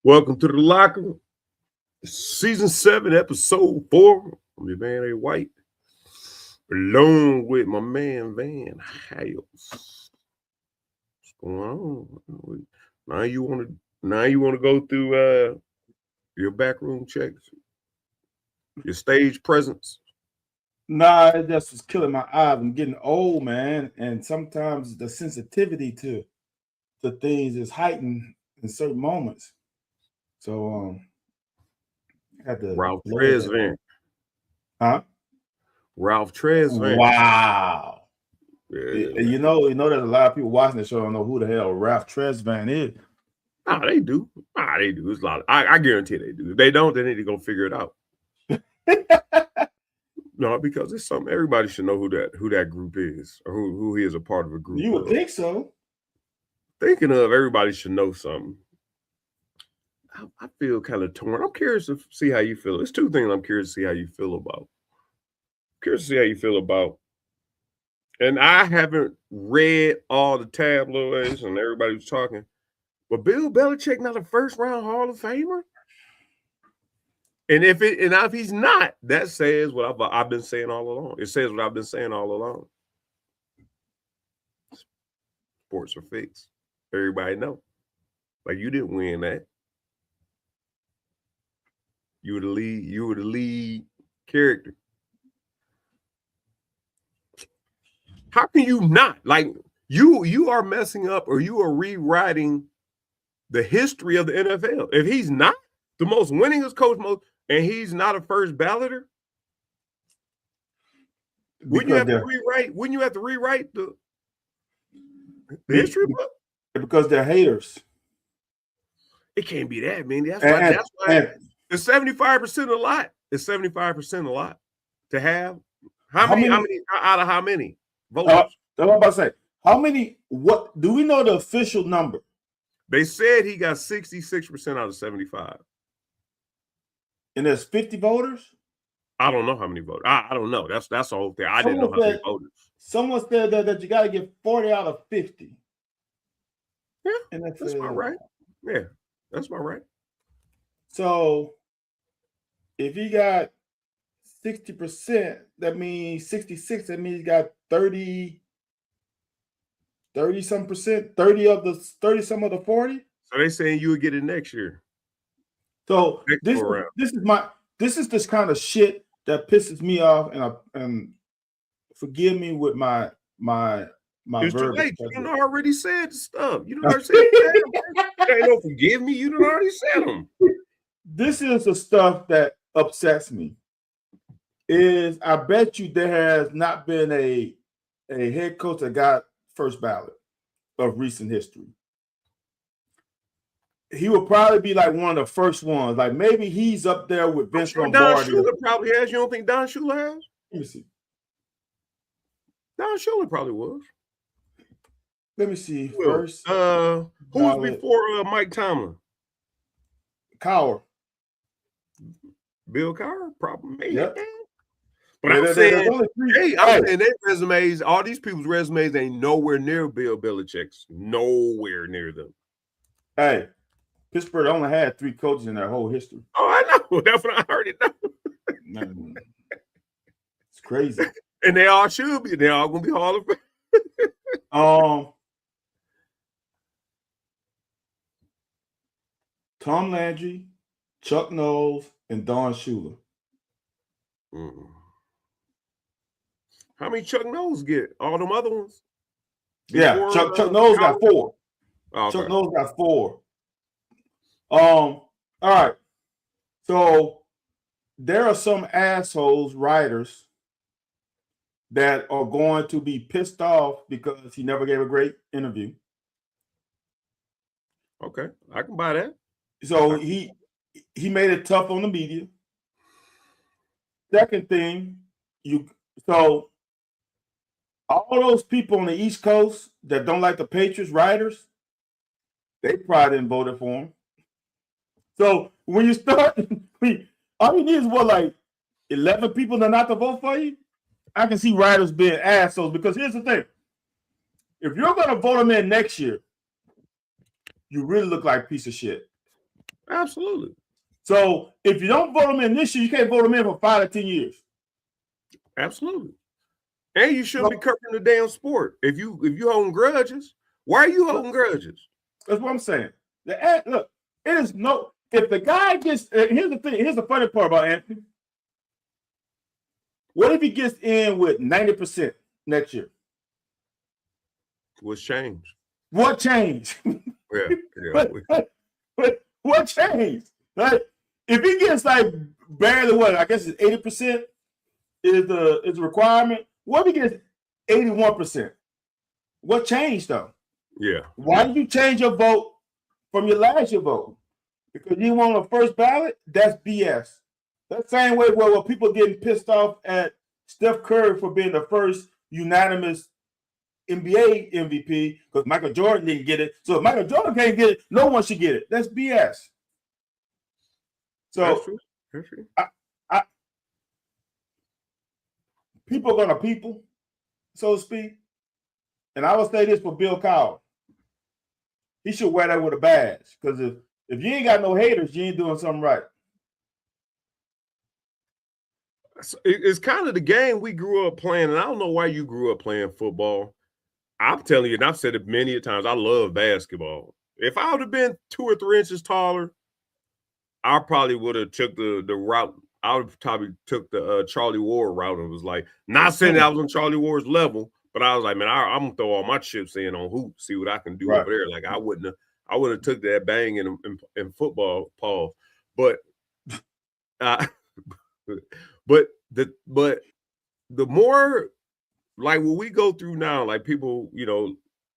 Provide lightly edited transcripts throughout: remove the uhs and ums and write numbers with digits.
Welcome to the locker room. Season 7, episode 4. I'm your man A White. Along with my man Van Hales. What's going on? Now you wanna go through your backroom checks, your stage presence. Nah, it just was killing my eyes. I'm getting old, man, and sometimes the sensitivity to things is heightened in certain moments. So I had to Ralph lower that. Tresvant. Huh? Ralph Tresvant. Wow. Yeah. You know, there's a lot of people watching the show don't know who the hell Ralph Tresvant is. They do. They do. It's a lot. I guarantee they do. If they don't, they need to go figure it out. No, because it's something everybody should know who that group is, or who he is a part of a group. You would think so. Thinking of, everybody should know something. I feel kind of torn. I'm curious to see how you feel. There's two things I'm curious to see how you feel about. And I haven't read all the tabloids and everybody was talking, but Bill Belichick not a first round Hall of Famer. And if he's not, that says what I've been saying all along. It says what I've been saying all along. Sports are fixed. Everybody know. Like, you didn't win that. You were the lead character. How can you not? Like, you are messing up, or you are rewriting the history of the NFL. If he's not the most winningest coach, and he's not a first balloter, wouldn't you have to rewrite the history book? Because they're haters. It can't be that, man. That's why it's 75% a lot. It's 75% a lot to have. How many out of how many votes? That's what I'm about to say. How many? What do we know the official number? They said he got 66% out of 75. And there's 50 voters? I don't know how many voters. I don't know. That's the whole thing. I didn't know how many voters. Someone said that you got to get 40 out of 50. Yeah, and that's about right. Yeah, that's about right. So if he got 60%, that means 66. That means he got 30 some percent, 30 some of the 40. So they saying you would get it next year. So this is this kind of shit that pisses me off, and forgive me with my it's too late. You done already said the stuff. You done already said that. Ain't no forgive me. You done already said them. This is the stuff that upsets me. Is I bet you there has not been a head coach that got first ballot of recent history. He would probably be like one of the first ones. Like, maybe he's up there with Vince Lombardi. Don Shula probably has. You don't think Don Shula has? Let me see. Don Shula probably was. Let me see. First, who was before Mike Tomlin? Cowher. Bill Cowher, probably. Yep. But I'm saying their resumes, all these people's resumes ain't nowhere near Bill Belichick's. Nowhere near them. Hey, Pittsburgh only had 3 coaches in their whole history. Oh, I know. That's what I heard it now. It's crazy. And they all should be. They're all going to be Hall of Fame. Tom Landry, Chuck Knowles, and Don Shula. How many Chuck Knowles get? All them other ones? Yeah, Chuck Knowles got 4. Okay. Chuck Knowles got 4. All right. So there are some assholes, writers, that are going to be pissed off because he never gave a great interview. Okay, I can buy that. So he made it tough on the media. Second thing, so all those people on the East Coast that don't like the Patriots, writers, they probably didn't vote for him. So when you start, all you need is like 11 people that not to vote for you. I can see writers being assholes, because here's the thing: if you're going to vote them in next year, you really look like a piece of shit. Absolutely. So if you don't vote him in this year, you can't vote him in for 5 to 10 years. Absolutely. And you shouldn't be covering the damn sport. If you holding grudges, why are you holding grudges? That's what I'm saying. Look, it is no. If the guy gets, here's the thing. Here's the funny part about Anthony. What if he gets in with 90% next year? What's changed? What changed? What changed? Like, if he gets like barely what I guess it's 80% is the requirement. What if he gets 81%? What changed though? Yeah. Why did you change your vote from your last year vote? Because you want on the first ballot? That's BS. That same way where people getting pissed off at Steph Curry for being the first unanimous NBA MVP because Michael Jordan didn't get it. So if Michael Jordan can't get it, no one should get it. That's BS. So that's true. That's true. People are gonna people, so to speak. And I would say this for Bill Cowher. He should wear that with a badge. Because if you ain't got no haters, you ain't doing something right. It's kind of the game we grew up playing, and I don't know why you grew up playing football. I'm telling you, and I've said it many times, I love basketball. If I would have been 2 or 3 inches taller, I probably would have took the route. I would have probably took the Charlie Ward route and was like, not saying that I was on Charlie Ward's level, but I was like, man, I'm gonna throw all my chips in on hoop, see what I can do over there. Like I wouldn't have took that bang in football, Paul. But but the more like what we go through now, like people,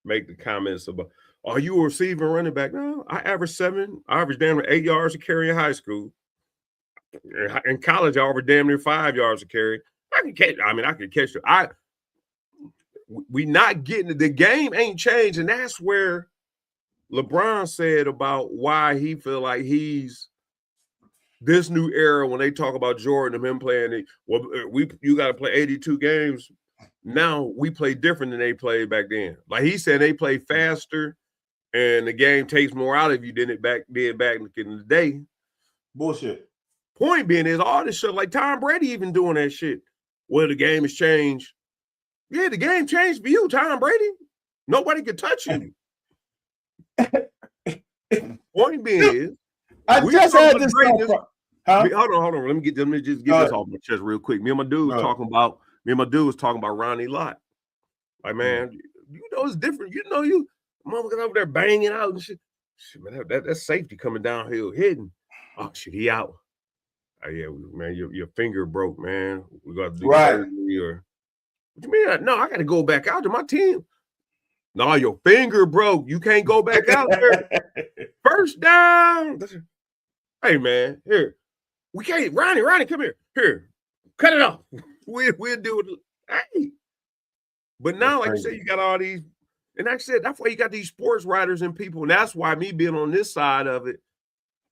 make the comments about, are you a receiving running back? No, I average damn near 8 yards a carry in high school. In college, I average damn near 5 yards a carry. I can catch it. We not getting it. The game ain't changed, and that's where LeBron said about why he feel like he's this new era when they talk about Jordan and him playing it. Well, you got to play 82 games. Now we play different than they played back then. Like he said, they play faster, and the game takes more out of you than it did back in the day. Bullshit. Point being is all this shit, like Tom Brady even doing that shit. Well, the game has changed. Yeah, the game changed for you, Tom Brady. Nobody could touch you. Point being is, I just had this. Hold on. Let me just get this off my chest real quick. Me and my dude was talking about Ronnie Lott. Like, man, it's different. You motherfuckers over there banging out and shit. Man, that's safety coming downhill hitting. Oh shit, he out. Oh, yeah, man, your finger broke, man. We got to do surgery or. What you mean? No, I got to go back out to my team. No, your finger broke. You can't go back out there. First down. Hey, man, here. We can't. Ronnie, come here. Here, cut it off. We'll do it. Hey. But now, like you said, you got all these. And like I said, that's why you got these sports writers and people. And that's why me being on this side of it,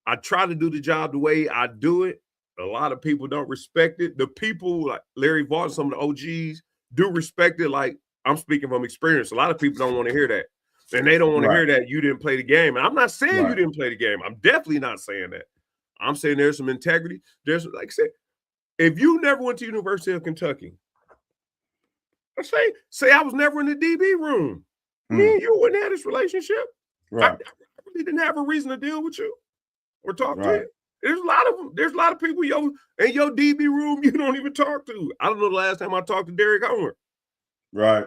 I try to do the job the way I do it. A lot of people don't respect it. The people like Larry Vaughn, some of the OGs, do respect it. Like I'm speaking from experience. A lot of people don't want to hear that. And they don't want to hear that you didn't play the game. And I'm not saying you didn't play the game. I'm definitely not saying that. I'm saying there's some integrity. There's, like I said, if you never went to University of Kentucky, let's say I was never in the DB room. Me and you wouldn't have this relationship. Right. I really didn't have a reason to deal with you or talk to you. There's a lot of people in your DB room you don't even talk to. I don't know the last time I talked to Derek Homer. Right.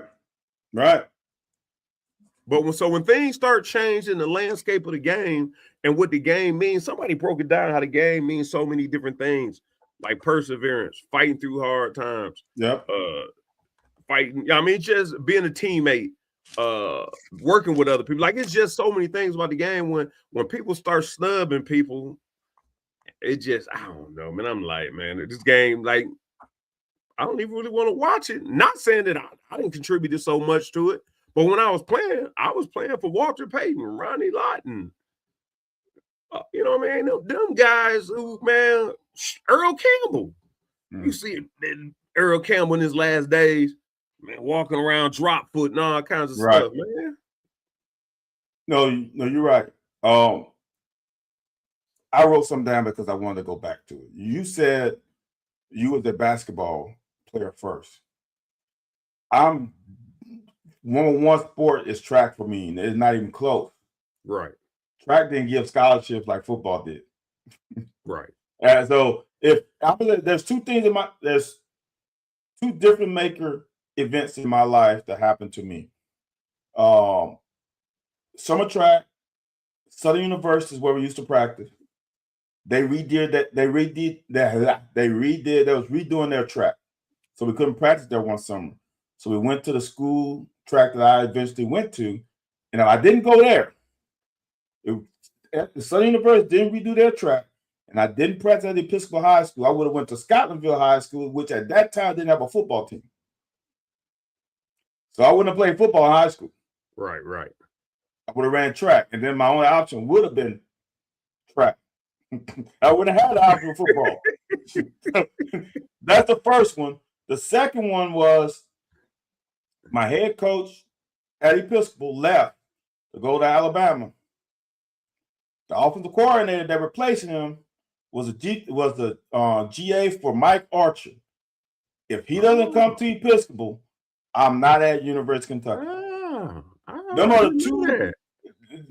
But when things start changing the landscape of the game and what the game means, somebody broke it down how the game means so many different things, like perseverance, fighting through hard times. Yep. Fighting. I mean, just being a teammate, working with other people. Like it's just so many things about the game. When people start snubbing people, it just, I don't know, man. I'm like, man, this game, like, I don't even really want to watch it. Not saying that I didn't contribute so much to it, but when I was playing for Walter Payton, Ronnie Lott, and you know what I mean? Them guys who, man, Earl Campbell. You see Earl Campbell in his last days, man, walking around drop foot and all kinds of stuff, man. No, you're right. I wrote some down because I wanted to go back to it. You said you was a basketball player first. I'm one sport is track for me. It's not even close. Right. Track didn't give scholarships like football did. Right. And so there's two things there's two different maker events in my life that happened to me. Summer track, Southern University is where we used to practice. They redid that. They was redoing their track, so we couldn't practice there one summer. So we went to the school track that I eventually went to, and if I didn't go there, at the Southern University didn't redo their track, and I didn't practice at the Episcopal High School, I would have went to Scotlandville High School, which at that time didn't have a football team. So I wouldn't have played football in high school. Right. Right. I would have ran track, and then my only option would have been track. I wouldn't have had the option of football. That's the first one. The second one was my head coach at Episcopal left to go to Alabama. The offensive coordinator that replaced him was the GA for Mike Archer. If he doesn't come to Episcopal, I'm not at University of Kentucky.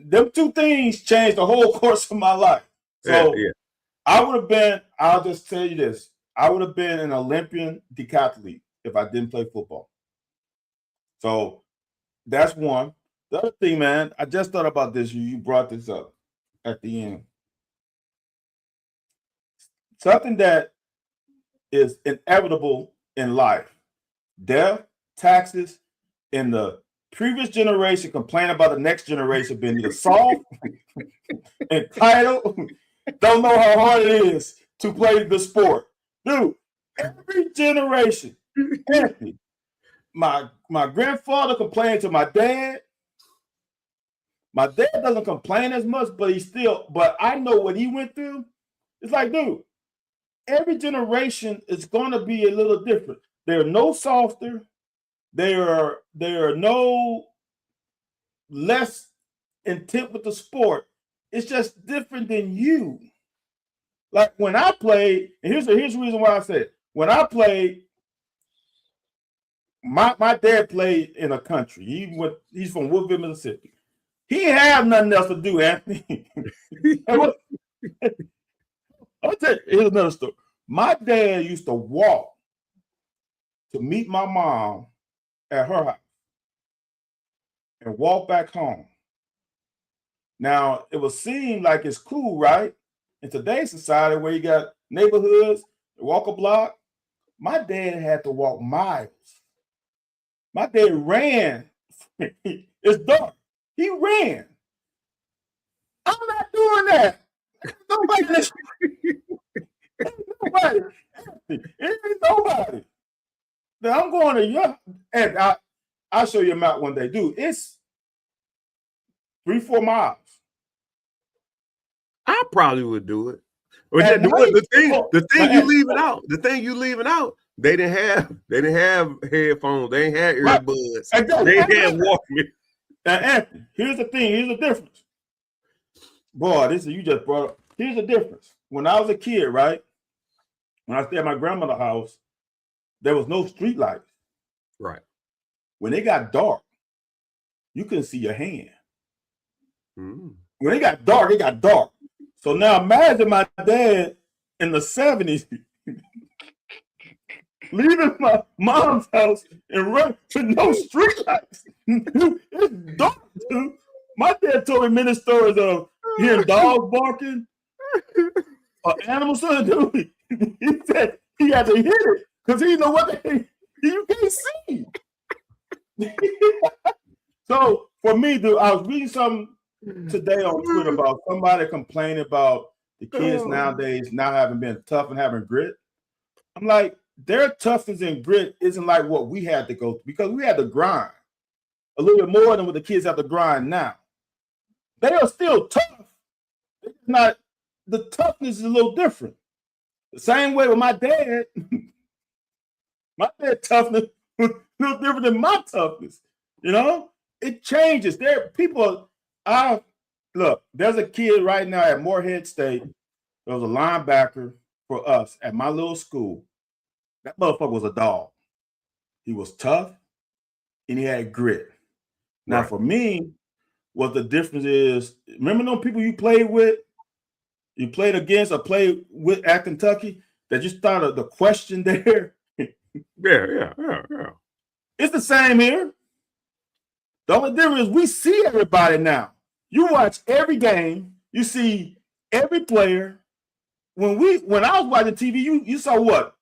Them two things changed the whole course of my life. So I would have been, I'll just tell you this, I would have been an Olympian decathlete if I didn't play football. So that's one. The other thing, man, I just thought about this. You brought this up at the end. Something that is inevitable in life. Death, taxes, and the previous generation complain about the next generation being either soft, entitled, don't know how hard it is to play the sport. Dude, every generation, Anthony, my grandfather complained to my dad. My dad doesn't complain as much, but I know what he went through. It's like, dude, every generation is going to be a little different. They're no softer. They are no less intent with the sport. It's just different than you. Like when I played, and here's the reason why I said, when I played, my dad played in a country. He's from Woodville, Mississippi. He didn't have nothing else to do, Anthony. I'll tell you, here's another story. My dad used to walk to meet my mom at her house and walk back home. Now, it would seem like it's cool, right? In today's society where you got neighborhoods, walk a block, my dad had to walk miles. My dad ran. It's dark. He ran. I'm not doing that. Nobody. It ain't nobody. Now I'm going to your, and I'll show you a map one day. Dude, it's 3-4 miles. I probably would do it. The thing you leaving out, they didn't have headphones, they didn't have earbuds, they had Walkman. Now, Anthony, here's the thing, here's the difference. Boy, you just brought up. Here's the difference. When I was a kid, right? When I stayed at my grandmother's house, there was no street lights. Right. When it got dark, you couldn't see your hand. Mm. When it got dark, it got dark. So now imagine my dad in the 70s leaving my mom's house and running to no street lights. It's dark, dude. My dad told me many stories of hearing dogs barking or animals. Dude, he said he had to hit it because he didn't know what you can't see. So for me, dude, I was reading something today on Twitter about somebody complaining about the kids nowadays not having been tough and having grit. I'm like, their toughness and grit isn't like what we had to go through because we had to grind a little bit more than what the kids have to grind now. They are still tough. It's not, the toughness is a little different. The same way with my dad. My dad's toughness was a little different than my toughness. You know, it changes. There are people. Look, there's a kid right now at Morehead State there was a linebacker for us at my little school. That motherfucker was a dog. He was tough and he had grit. Now, for me, what the difference is, remember those people you played with, you played against or played with at Kentucky, that you started the question there? Yeah. It's the same here. The only difference is we see everybody now. You watch every game, you see every player. When I was watching TV, you saw what?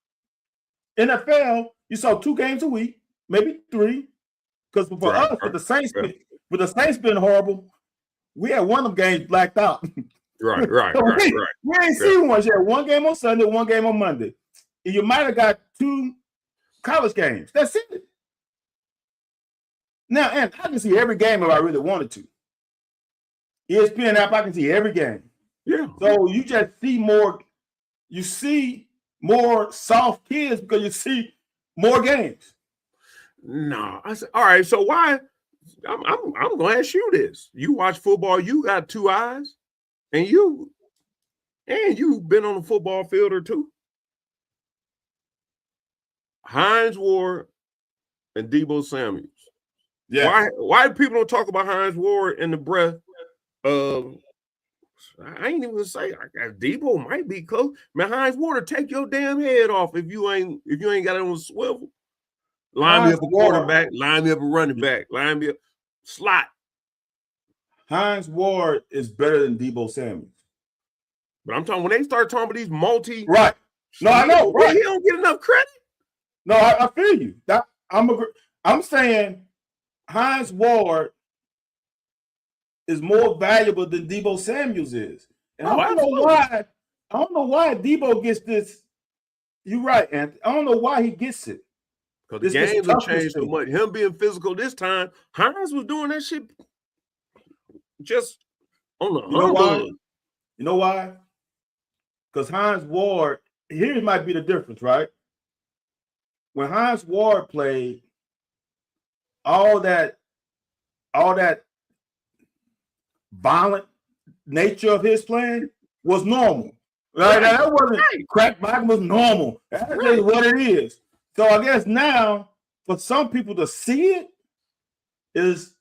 NFL, you saw 2 games a week, maybe 3. Because for us, with the Saints being horrible, we had one of them games blacked out. Right. We ain't seen one. You had 1 game on Sunday, 1 game on Monday. And you might have got 2 college games. That's it. Now, and I can see every game if I really wanted to. ESPN app, I can see every game. Yeah. So you just see more. You see more soft kids because you see more games. No, I said, all right. So why? I'm going to ask you this. You watch football. You got 2 eyes, and you've been on the football field or 2. Hines Ward and Deebo Samuels. Yeah. Why people don't talk about Hines Ward in the breath of? I ain't even gonna say Deebo might be close. Man, Hines Ward will take your damn head off if you ain't got it on a swivel. Line me up a quarterback, line me up a running back, line me up slot. Hines Ward is better than Deebo Samuels. But I'm talking when they start talking about these multi. Right. No, I know. Right. He don't get enough credit. No, I feel you. I'm saying Hines Ward is more valuable than Deebo Samuels is. And I don't know why Deebo gets this. You're right, Anthony. I don't know why he gets it. Because the games have changed so much. Him being physical this time, Hines was doing that shit just on the humble. You know why? Because Hines Ward, here might be the difference, right? When Hines Ward played, all that violent nature of his playing was normal. Right? Now, that wasn't crackback, was normal. That's just what it is. So I guess now, for some people to see it is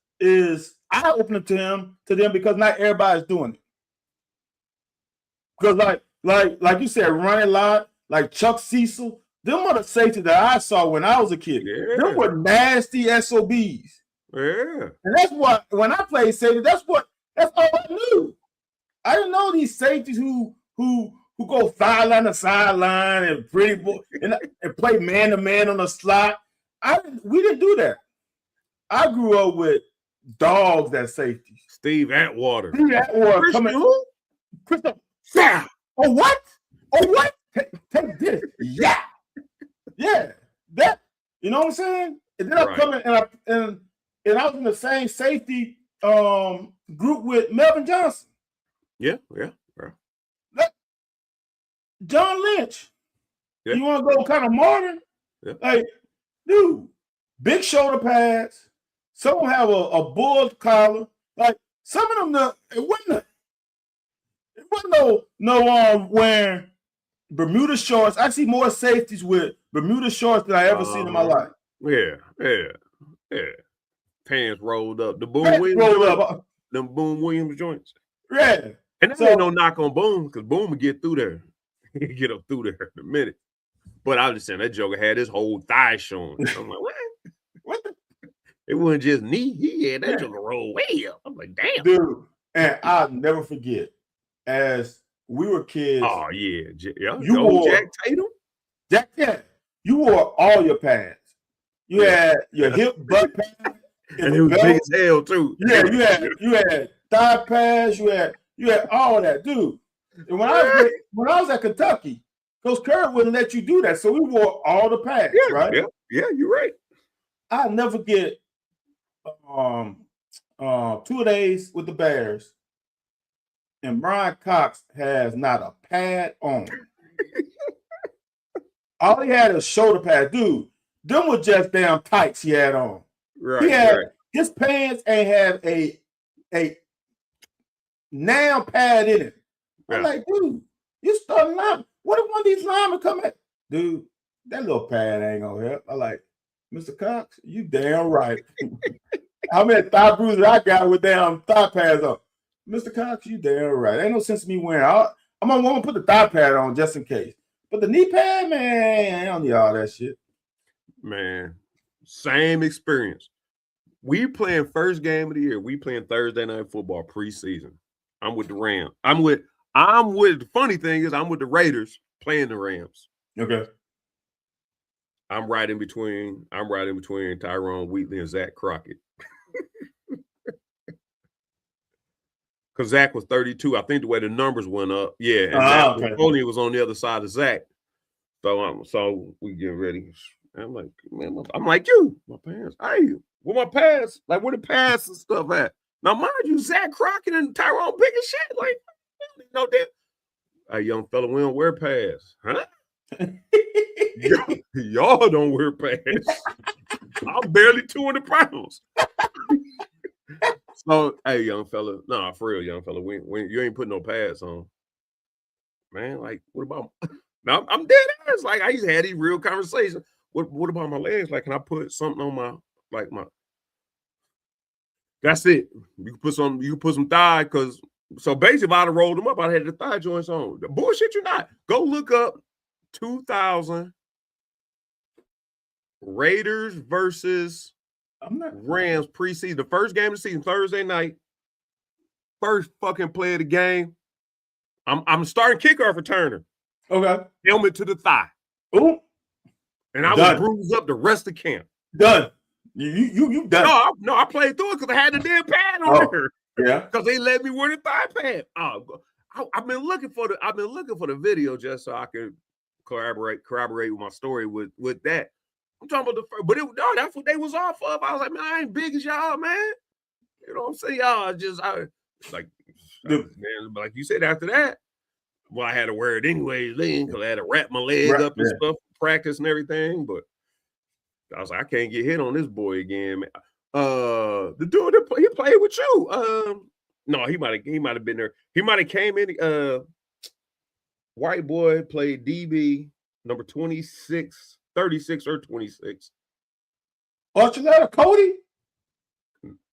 eye-opening to them because not everybody's doing it. Because like you said, running lot, like Chuck Cecil, them were the safety that I saw when I was a kid. Yeah. Them were nasty SOBs. Yeah. And that's what, when I played safety, that's all I knew. I didn't know these safeties who go sideline to sideline and and play man-to-man on the slot. We didn't do that. I grew up with dogs at safeties. Steve Atwater. Coming. Who? Christopher. Yeah. Oh, what? Take this. Yeah. Yeah. That, you know what I'm saying? And then I come in and I was in the same safety group with Melvin Johnson. Yeah. John Lynch. Yeah. You want to go kind of modern? Yeah. Like, dude, big shoulder pads. Some of them have a bull collar. Like, some of them, it wasn't no wearing Bermuda shorts. I see more safeties with Bermuda shorts than I ever seen in my life. Yeah. Pants rolled up. The Boom Williams. Them Boom Williams joints. Yeah. And that ain't no knock on Boom, because Boom would get through there. He get up through there in a minute. But I was just saying that joker had his whole thigh showing. I'm like, what? It wasn't just knee. He had that joker roll way up. I'm like, damn. Dude, and I'll never forget, as we were kids. Oh, yeah. You wore Jack Tatum? You wore all your pads. You had your hip butt pads. And it was big as hell, too. Yeah, you had thigh pads. You had all that, dude. And when I was at Kentucky, Coach Curry wouldn't let you do that. So we wore all the pads, right? Yeah, you're right. I'll never get 2 days with the Bears, and Brian Cox has not a pad on. All he had is shoulder pads. Dude, them were just damn tights he had on. His pants ain't have a nail pad in it. I'm like, dude, You starting line. What if one of these linemen come at? Dude, that little pad ain't gonna help. I like, Mr. Cox, you damn right. How many thigh bruises I got with damn thigh pads on? Mr. Cox, you damn right. Ain't no sense in me wearing. I'm gonna put the thigh pad on just in case. But the knee pad, man, I don't need all that shit. Man, same experience. We playing first game of the year. We playing Thursday night football preseason. I'm with the Rams. I'm with the funny thing is I'm with the Raiders playing the Rams. Okay. I'm right in between Tyrone Wheatley and Zach Crockett. Because Zach was 32. I think the way the numbers went up. Yeah. And Napoleon was on the other side of Zach. So we get ready. I'm like, man, I'm like you. My pants. Hey, where my pads? Like, where the pads and stuff at? Now, mind you, Zach Crockett and Tyrone big as shit. Like, you know that. Hey, young fella, we don't wear pads. Huh? Y'all don't wear pads. I'm barely 200 pounds. So, hey, young fella, nah, for real, young fella, when you ain't putting no pads on, man. Like, what about? Now I'm dead ass. Like, I used to have these real conversations. What about my legs? Like, can I put something on my? That's it. You can put some thigh because. So basically, if I'd have rolled them up, I'd have had the thigh joints on. The bullshit, you not. Go look up 2000 Raiders versus Rams preseason. The first game of the season, Thursday night. First fucking play of the game. I'm starting kickoff returner. Okay. Helmet to the thigh. Ooh. And I was bruised up the rest of camp. Done. You done. No, I played through it because I had the damn pad on there. Yeah. Because they let me wear the thigh pad. I've been looking for the video just so I could corroborate with my story with that. I'm talking about that's what they was off of. I was like, man, I ain't big as y'all, man. You know what I'm saying? Y'all man, like you said after that, well, I had to wear it anyways then because I had to wrap my leg up and stuff, practice and everything. But I was like, I can't get hit on this boy again, man. The dude he played with you. No, he might have been there. He might have came in. White boy played DB number 26, 36 or 26. Archuleta, Cody?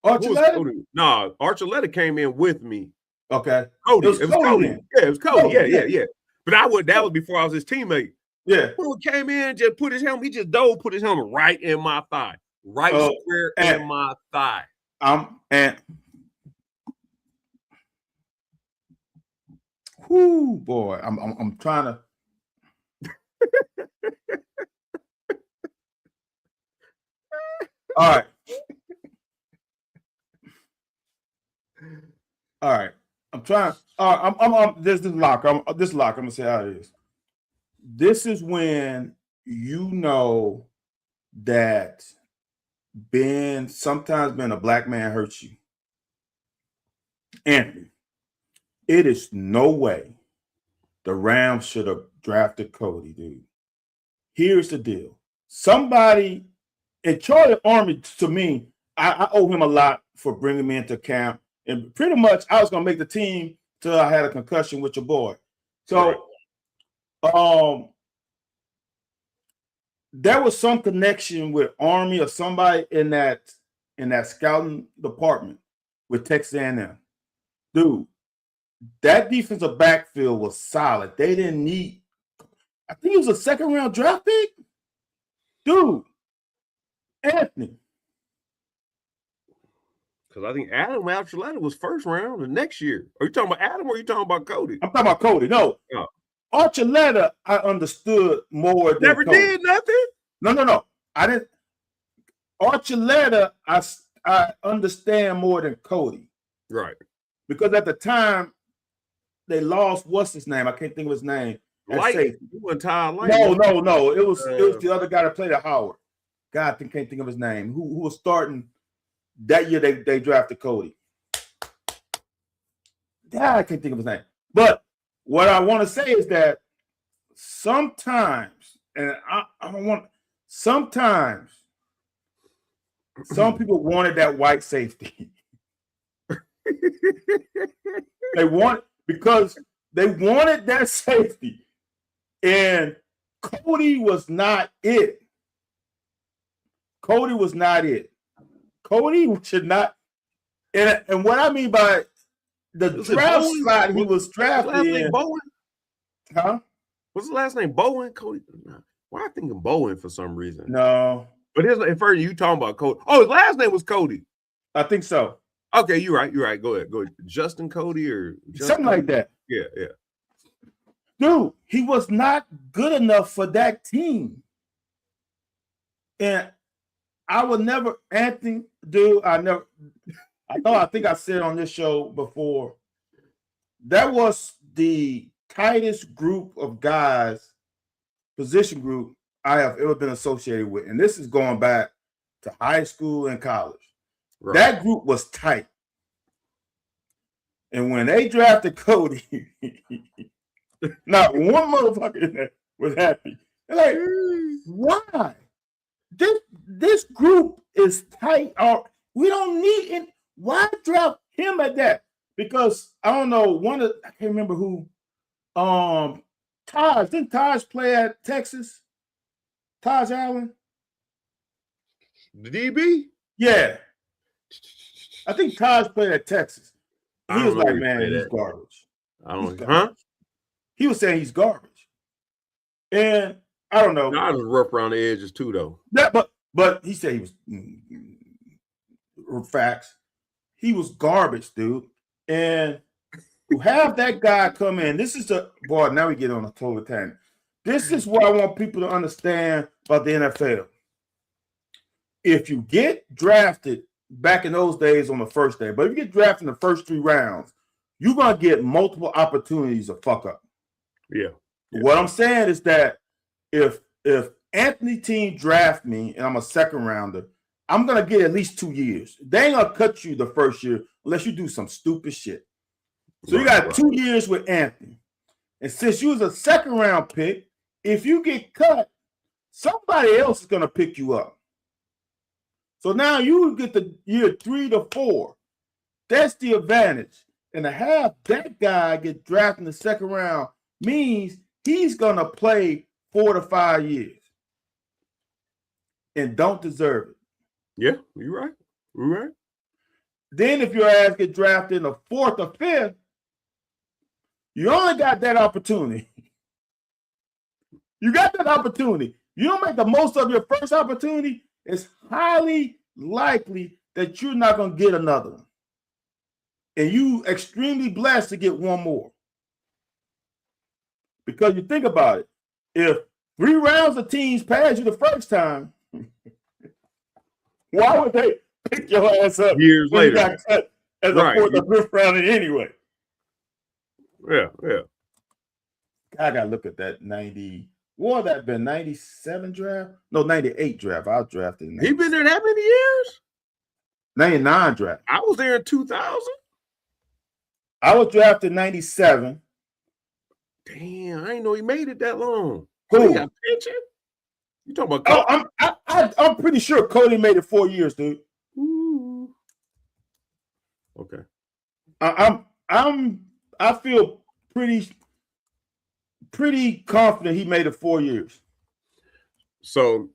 Archuleta? Nah, Archuleta came in with me. Okay. Cody. It was Cody. Yeah, it was Cody. Yeah. But that was before I was his teammate. Yeah. Who came in, just put his helmet, he just put his helmet right in my thigh. Right square in my thigh. Whoo, boy. I'm trying to. All right. I'm trying. I'm this lock. I'm gonna say how it is. This is when you know that sometimes being a black man hurts you. Anthony, it is no way the Rams should have drafted Cody, dude. Here's the deal. Somebody, and Charlie Army, to me, I owe him a lot for bringing me into camp. And pretty much I was going to make the team till I had a concussion with your boy. So there was some connection with Army or somebody in that scouting department with Texas A&M. Dude, that defensive backfield was solid. They didn't need, I think it was a second-round draft pick. Dude, Anthony. Because I think Adam Archuleta was first round the next year. Are you talking about Adam or are you talking about Cody? I'm talking about Cody. No. Oh. Archuleta, I understood more than Never Cody. Did nothing? No. I didn't. Archuleta, I understand more than Cody. Right. Because at the time, they lost, what's his name? I can't think of his name. Light. You went Tyler Light. No. It was the other guy that played at Howard. God, I can't think of his name. Who was starting that year they drafted Cody. God, I can't think of his name. But what I want to say is that sometimes, and I don't want, sometimes some people wanted that white safety. They want, because They wanted that safety. And Cody was not it. Cody was not it. Cody should not. And what I mean by the draft slot he was drafted last in. name Bowen? Huh? What's the last name? Bowen? Cody? Why am I thinking Bowen for some reason? No. But at first you talking about Cody. Oh, his last name was Cody. I think so. Okay, you're right. You're right. Go ahead. Justin Cody or something like that. Yeah. Dude, he was not good enough for that team. And I would never, Anthony, dude, I think I said on this show before, that was the tightest group of guys, position group I have ever been associated with. And this is going back to high school and college. Right. That group was tight. And when they drafted Cody, not one motherfucker was happy. They're like, why? This group is tight. We don't need it. Why draft him at that? Because I don't know, I can't remember who. Taj, didn't Taj play at Texas? Taj Allen? The DB? Yeah. I think Taj played at Texas. He was like, man, he's garbage. He was saying he's garbage. And I don't know. Taj was rough around the edges too, though. Yeah, but he said he was facts. He was garbage, dude. And to have that guy come in, this is now we get on a total tangent. This is what I want people to understand about the NFL. If you get drafted back in those days on the first day, but if you get drafted in the first 3 rounds, you're going to get multiple opportunities to fuck up. Yeah. What I'm saying is that if Anthony team draft me and I'm a second rounder, I'm going to get at least 2 years. They ain't going to cut you the first year unless you do some stupid shit. So you got 2 years with Anthony. And since you was a second round pick, if you get cut, somebody else is going to pick you up. So now you get the year 3 to 4. That's the advantage. And to have that guy get drafted in the second round means he's going to play 4 to 5 years and don't deserve it. Yeah, you're right. You're right. Then if your ass get drafted in the 4th or 5th, you only got that opportunity. You got that opportunity. You don't make the most of your first opportunity, it's highly likely that you're not going to get another one. And you extremely blessed to get one more. Because you think about it, if 3 rounds of teams pass you the first time, why would they pick your ass up years later? You got cut as a 4th or 5th rounder anyway. Yeah. I got to look at that 90. What would that been? 97 draft? No, 98 draft. I was drafted in 97. He been there that many years? 99 draft. I was there in 2000. I was drafted in 97. Damn, I didn't know he made it that long. Who? He got pension? You talking about Cody? I'm pretty sure Cody made it 4 years, dude. Ooh. Okay. I feel pretty confident he made it 4 years. So,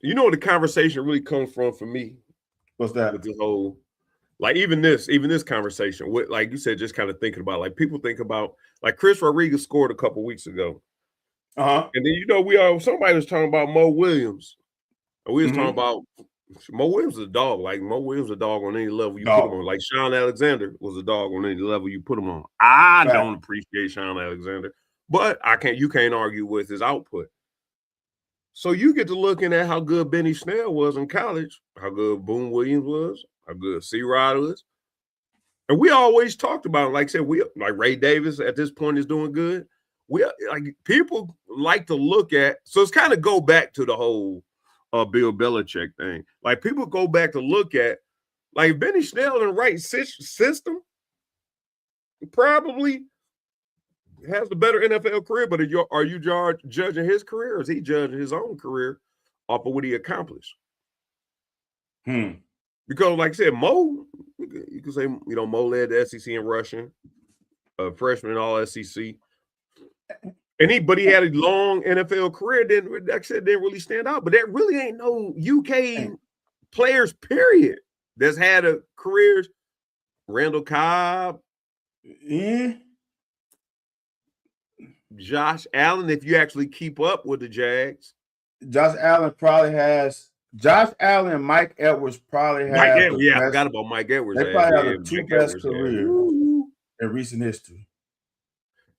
you know what the conversation really comes from for me? What's that? With this whole, like even this conversation, with, like you said, just kind of thinking about, like people think about, like Chris Rodriguez scored a couple weeks ago. Uh-huh. And then, somebody was talking about Mo Williams. And we was talking about Mo Williams is a dog. Like Mo Williams is a dog on any level you put him on. Like Sean Alexander was a dog on any level you put him on. I don't appreciate Sean Alexander, but you can't argue with his output. So you get to looking at how good Benny Snell was in college, how good Boone Williams was, how good C-Rod was. And we always talked about, like I said, like Ray Davis at this point is doing good. People like to look at, so it's kind of go back to the whole Bill Belichick thing. Like people go back to look at, like Benny Snell in the right system probably has the better NFL career, but are you judging his career, or is he judging his own career off of what he accomplished? Because, like I said, Mo, you could say, Mo led the SEC in rushing. a freshman All SEC. And he had a long NFL career. Didn't really stand out. But that really ain't no UK players, period, that's had a careers. Randall Cobb, Josh Allen. If you actually keep up with the Jags, Josh Allen and Mike Edwards probably have. I forgot about Mike Edwards. They probably have the two best careers in recent history.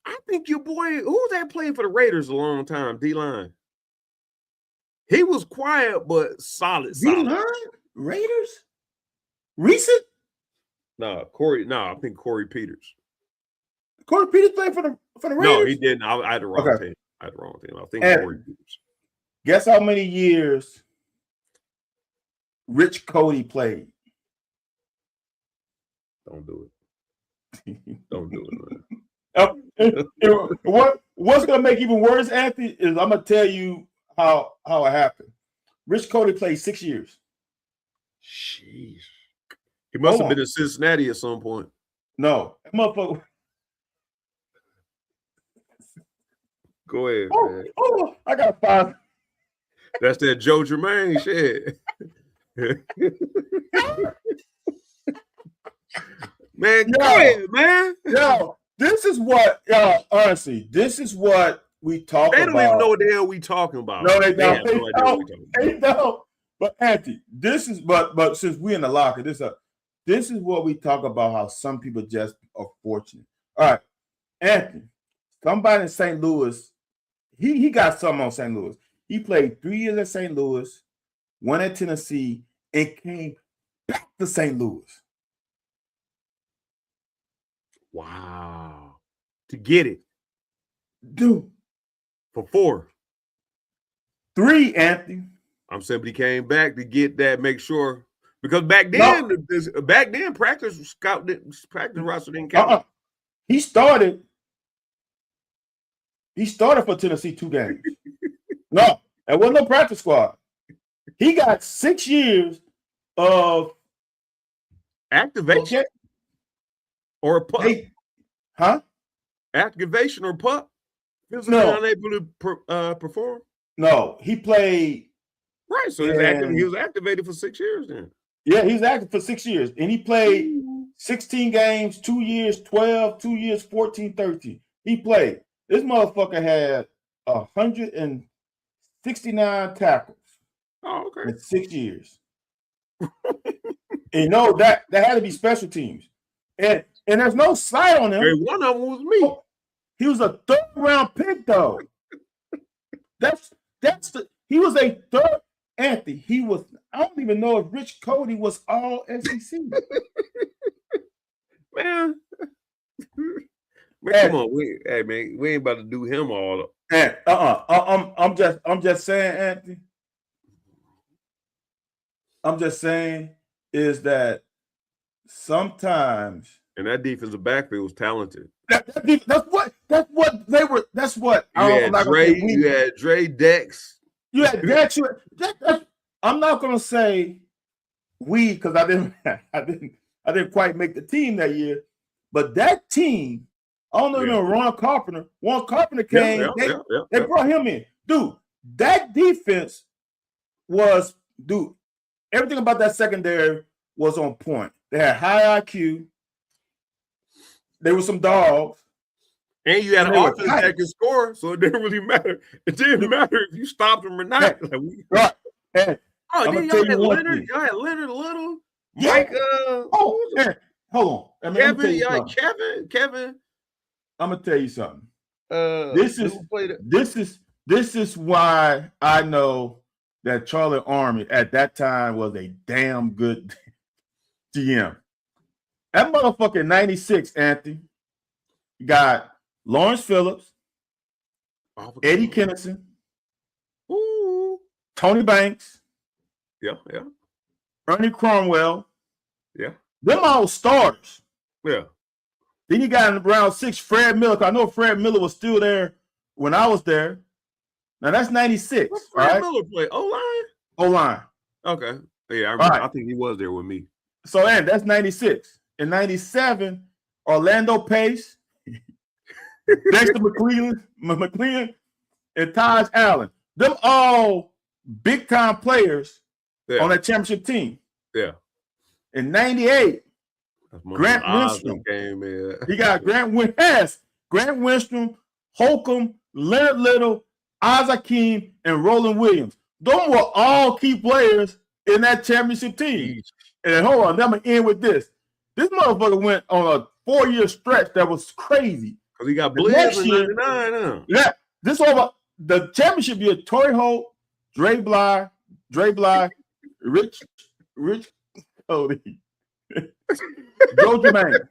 I think your boy, who was that playing for the Raiders a long time? D-line. He was quiet but solid. D-line? Raiders? Recent? I think Corey Peters. Corey Peters played for the Raiders? No, he didn't. I had the wrong team. I think Corey Peters. Guess how many years Rich Cody played? Don't do it. Don't do it, man. What's going to make even worse, Anthony, is I'm going to tell you how it happened. Rich Cody played 6 years. Jeez. He must have been in Cincinnati at some point. No. That motherfucker. Go ahead, man. I got to find. That's that Joe Germain shit. Man, go ahead, man. Yo, this is what, honestly, this is what we talk about. They don't even know what the hell we talking about. No, they don't. They don't. But Auntie, this is but since we in the locker, this is what we talk about, how some people just are fortunate. All right, Auntie, somebody in St. Louis, he got something on St. Louis. He played 3 years at St. Louis, 1 at Tennessee, and came back to St. Louis. Wow. To get it. Dude. For 4. 3, Anthony. I'm simply came back to get that, make sure. Because back then, practice roster didn't count. He started for Tennessee 2 games. No, there wasn't no practice squad. He got 6 years of activation or a pup. Huh? Activation or pup? Physically unable to perform? No, he played. Right, so he was activated for 6 years then. Yeah, he was active for 6 years. And he played 16 games, 2 years, 12, 2 years, 14, 13. He played. This motherfucker had 169 tackles. Oh, okay. In 6 years. And that had to be special teams. And there's no sight on him. Hey, one of them was me. He was a 3rd round pick, though. He was a 3rd. Anthony, I don't even know if Rich Cody was all SEC. Man, come on. We ain't about to do him all up. I'm just saying, Anthony. I'm just saying is that sometimes. And that defensive backfield was talented. That's what they were. That's what you had Dre, Dex. You had Dex. I'm not gonna say we because I didn't quite make the team that year. But that team, I don't know Ron Carpenter. Ron Carpenter came. They brought him in. Dude, that defense was, everything about that secondary was on point. They had high IQ. There were some dogs. And you had an offense that could score, so it didn't really matter. It didn't matter if you stopped them or not. Right. Y'all had Leonard. Y'all had Leonard Little. Mike. Hold on. Kevin. I'm gonna tell you something. This is why I know that Charlie Army at that time was a damn good GM. That motherfucker in 96, Anthony, got Lawrence Phillips, Eddie Kennison, Tony Banks, Ernie Cromwell, them all stars. Yeah. Then you got in round 6, Fred Miller. I know Fred Miller was still there when I was there. Now that's 96. What Fred Miller play? O-line? O-line. Okay. Yeah, I remember. I think he was there with me. So, and that's 96. In 97, Orlando Pace, Dexter McClellan, and Taj Allen. Them all big time players on that championship team. Yeah. In '98, Grant Winstrom came in. He got Grant Winstrom, Holcomb, Leonard Little, Isaac Hakeem, and Roland Williams. Those were all key players in that championship team. And hold on, I'm gonna end with this. This motherfucker went on a 4-year stretch that was crazy. Because he got blitzed in 99, huh? Yeah, this over the championship year. Torrey Holt, Dre Bly, Rich Cody, Joe Jermaine.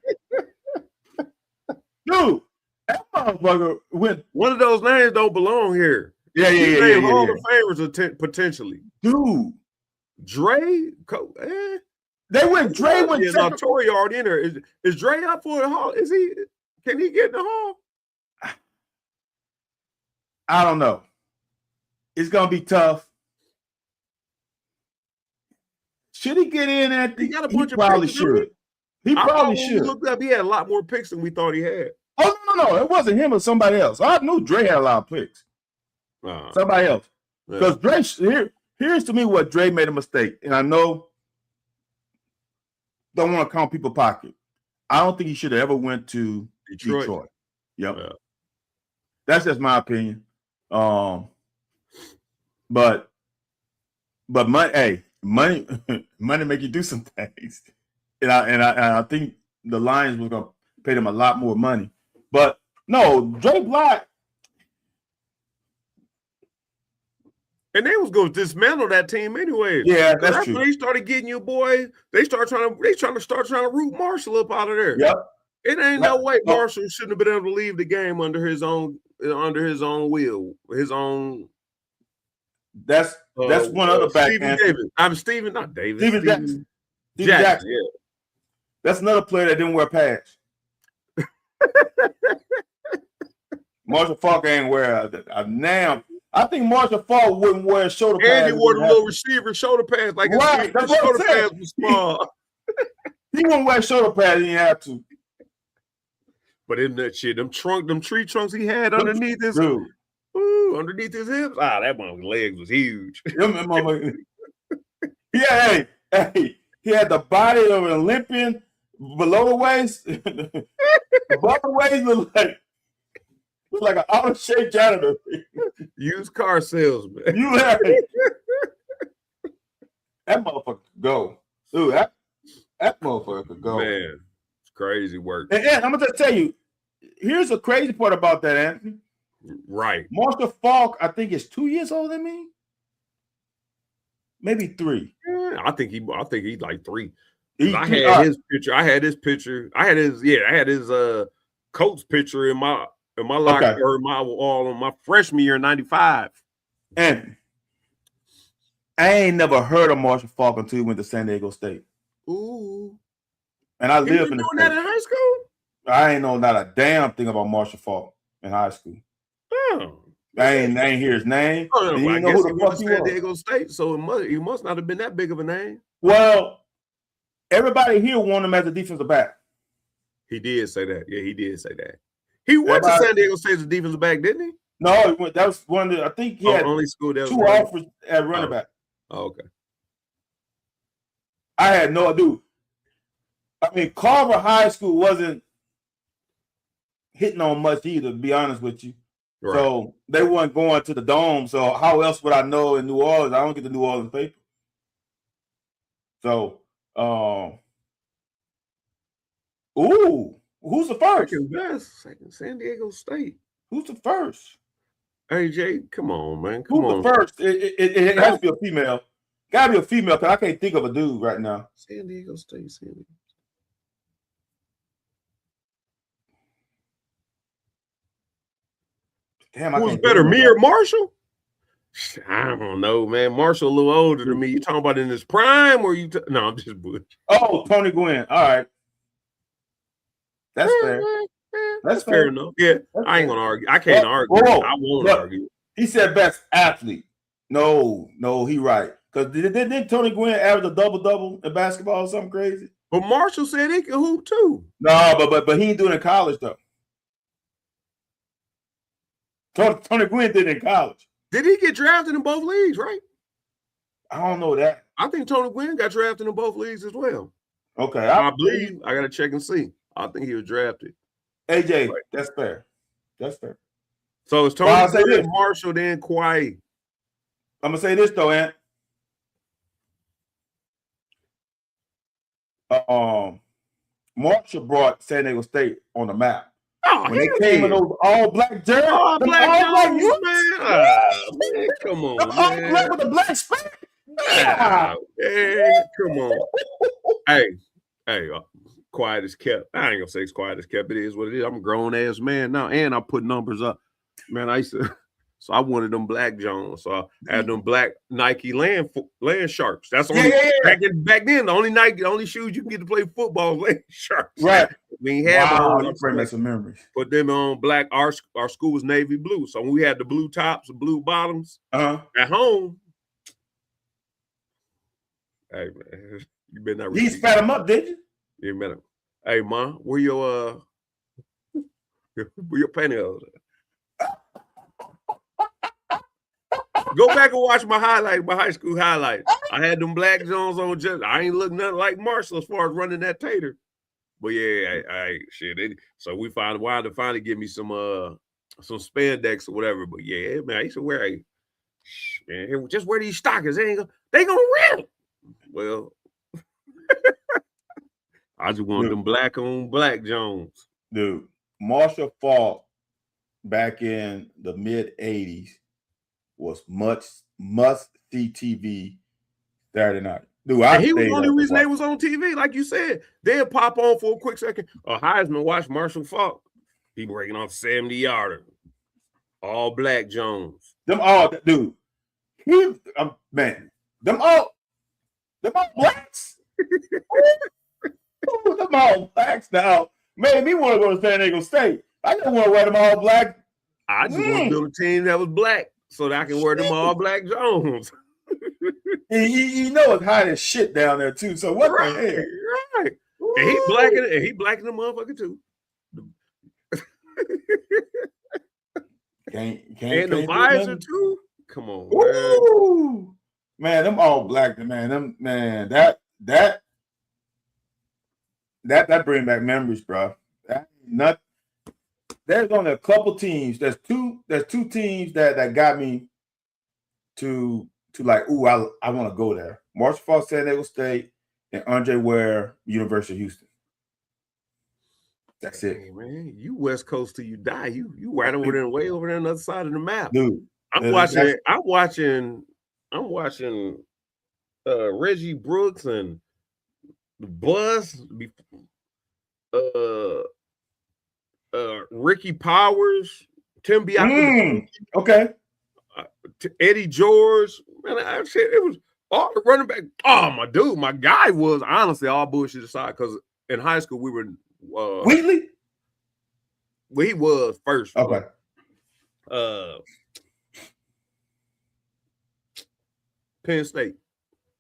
Dude, that motherfucker went. One of those names don't belong here. Yeah. Hall of Famers potentially. Dude, Dre, they went. Dre went. Yeah, Torrey already in there. Is Dre up for the Hall? Is he? Can he get in the Hall? I don't know. It's gonna be tough. Should he get in at the? He got a bunch of probably picks, should. He probably should. Looked up, he had a lot more picks than we thought he had. Oh no! It wasn't him or somebody else. I knew Dre had a lot of picks. Somebody else. Because Dre, here's to me what Dre made a mistake, and I know don't want to count people's pocket. I don't think he should have ever went to Detroit. Yep. Yeah. That's just my opinion. But money, money make you do some things, and I think the Lions was gonna pay them a lot more money. But no, Dre Black, and they was going to dismantle that team anyway. Yeah, that's true. When they started getting your boy, they trying to root Marshall up out of there. Yep. It ain't no way Marshall shouldn't have been able to leave the game under his own will, his own. That's one other back. Steven Davis. I'm Steven, not Davis. Steven Jackson. Yeah. That's another player that didn't wear pads. Marshall Faulk ain't wear now. I think Marshall Faulk wouldn't wear shoulder pads. And he wore the little receiver shoulder pads, like his shoulder pads was small. He wouldn't wear shoulder pads. He didn't have to. But in that shit, them tree trunks he had underneath his hips. That man's legs was huge. Yeah, hey, he had the body of an Olympian below the waist. Above the waist looked like an out-of-shape janitor. Used car salesman. That motherfucker could go. Dude, that motherfucker could go. Man, it's crazy work. And I'm going to just tell you, here's the crazy part about that, Anthony. Right. Marshall Faulk, I think, is 2 years older than me. Maybe 3. Yeah, I think he's like 3. I had his picture. I had his coach picture in my locker or my wall on my freshman year in '95. And I ain't never heard of Marshall Faulk until he went to San Diego State. Ooh. And I live in the State. That in high school? I ain't know not a damn thing about Marshall Faulk in high school. Oh. I ain't hear his name. I guess he went to San Diego State, so he must not have been that big of a name. Well, everybody here wanted him as a defensive back. He did say that. Yeah, he did say that. He went to San Diego State as a defensive back, didn't he? No, that was one of the, I think he had only school that 2 offers at running back. Oh, okay. I had no idea. I mean, Carver High School wasn't hitting on much either, to be honest with you. Right. So they weren't going to the Dome. So how else would I know in New Orleans? I don't get the New Orleans paper. So, who's the first? Second, San Diego State. Who's the first? AJ, come on, man. Who's the first? It has to be a female. Gotta be a female, because I can't think of a dude right now. San Diego State. Damn, who's better, me or Marshall? I don't know, man. Marshall a little older than me. You talking about in his prime, or you? No, I'm just bullshit. Oh, Tony Gwynn. All right, that's fair. That's fair enough. Yeah, I ain't gonna argue. I can't argue. I won't argue. He said best athlete. No, he right. Because didn't Tony Gwynn average a double-double in basketball or something crazy? But Marshall said he could hoop too. No, but he ain't doing it in college though. Tony Gwynn did in college. Did he get drafted in both leagues, right? I don't know that. I think Tony Gwynn got drafted in both leagues as well. Okay. I believe. I got to check and see. I think he was drafted. AJ, right. That's fair. That's fair. So it's Tony Gwynn, Marshall, then Kawhi. I'm going to say this, though, Ant. Marshall brought San Diego State on the map. Oh, when they came in those all-black jerseys. All black youth, man. Come on, man. All black with the black speck. Yeah. Come on. hey, quiet as kept. I ain't gonna say it's quiet as kept. It is what it is. I'm a grown-ass man now, and I put numbers up. Man, I used to... So I wanted them black Jones. So I had them black Nike Land Sharps. That's only back then. The only shoes you can get to play football Land Sharps. Right. We ain't have you bring back some memories. Put them on black. Our school was navy blue. So when we had the blue tops and blue bottoms at home. Hey man, you better not. You spat them up, did you? You better. Hey ma, where your pantyhose? Go back and watch my high school highlights. I had them black Jones on. I ain't look nothing like Marshall as far as running that tater. But yeah, so we wanted to finally give me some spandex or whatever. But yeah, man, I used to wear just wear these stockings. They gonna rip. Well, I just want them black on black Jones. Dude, Marshall Faulk back in the mid-'80s was must-see TV Saturday night. Dude, he was the only reason they was on TV. Like you said, they'd pop on for a quick second. Heisman watch Marshall Faulk. He breaking off 70-yarder. All black Jones. Them all, dude. Man, them all blacks. Ooh, them all blacks now. Made me want to go to San Diego State. I just want to wear them all black. I just want to build a team that was black so that I can wear them all black Jones. You know it's hot as shit down there too. So what the hell? Right. And he blacking the motherfucker too. And the visor too. Come on, man. Them all black, man. That bring back memories, bro. There's only a couple teams. There's two teams that got me to like, ooh, I want to go there. Marshall Faulk, San Diego State, and Andre Ware, University of Houston. That's it. Hey, man, you West Coast till you die. You right over there, way over there on the other side of the map. Dude. I'm watching Reggie Brooks and the Bus, Ricky Powers, Tim Bianca, okay, Eddie George. Man, I said it was all the running back. Oh, my guy was honestly all bullshit aside because in high school we were Wheatley. Well, he was first. Okay. Penn State,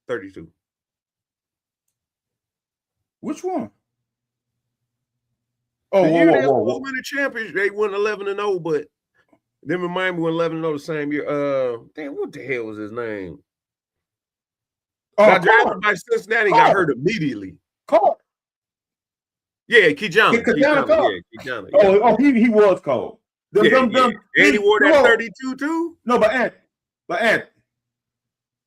32. Which one? Oh, whoa. Win the championship. They won 11-0, but then Miami won 11-0 the same year. Damn, what the hell was his name? Got drafted by Cincinnati, got hurt immediately. Cold. Yeah, Kijana. Kijana. Oh, he was cold. And he wore that 32 too? No, but Ant,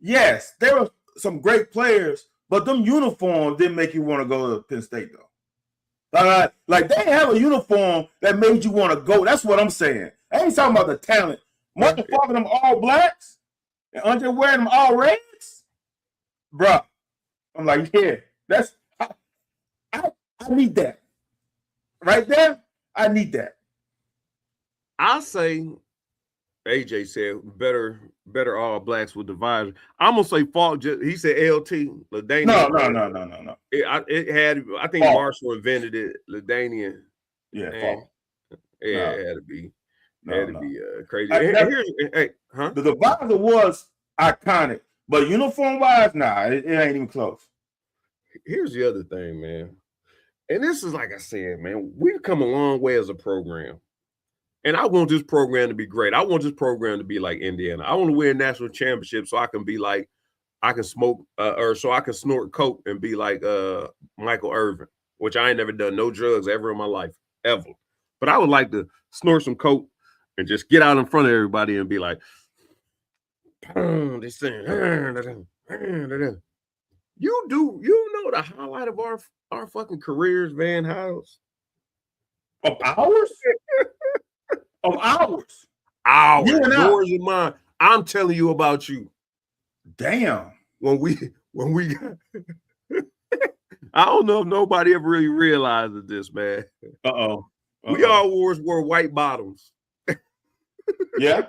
yes, there were some great players, but them uniforms didn't make you want to go to Penn State, though. Like they have a uniform that made you want to go. That's what I'm saying. I ain't talking about the talent. Marshall Faulk them all blacks and Andre wearing them all reds, bruh. I'm like, yeah, that's I need that. Right there, I need that. I'll say, AJ said, better all blacks with the visor. I'm gonna say Faulk. He said LT. LaDainian. No. It had. I think Faulk. Marshall invented it. LaDainian. Yeah, Faulk. Yeah, it had to be. Crazy. The visor was iconic, but uniform wise, it ain't even close. Here's the other thing, man. And this is like I said, man, we've come a long way as a program. And I want this program to be great. I want this program to be like Indiana. I want to win national championship so I can be like, I can smoke or so I can snort coke and be like Michael Irvin, which I ain't never done no drugs ever in my life, ever. But I would like to snort some coke and just get out in front of everybody and be like, this thing. You know the highlight of our fucking careers, Van House? Of ours? Of ours? Ours. Yours and mine. I'm telling you about you. Damn. When we got I don't know if nobody ever really realizes this, man. We always wore white bottoms. Yeah.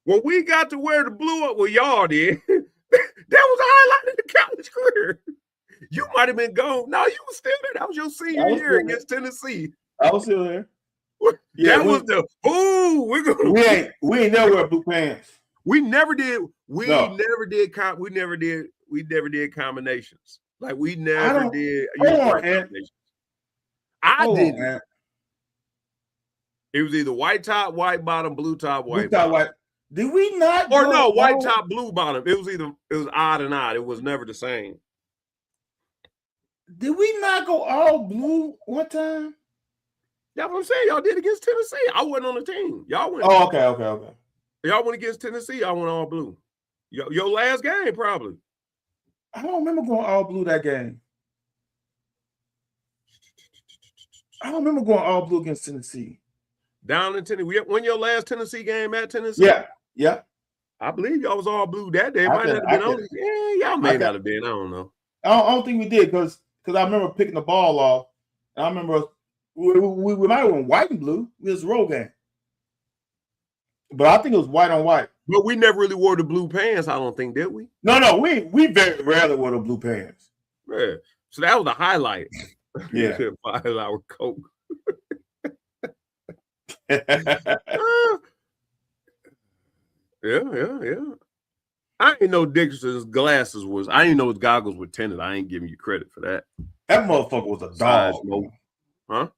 When we got to wear the blue up, well, y'all did. That was a highlight of the college career. You might have been gone. No, you were still there. That was your senior year against Tennessee. I was still there. Yeah, that was the we're gonna we ain't never wear blue pants. We never did. We never did combinations. Like we never did. I didn't. It was either white top, white bottom, blue top, white bottom. White. Did we not? Or no, white top, blue bottom. It was odd and odd. It was never the same. Did we not go all blue one time? That's what I'm saying. Y'all did against Tennessee. I wasn't on the team. Y'all went. Oh, okay. Y'all went against Tennessee. I went all blue. Your last game, probably. I don't remember going all blue that game. I don't remember going all blue against Tennessee. Down in Tennessee. When your last Tennessee game at Tennessee? Yeah. I believe y'all was all blue that day. Might not have been on. Yeah, y'all may not have been. I don't know. I don't think we did because I remember picking the ball off. And I remember we might have went white and blue. It was a road game. But I think it was white on white. But we never really wore the blue pants, I don't think, did we? No, we very rarely wore the blue pants. Yeah. So that was the highlight. Yeah. 5 hour coke. Yeah. I ain't know Dixon's glasses was. I didn't know his goggles were tinted. I ain't giving you credit for that. That motherfucker was a dog. Huh?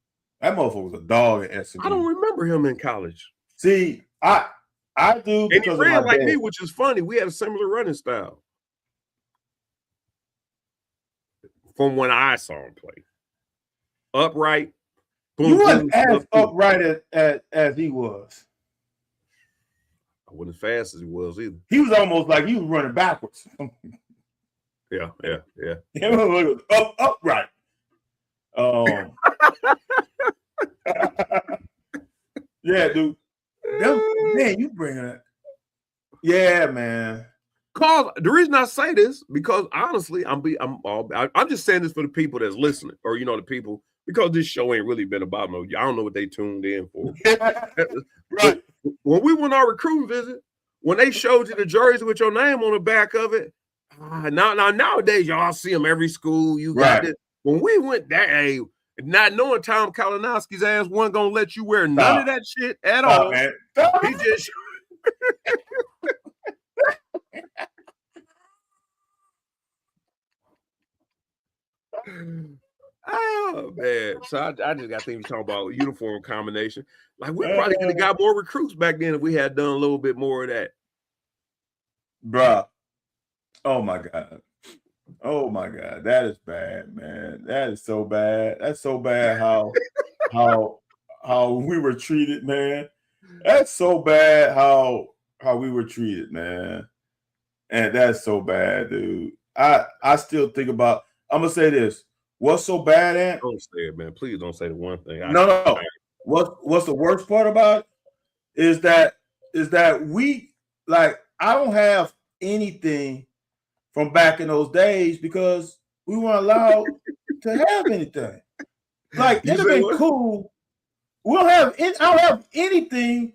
That motherfucker was a dog at SMU. I don't remember him in college. See, I do because and he ran of my like dad. me, which is funny. We had a similar running style from when I saw him play. Upright. Boom, You wasn't as upright as he was. I wasn't as fast as he was either. He was almost like he was running backwards. Yeah. He was upright. Yeah, dude. Man, you bring it. Yeah, man. Cause the reason I say this because honestly, I'm just saying this for the people that's listening, or the people because this show ain't really been about no. I don't know what they tuned in for. Right. When we went on our recruiting visit, when they showed you the jersey with your name on the back of it, nowadays y'all see them every school. You got this. When we went that, not knowing Tom Kalinowski's ass wasn't gonna let you wear none of that shit at all. Man. He just. Oh man! So I just got things talking about uniform combination. Like we probably could have got more recruits back then if we had done a little bit more of that, bruh. Oh my god, that is bad, man. That is so bad. That's so bad how we were treated, man. That's so bad how we were treated, man. And that's so bad, dude. I still think about. I'm gonna say this. What's so bad at? Don't say it, man. Please don't say the one thing. No. What's the worst part about it is that we I don't have anything from back in those days because we weren't allowed to have anything. Like it'd have been cool. I don't have anything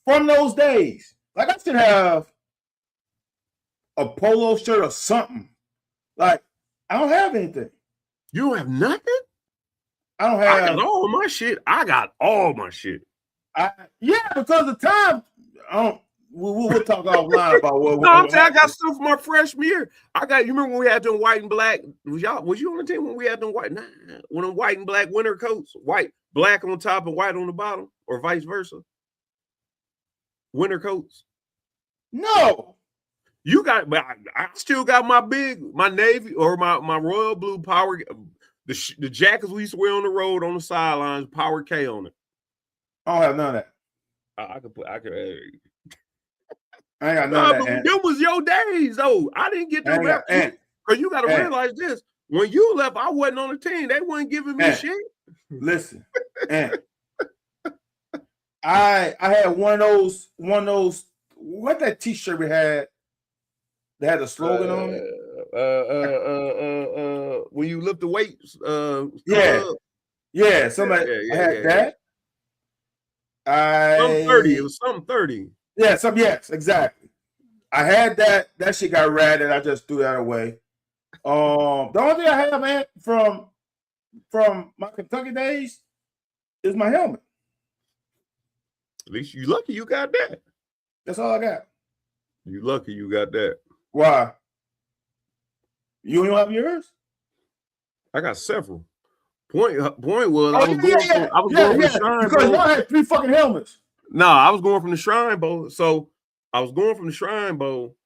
from those days. Like I should have a polo shirt or something. Like I don't have anything. You don't have nothing? I don't have. I got all my shit. Because the time. We'll talk offline about what. No, I'm saying I got stuff from my freshman year. You remember when we had them white and black? Was you on the team when we had them white? Nah, when them white and black winter coats, white black on top and white on the bottom, or vice versa? Winter coats. No. You got, but I still got my Navy or my royal blue power, the jackets we used to wear on the road on the sidelines, Power K on it. I don't have none of that. I ain't got none of that. But them was your days, though. I didn't get to rep because you got to realize this. When you left, I wasn't on the team. They weren't giving me shit. Listen, I had one of those. What that T-shirt we had? They had a slogan on it. When you lift the weights. Yeah. Somebody I had that. Something 30. It was something 30. Yeah, yes, exactly. I had that. That shit got ratted. I just threw that away. The only thing I have, man, from my Kentucky days is my helmet. At least you lucky you got that. That's all I got. You lucky you got that. Why? You don't have yours? I got several. Point was I was going from the Shrine because Bowl. Y'all had 3 fucking helmets. No, I was going from the Shrine Bowl. So I was going from the Shrine Bowl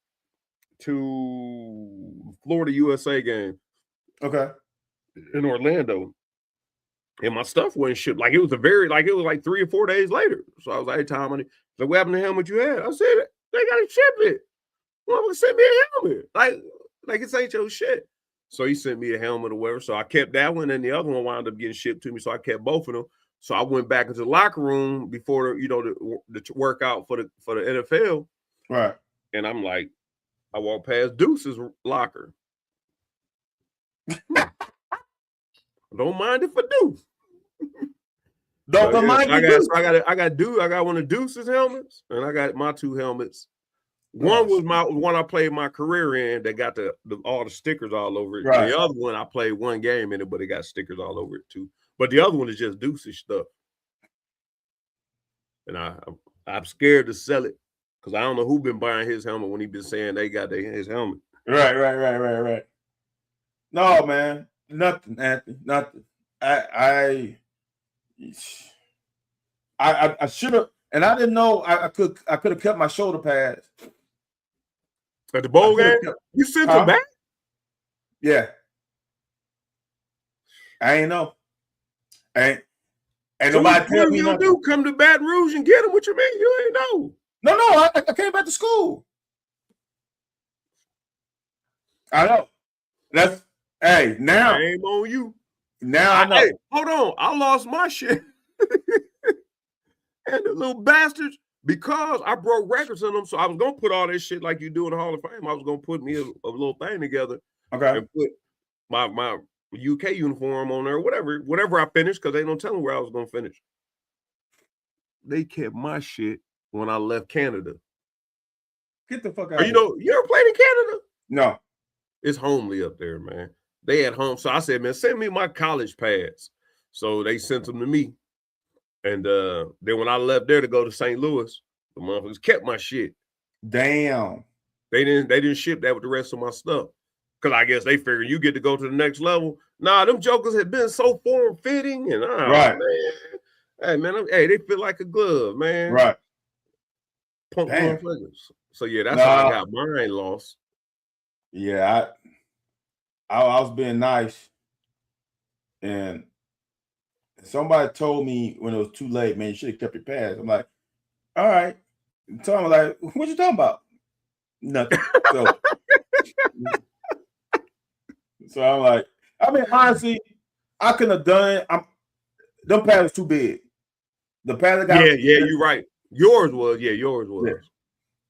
to Florida USA game. Okay. In Orlando. And my stuff wasn't shipped. Like it was like 3 or 4 days later. So I was like, hey, Tom, so what happened to the helmet you had? I said, they gotta ship it. Well, send me a helmet. Like it's ain't your shit. So he sent me a helmet or whatever. So I kept that one, and the other one wound up getting shipped to me. So I kept both of them. So I went back into the locker room before the workout for the NFL. Right. And I'm like, I walked past Deuce's locker. Don't mind it for Deuce. Don't mind Deuce. I got one of Deuce's helmets, and I got my 2 helmets. One was one I played my career in that got all the stickers all over it. Right. The other one I played 1 game in it, but it got stickers all over it too. But the other one is just Deuce's stuff. And I'm scared to sell it because I don't know who been buying his helmet when he been saying they got his helmet. Right. No, man, nothing, Anthony, nothing. I should have, and I didn't know I could have kept my shoulder pads. At the bowl game? You sent them back? Yeah. I ain't know. Ain't nobody tell me nothing. Do come to Baton Rouge and get them. What you mean? You ain't know. No, I came back to school. I know. That's now. Shame on you. Now I know. Hey, hold on. I lost my shit. And the little bastards, because I broke records on them, so I was gonna put all this shit like you do in the Hall of Fame. I was gonna put me a little thing together. Okay. And put my UK uniform on there, whatever I finished, because they don't tell me where I was gonna finish. They kept my shit when I left Canada. Get the fuck out. You ever played in Canada? No. It's homely up there, man. They at home. So I said, man, send me my college pads. So they sent them to me. And then when I left there to go to St. Louis, the motherfuckers kept my shit. Damn. They didn't ship that with the rest of my stuff. Because I guess they figured you get to go to the next level. Nah, them jokers had been so form-fitting. And right. Man. Hey, they fit like a glove, man. Right. Punk motherfuckers. So yeah, that's how I got mine lost. Yeah, I was being nice. And somebody told me when it was too late, man, you should have kept your pads. I'm like, all right. And Tom was like, what you talking about? Nothing. So I'm like, I mean, honestly, I couldn't have done it. Them pads was too big. The pad that got you're right. Yours was. Yeah.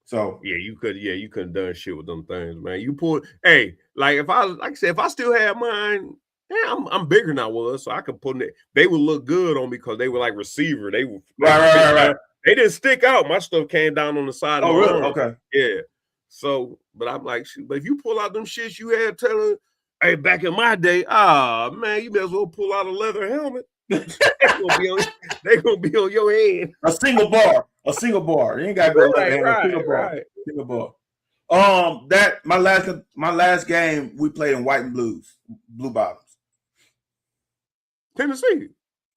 So you couldn't done shit with them things, man. You pulled, if I still had mine. Yeah, I'm bigger than I was, so I could put it. They would look good on me because they were like receiver. They were right. They didn't stick out. My stuff came down on the side of my really? arm. Okay. Yeah. So, but I'm like, but if you pull out them shits you had telling, hey, back in my day, man, you may as well pull out a leather helmet. They're gonna be on your head. A single bar. You ain't gotta go single bar. That my last game we played in white and blue bottoms. Tennessee.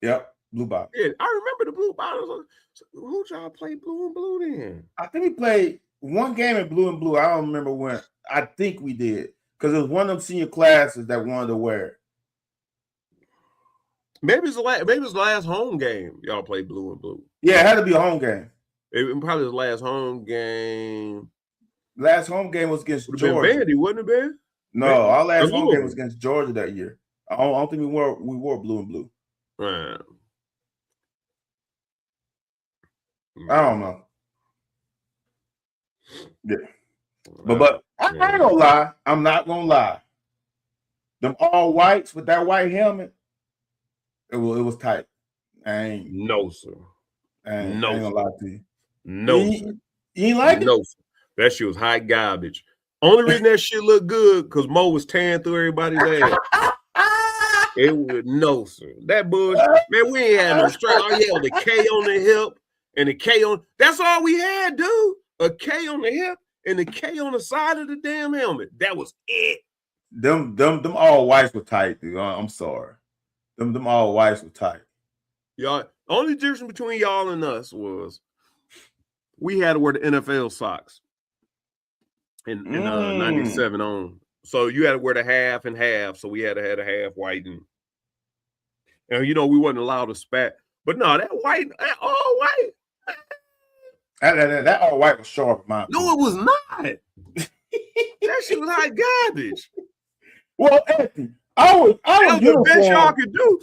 Yep. Blue bottom. Yeah, I remember the blue bottoms. Who y'all play blue and blue then? I think we played one game in blue and blue. I don't remember when. I think we did because it was one of them senior classes that wanted to wear it. Maybe it's the last home game y'all played blue and blue. Yeah, it had to be a home game. It probably the last home game. Last home game was against Would Georgia. Vandy, wouldn't it, Ben? No, our last home game was against Georgia that year. I don't think we wore blue and blue. Right. I don't know. Yeah. But I ain't gonna lie. I'm not gonna lie. Them all whites with that white helmet, it was tight. No, sir. I ain't gonna lie to you. No, sir. You ain't like it? No, sir. That shit was hot garbage. Only reason that shit looked good because Mo was tearing through everybody's ass. It would no, sir. That bullshit, man. We ain't had no straight. Oh yeah, the K on the hip and the K on. That's all we had, dude. A K on the hip and the K on the side of the damn helmet. That was it. Them all whites were tight, dude. I'm sorry. Them all whites were tight. Y'all, only difference between y'all and us was we had to wear the NFL socks in 97 on. So you had to wear the half and half. So we had to have a half white and you know we wasn't allowed to spat. But no, that all white. That all white was sharp, man. No, it was not. That shit was hot garbage. Well, Anthony, that was the best y'all could do.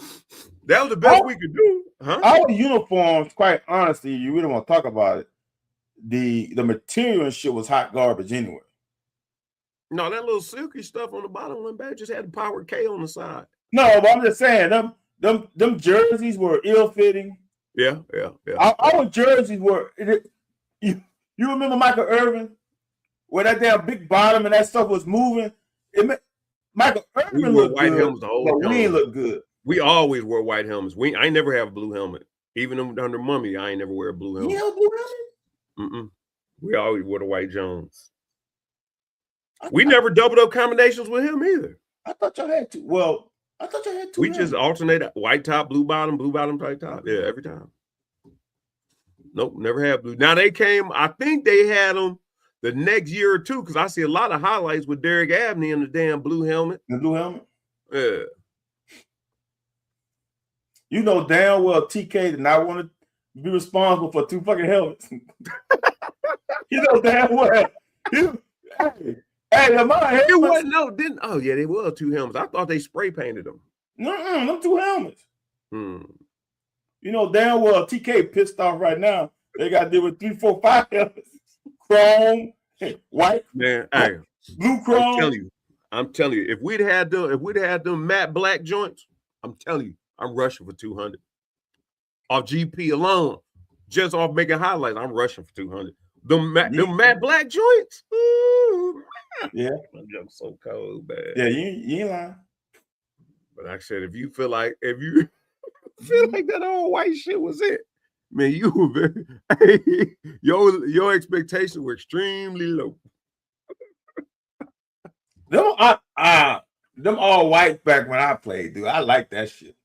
That was the best we could do. Huh? Our uniforms, quite honestly, you really want to talk about it. The material and shit was hot garbage anyway. No, that little silky stuff on the bottom went bad. Just had the power K on the side. No, but I'm just saying them jerseys were ill-fitting. Yeah. Our jerseys were. You remember Michael Irvin, where that damn big bottom and that stuff was moving? Michael Irvin looked white good, helmets the whole but time. we didn't look good. We always wore white helmets. I ain't never have a blue helmet. Even under Mummy, I ain't never wear a blue helmet. You have a blue helmet? We always wore the white Jones. We never doubled up combinations with him either. I thought y'all had two. Well, I thought y'all had two. We just alternated white top, blue bottom, white top. Yeah, every time. Nope, never had blue. Now they came, I think they had them the next year or two because I see a lot of highlights with Derek Abney in the damn blue helmet. The blue helmet? Yeah. You know damn well TK did not want to be responsible for two fucking helmets. You know damn well. Hey, it wasn't they were two helmets. I thought they spray painted them. Them two helmets. You know damn well TK pissed off right now. They got to deal with 3, 4, 5 helmets. Chrome, white, man, hey, blue chrome. I'm telling you, if we'd had them matte black joints, I'm telling you, I'm rushing for 200. Off GP alone, just off making highlights, I'm rushing for 200. Them matte black joints. Ooh, yeah, I'm just so cold, man. Yeah, you ain't lying. But like I said, if you feel like that old white shit was it, man, you were very your expectations were extremely low. Them all white back when I played, dude. I like that shit.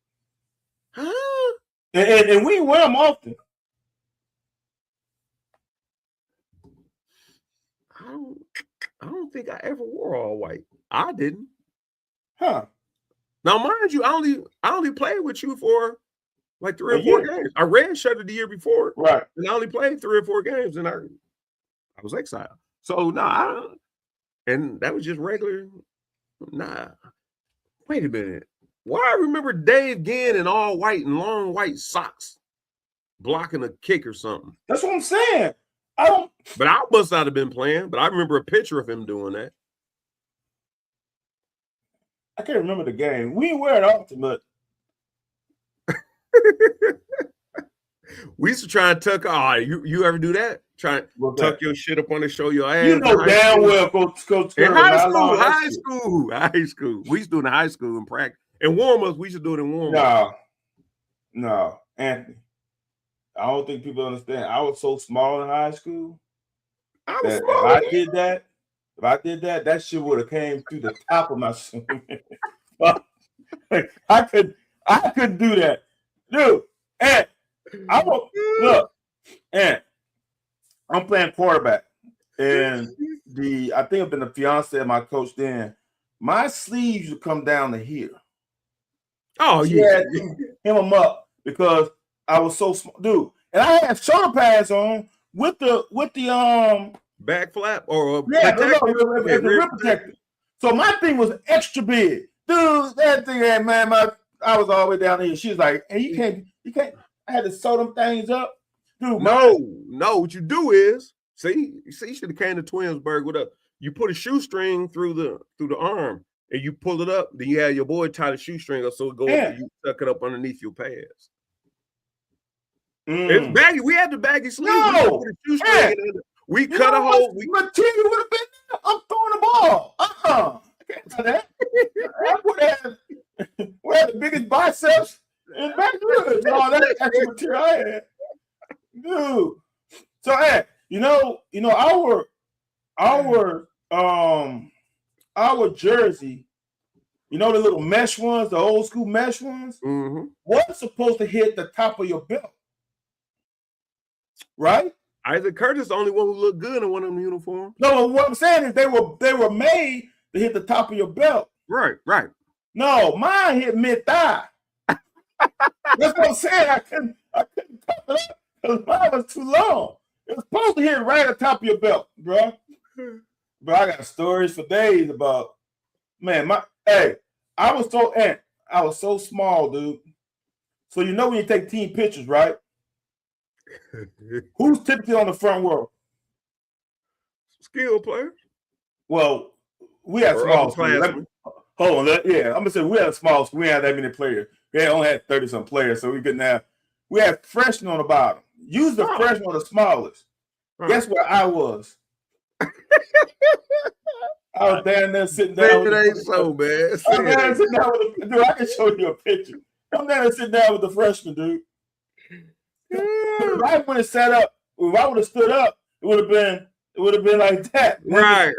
Huh? And we wear them often. I don't think I ever wore all white. I didn't. Huh. Now, mind you, I only played with you for like 3 or 4 games. I redshirted the year before. Right. And I only played 3 or 4 games and I was exiled. So and that was just regular. Nah. Wait a minute. Why I remember Dave Gann in all white and long white socks blocking a kick or something. That's what I'm saying. But I must not have been playing, but I remember a picture of him doing that. I can't remember the game. We didn't wear it often, but we used to try and tuck. You ever do that? Try and tuck your shit up on the show your ass. You know damn well, Coach. In high school. We used to do it in high school in practice. And warm-ups, we used to do it in warm-ups. No, Anthony. I don't think people understand. I was so small in high school. If I did that, that shit would have came through the top of my shoe. I couldn't do that. Dude, And I will look, and I'm playing quarterback. And I think I've been the fiance of my coach then. My sleeves would come down to here. Oh, she yeah. had to hem them up because I was so small, dude. And I had shoulder pads on with the back flap or yeah, no, protective? the rib protector. So my thing was extra big, dude. That thing, man, I was all the way down here. She was like, "Hey, you can't." I had to sew them things up, dude. No. What you do is you should have came to Twinsburg with a. You put a shoestring through the arm and you pull it up. Then you have your boy tie the shoestring up so it go up and you tuck it up underneath your pads. It's baggy. We had the baggy sleeves. No, we cut a hole. Material would have been. I'm throwing the ball. I can't do that. I would have the biggest biceps in backwoods. All that extra material I had, dude. So, hey, our jersey, the little mesh ones, the old school mesh ones, what's supposed to hit the top of your belt, right? Isaac Curtis, the only one who looked good in one of them uniforms. No, what I'm saying is they were made to hit the top of your belt. Right. No, mine hit mid-thigh. That's what I'm saying. I couldn't cut it up because mine was too long. It was supposed to hit right at the top of your belt, bro. But I got stories for days about, man, I was so small, dude. So when you take team pictures, right? Who's typically on the front row? Skill players. Well, we had small schools. Hold on, I'm gonna say we had a small school. We had that many players. We only had 30-some players, so we couldn't have. We had freshmen on the bottom. Use the freshmen were the smallest. Guess where I was? I was down there sitting down. It ain't so bad. I'm down there sitting down with dude. I can show you a picture. I'm down there sitting down with the freshman, dude. Right when it sat up, if I would have stood up, it would have been like that. Right.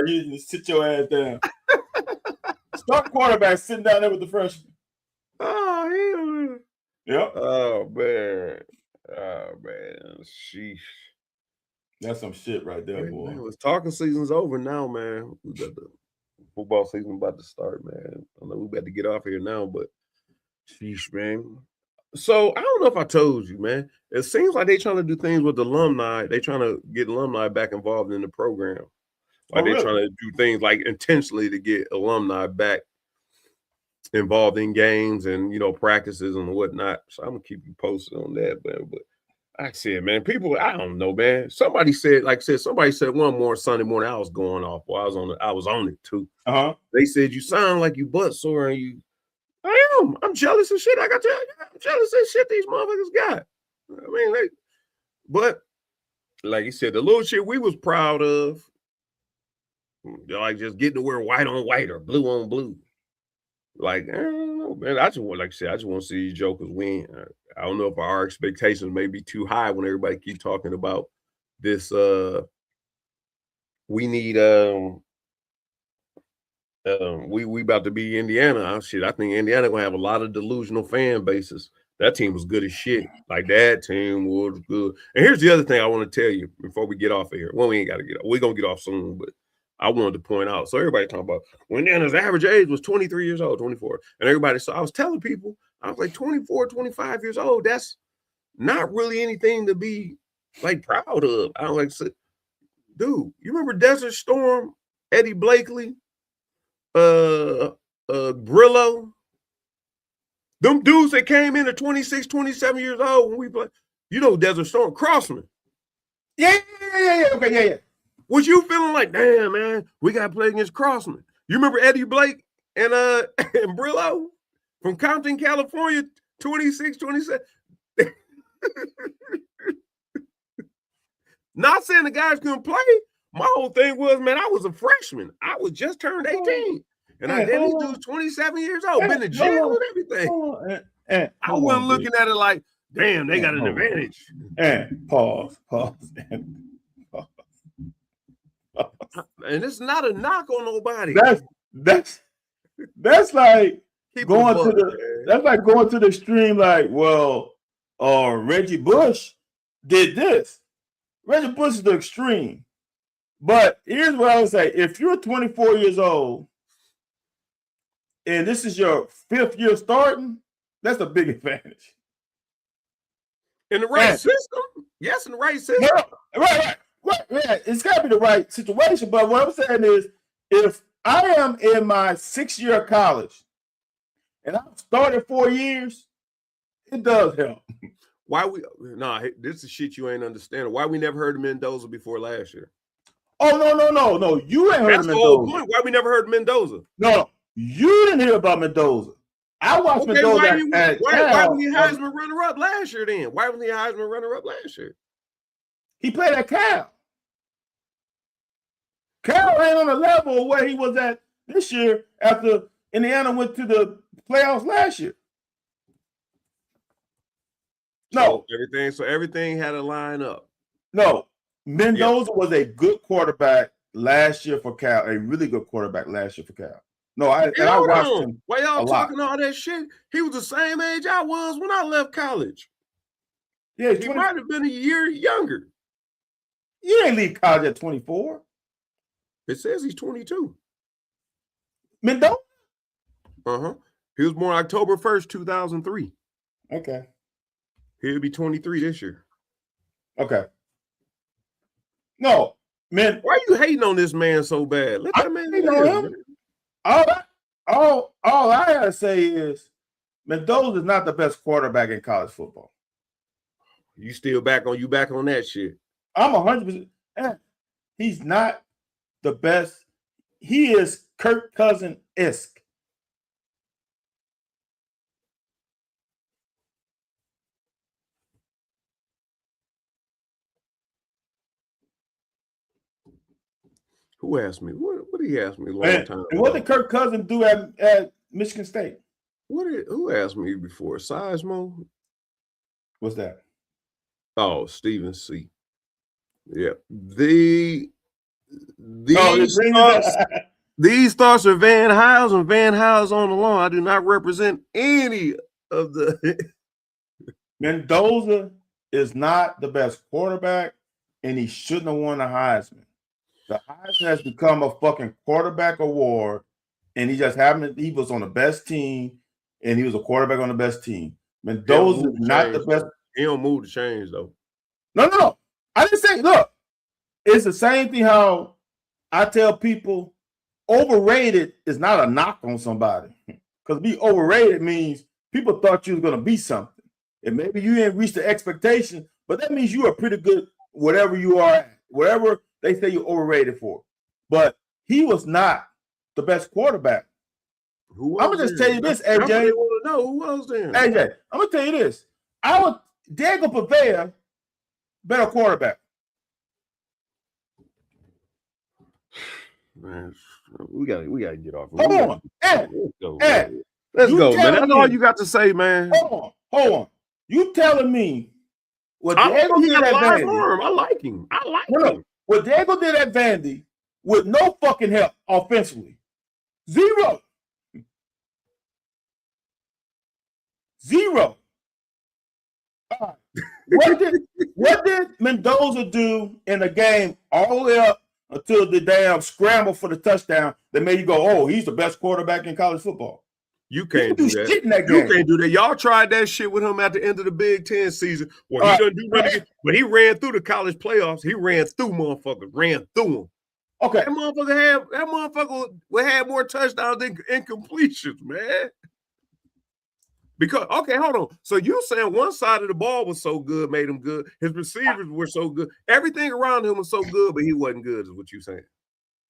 You just sit your ass down. Start quarterback sitting down there with the freshman. Oh, yep. Oh man. Sheesh. That's some shit right there, boy. Man, talking season's over now, man. We got the football season about to start, man. I know we about to get off here now, but sheesh, man. So I don't know if I told you, man. It seems like they trying to do things with alumni. They trying to get alumni back involved in the program. Like they're trying to do things like intentionally to get alumni back involved in games and practices and whatnot. So I'm gonna keep you posted on that, man. But like I said, man, people, I don't know, man. Somebody said one more Sunday morning I was going off. Well, I was on it too. They said you sound like you butt sore and I am. I'm jealous of shit. I got to tell you, I'm jealous of shit these motherfuckers got. I mean, but like you said, the little shit we was proud of, like just getting to wear white on white or blue on blue. Like, I don't know, man. I just want to see these jokers win. I don't know if our expectations may be too high when everybody keep talking about this. We need we about to be Indiana. I think Indiana gonna have a lot of delusional fan bases. That team was good as shit. Like that team was good. And here's the other thing I want to tell you before we get off of here. Well, we ain't got to get off. We're gonna get off soon, but I wanted to point out. So everybody talking about when Indiana's average age was 23 years old, 24. And everybody, so I was telling people, I was like 24, 25 years old. That's not really anything to be like proud of. I don't dude, you remember Desert Storm, Eddie Blakely, Brillo? Them dudes that came in at 26, 27 years old when we played, Desert Storm, Crossman. Yeah. Okay, yeah. Was you feeling like, damn, man, we got to play against Crossman? You remember Eddie Blake and and Brillo from Compton, California, 26, 27? Not saying the guys couldn't play. My whole thing was, man, I was a freshman. I was just turned 18. And I did these dudes 27 years old, been to jail and everything. I wasn't looking at it like, damn, they got an advantage. Pause. And it's not a knock on nobody. That's like going to That's like going to the extreme. Like, well, Reggie Bush did this. Reggie Bush is the extreme. But here's what I would say: if you're 24 years old and this is your 5th year starting, that's a big advantage. In the right system, yes, in the right system. Right. It's got to be the right situation. But what I'm saying is, if I am in my 6th year of college and I've started 4 years, it does help. Why this is shit you ain't understanding. Why we never heard of Mendoza before last year? Oh, no. You ain't heard That's of Mendoza. The whole point. Why we never heard of Mendoza? No, you didn't hear about Mendoza. I watched Mendoza. Why was he Heisman runner-up last year then? Why was he Heisman runner-up last year? He played at Cal. Cal ain't on the level where he was at this year after Indiana went to the playoffs last year. No. So everything had to line up. No. Mendoza was a good quarterback last year for Cal, a really good quarterback last year for Cal. No, I watched him. Why y'all talking all that shit? He was the same age I was when I left college. Yeah, he might have been a year younger. You ain't leave college at 24. It says he's 22. Mendoza? Uh-huh. He was born October 1st, 2003. Okay. He'll be 23 this year. Okay. No, man. Why are you hating on this man so bad? Let that man know him. All I gotta say is Mendoza is not the best quarterback in college football. You still back on that shit? I'm 100%. He's not the best. He is Kirk Cousins-esque. Who asked me? What did he ask me a long time ago? And what did Kirk Cousins do at Michigan State? Who asked me before? Seismo? What's that? Oh, Stephen C. Yeah. These thoughts are Van Howes and Van Howes on the lawn. I do not represent any of the Mendoza is not the best quarterback, and he shouldn't have won the Heisman. The Heisman has become a fucking quarterback award, and he just happened. He was on the best team, and he was a quarterback on the best team. Mendoza is not the best. He don't move to change though. No. I didn't say. Look, it's the same thing. How I tell people, overrated is not a knock on somebody, because be overrated means people thought you was gonna be something, and maybe you didn't reach the expectation, but that means you are pretty good, whatever you are at, whatever they say you're overrated for. But he was not the best quarterback. I'm gonna just tell you this, AJ. I want to know who was there. AJ, I'm gonna tell you this. Diego Pavea, better quarterback. Man, we gotta get off. Hold on. Let's go, man. That's all you got to say, man. Hold on. You telling me what Diego did at Vandy? I like him. Him. What Diego did at Vandy with no fucking help offensively. Zero. What did Mendoza do in the game all the way up until the damn scramble for the touchdown that made you go, oh, he's the best quarterback in college football? You can't do that. Shit in that game. You can't do that. Y'all tried that shit with him at the end of the Big Ten season. Well, he doesn't do nothing. But he ran through the college playoffs. He ran through motherfuckers. Ran through them. Okay. That motherfucker had more touchdowns than incompletions, man. Because, okay, hold on. So you saying one side of the ball was so good, made him good. His receivers were so good. Everything around him was so good, but he wasn't good, is what you're saying.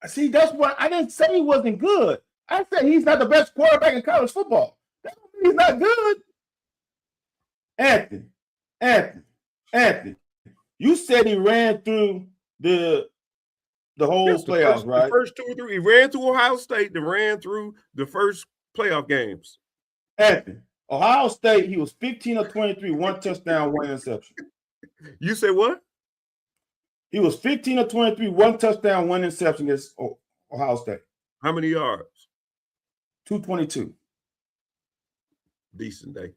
See, that's what I didn't say he wasn't good. I said he's not the best quarterback in college football. That don't mean he's not good. Anthony, you said he ran through the whole playoffs, right? The first 2 or 3. He ran through Ohio State, then ran through the first playoff games. Anthony, Ohio State, he was 15 of 23, 1 touchdown, 1 interception. You say what? He was 15 of 23, 1 touchdown, 1 interception against Ohio State. How many yards? 222. Decent day.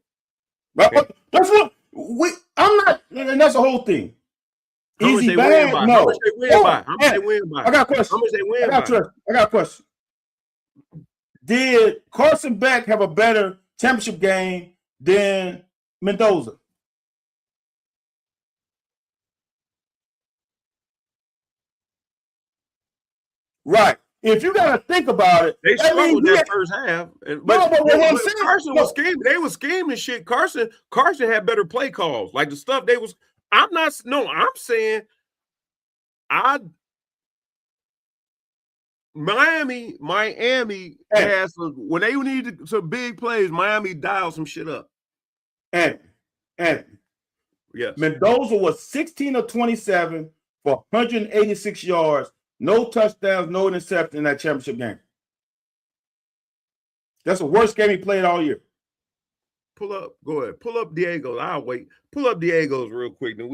Right? That's what I'm not, and that's the whole thing. How Easy much they win bad? by? No. How much they win by? How much they win by? I got a question. How much they win by? I got a question. Did Carson Beck have a better championship game than Mendoza? Right. If you got to think about it, they struggled that first half. But Carson was scheming. They were scheming shit. Carson had better play calls. Like the stuff they was. I'm saying Miami has when they needed some big plays, Miami dialed some shit up. And yes, Mendoza was 16 of 27 for 186 yards, no touchdowns, no interceptions in that championship game. That's the worst game he played all year. Go ahead. Pull up Diego's. I'll wait. Pull up Diego's real quick. Then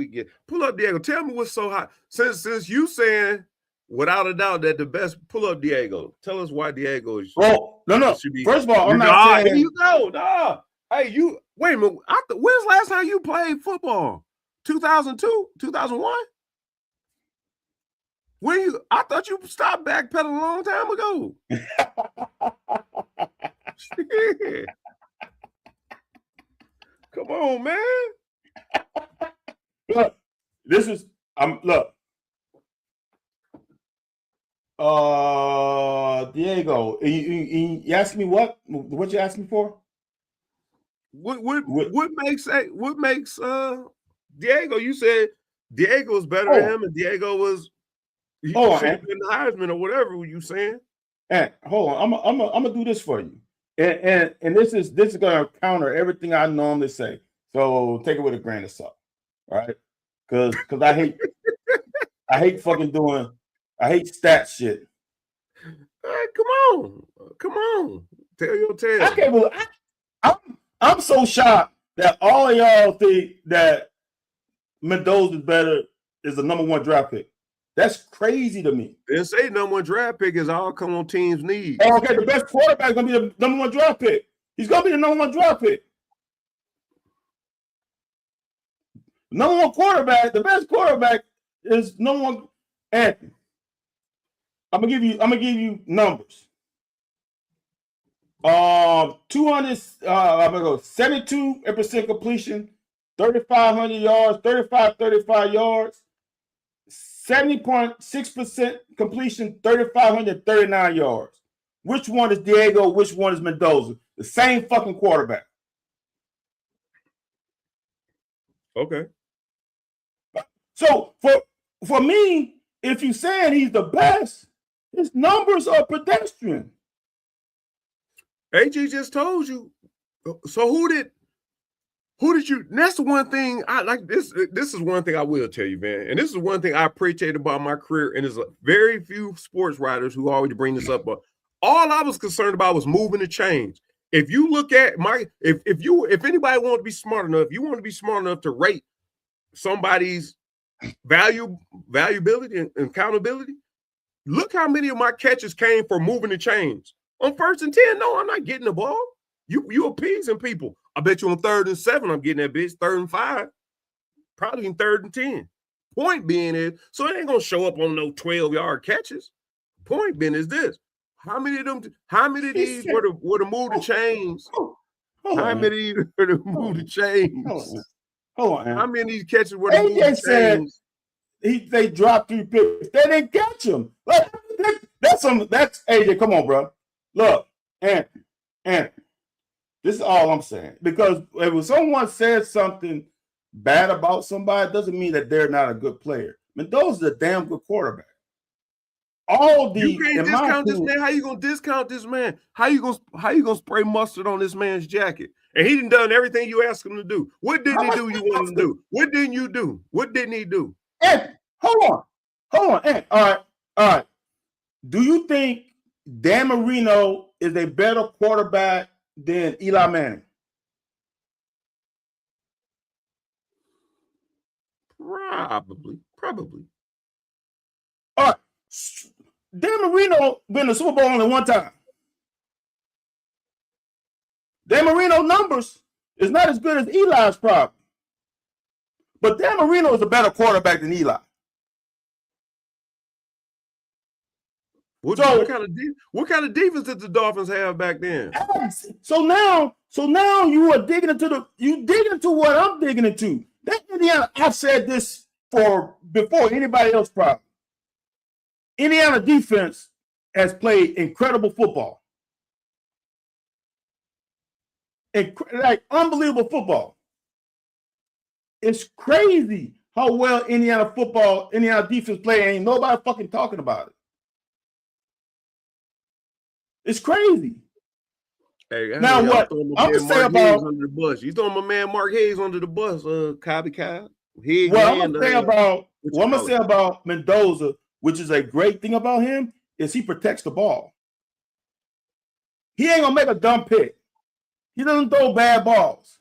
pull up Diego. Tell me what's so hot. Since you saying without a doubt that the best, pull up Diego. Tell us why Diego is. Well, no. First of all, I'm not saying. Here you go. Nah. Hey, wait a minute. When's the last time you played football? 2002? 2001? I thought you stopped backpedaling a long time ago. Shit. Come on, man. Look, Diego, you asked me what you asked me for? What makes Diego? You said Diego was better than him, and Diego was should have been the Heisman or whatever you saying. And hold on, I'm gonna do this for you. And this is gonna counter everything I normally say. So take it with a grain of salt, right? Because I hate I hate stat shit. Come on, tell your tale. I can't believe I'm so shocked that all of y'all think that Mendoza is the number 1 draft pick. That's crazy to me. They say number 1 draft pick is all come on teams' needs. Oh, okay, the best quarterback is gonna be the number 1 draft pick. He's gonna be the number 1 draft pick. Number 1 quarterback, the best quarterback is number 1. Anthony, I'm gonna give you numbers. 72% completion, 3,500 yards, 35 yards, 70.6% completion, 3,539 yards. Which one is Diego? Which one is Mendoza? The same fucking quarterback. Okay. So for me, if you're saying he's the best, his numbers are pedestrian. AG just told you. So who did you? That's the one thing I like. This is one thing I will tell you, man. And this is one thing I appreciate about my career. And there's very few sports writers who always bring this up. But all I was concerned about was moving the chains. If you look at if anybody want to be smart enough, you want to be smart enough to rate somebody's valuability and accountability. Look how many of my catches came from moving the chains. On 1st and 10, no, I'm not getting the ball. You appeasing people. I bet you on 3rd and 7, I'm getting that bitch. 3rd and 5, probably in 3rd and 10. Point being is, so it ain't gonna show up on no 12-yard catches. Point being is this: how many of these were to move the chains? How many were to move the chains? Hold on. How many of these catches were to move the chains? They dropped 3 picks. They didn't catch him. That's AJ. Come on, bro. Look, and this is all I'm saying. Because if someone says something bad about somebody, it doesn't mean that they're not a good player. Mendoza's a damn good quarterback. You can't discount this man. How you gonna discount this man? How you gonna spray mustard on this man's jacket? And he done everything you asked him to do. What didn't he do you want him to do? What didn't you do? What didn't he do? Hold on. All right. Do you think Dan Marino is a better quarterback than Eli Manning? Probably. All right. Dan Marino been to the Super Bowl only one time. Dan Marino numbers is not as good as Eli's probably. But Dan Marino is a better quarterback than Eli. What kind of defense did the Dolphins have back then? So now you are digging into what I'm digging into. That Indiana, I've said this before anybody else probably. Indiana defense has played incredible football. Like unbelievable football. It's crazy how well Indiana defense play. Ain't nobody fucking talking about it. It's crazy. Hey, now what I'm gonna say about under the bus? You throwing my man Mark Hayes under the bus, Cobby Cobb. I'm gonna say about Mendoza, which is a great thing about him, is he protects the ball. He ain't gonna make a dumb pick. He doesn't throw bad balls.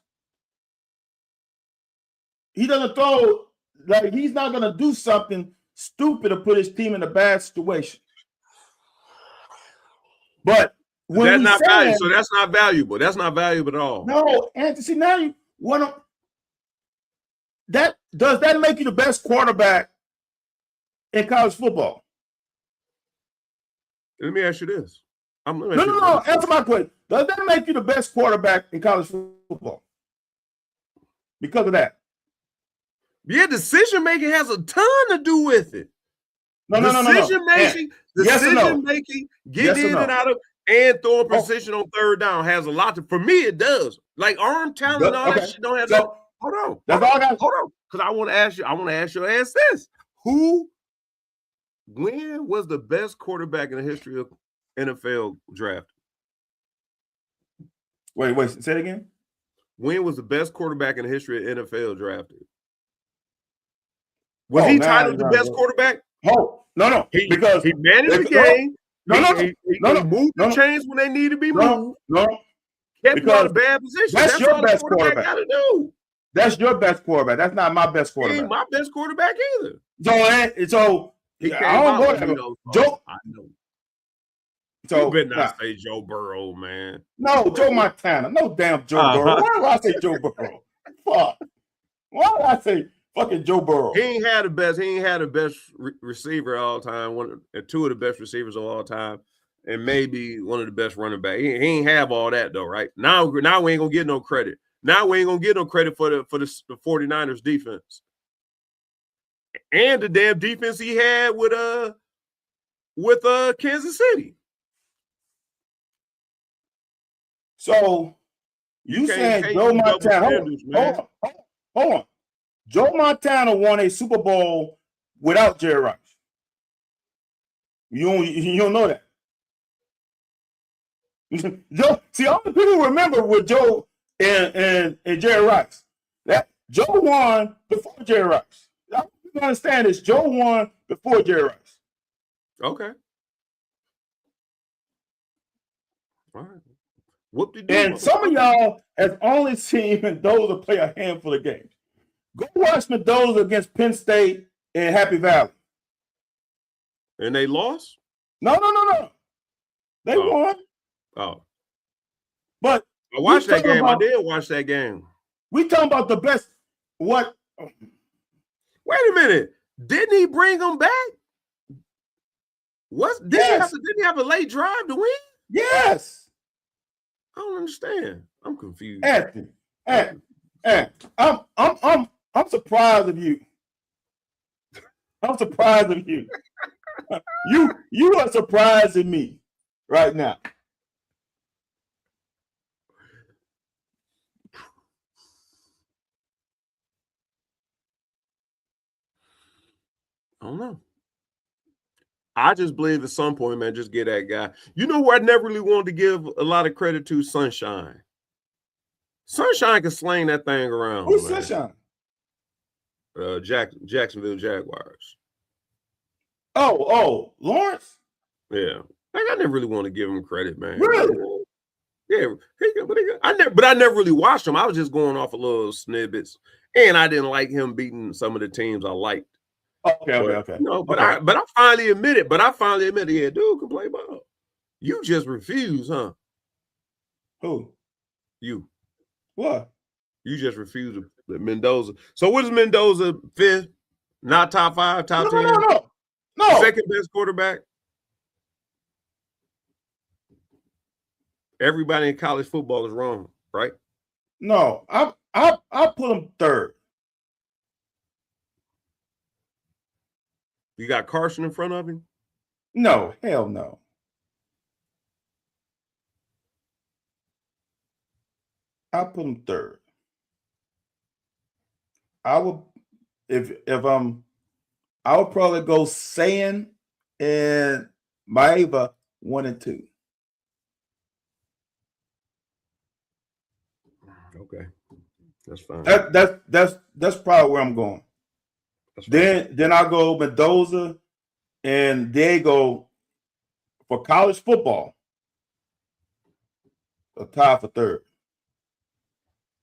He doesn't throw, like, he's not gonna do something stupid to put his team in a bad situation. But when that's not valuable, so that's not valuable. That's not valuable at all. No, and see now you want to. Does that make you the best quarterback in college football? Let me ask you this. No. Answer my question. Does that make you the best quarterback in college football? Because of that. Yeah, decision making has a ton to do with it. Decision making, getting in and out of, and throwing precision on third down has a lot to. For me, it does. Like arm talent and all that shit don't have. Hold on, because I want to ask you. I want to ask your ass this: when was the best quarterback in the history of NFL draft? Wait, say it again. When was the best quarterback in the history of NFL drafted? Was he titled the best quarterback? Oh, no. Because he managed the game. He moved the chains when they need to be moved. Kept him out of bad position. That's your best quarterback. Gotta do. That's your best quarterback. That's not my best quarterback. He ain't my best quarterback either. So I don't go there. Joe, I know. So you better not say Joe Burrow, man. No, Joe Montana. No damn Joe Burrow. Why do I say Joe Burrow? Fuck. Why do I say fucking Joe Burrow? He ain't had the best receiver all time. Two of the best receivers of all time, and maybe one of the best running back. He ain't have all that though, right? Now we ain't gonna get no credit. Now we ain't gonna get no credit for the 49ers defense and the damn defense he had with Kansas City. So you saying Joe Montana? Hold on. Joe Montana won a Super Bowl without Jerry Rice. You don't know that. Joe, see, all the people remember with Joe and Jerry Rice. That Joe won before Jerry Rice. You understand this? Joe won before Jerry Rice. Okay. All right. And some of y'all has only seen Mendoza play a handful of games. Go watch Mendoza against Penn State in Happy Valley. And they lost? No. They won. Oh. But I watched that game. I did watch that game. We talking about the best. What? Wait a minute. Didn't he bring them back? Didn't he have a late drive to win? Yes. I don't understand. I'm confused. Anthony, I'm surprised of you. I'm surprised of you. You are surprising me right now. I don't know. I just believe at some point, man, just get that guy. You know who I never really wanted to give a lot of credit to? Sunshine. Sunshine can sling that thing around. Who's Sunshine? Jacksonville Jaguars. Oh, Lawrence? Yeah. Like, I never really want to give him credit, man. Really? Yeah. But I never really watched him. I was just going off a little snippets. And I didn't like him beating some of the teams I liked. Okay. No, but I finally admitted. Yeah, dude can play ball. You just refuse, huh? Who? You. What? You just refuse to let Mendoza. So what is Mendoza fifth? Not top 5, top 10? No. Second best quarterback? Everybody in college football is wrong, right? No, I put him third. You got Carson in front of him? No, hell no. I put him third. I would I would probably go seaon and Maeva 1 and 2. Okay. That's fine. That's probably where I'm going. Then I go Mendoza and Diego for college football. A tie for third.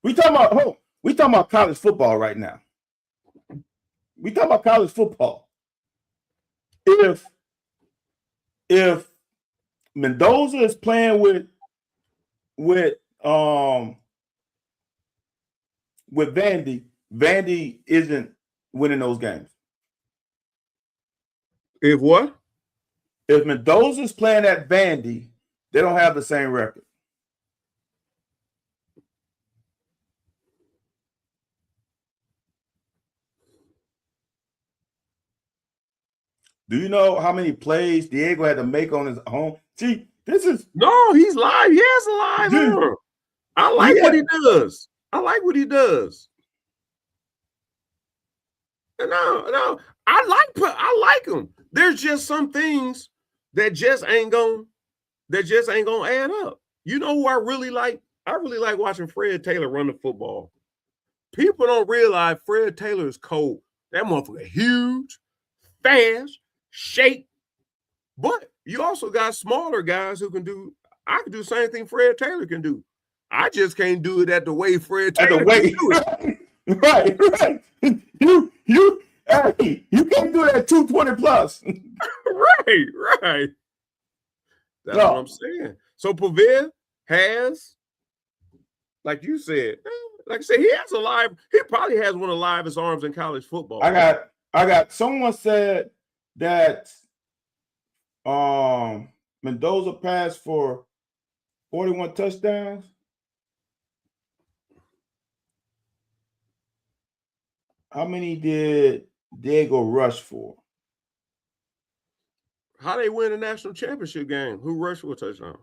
We talking about college football right now. We talking about college football. If Mendoza is playing with Vandy isn't winning those games. If what? If Mendoza's playing at Vandy, they don't have the same record. Do you know how many plays Diego had to make on his own? See, this is no, he's live. He has a live arm. I like what he does. I like what he does. No, I like him. There's just some things that just ain't gonna add up. You know who I really like? I really like watching Fred Taylor run the football. People don't realize Fred Taylor is cold. That motherfucker huge, fast, shape. But you also got smaller guys who can do. I can do the same thing Fred Taylor can do. I just can't do it at the way Fred Taylor can do it. Right. You can't do it at 220 plus. Right. That's what I'm saying. So Pavia has, like you said, like I said, he probably has one of the livest arms in college football. I got someone said that Mendoza passed for 41 touchdowns. How many did Diego rush for? How they win a national championship game? Who rushed for a touchdown?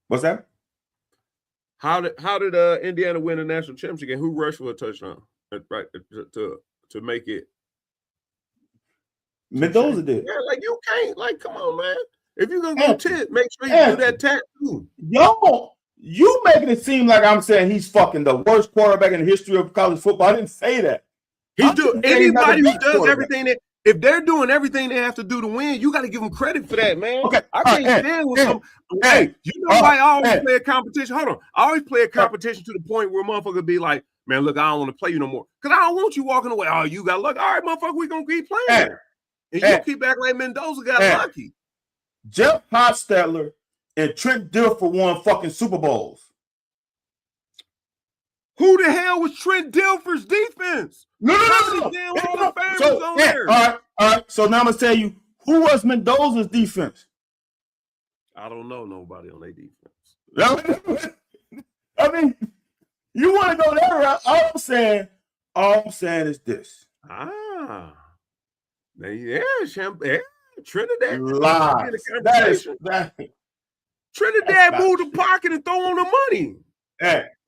What's that? How did Indiana win a national championship game? Who rushed for a touchdown? Right to make it. Mendoza did. Yeah, like you can't. Like, come on, man. If you're gonna go tit, make sure you do that tat too. Yo, you making it seem like I'm saying he's fucking the worst quarterback in the history of college football. I didn't say that. Anybody who does everything that, if they're doing everything they have to do to win, you got to give them credit for that, man. Okay, I can't stand with some. Hey, you know why I always play a competition? Hold on, I always play a competition to the point where motherfucker be like, man, look, I don't want to play you no more because I don't want you walking away. Oh, you got luck. All right, motherfucker, we gonna keep playing. And you keep acting like Mendoza got lucky. Jeff Hostetler and Trent Dilfer won fucking Super Bowls. Who the hell was Trent Dilfer's defense? No. All right. So now I'm gonna tell you who was Mendoza's defense. I don't know nobody on their defense. I mean, you want to go there? Right? All I'm saying is this. Trinidad. Lies. Trinidad moved the pocket and throw on the money.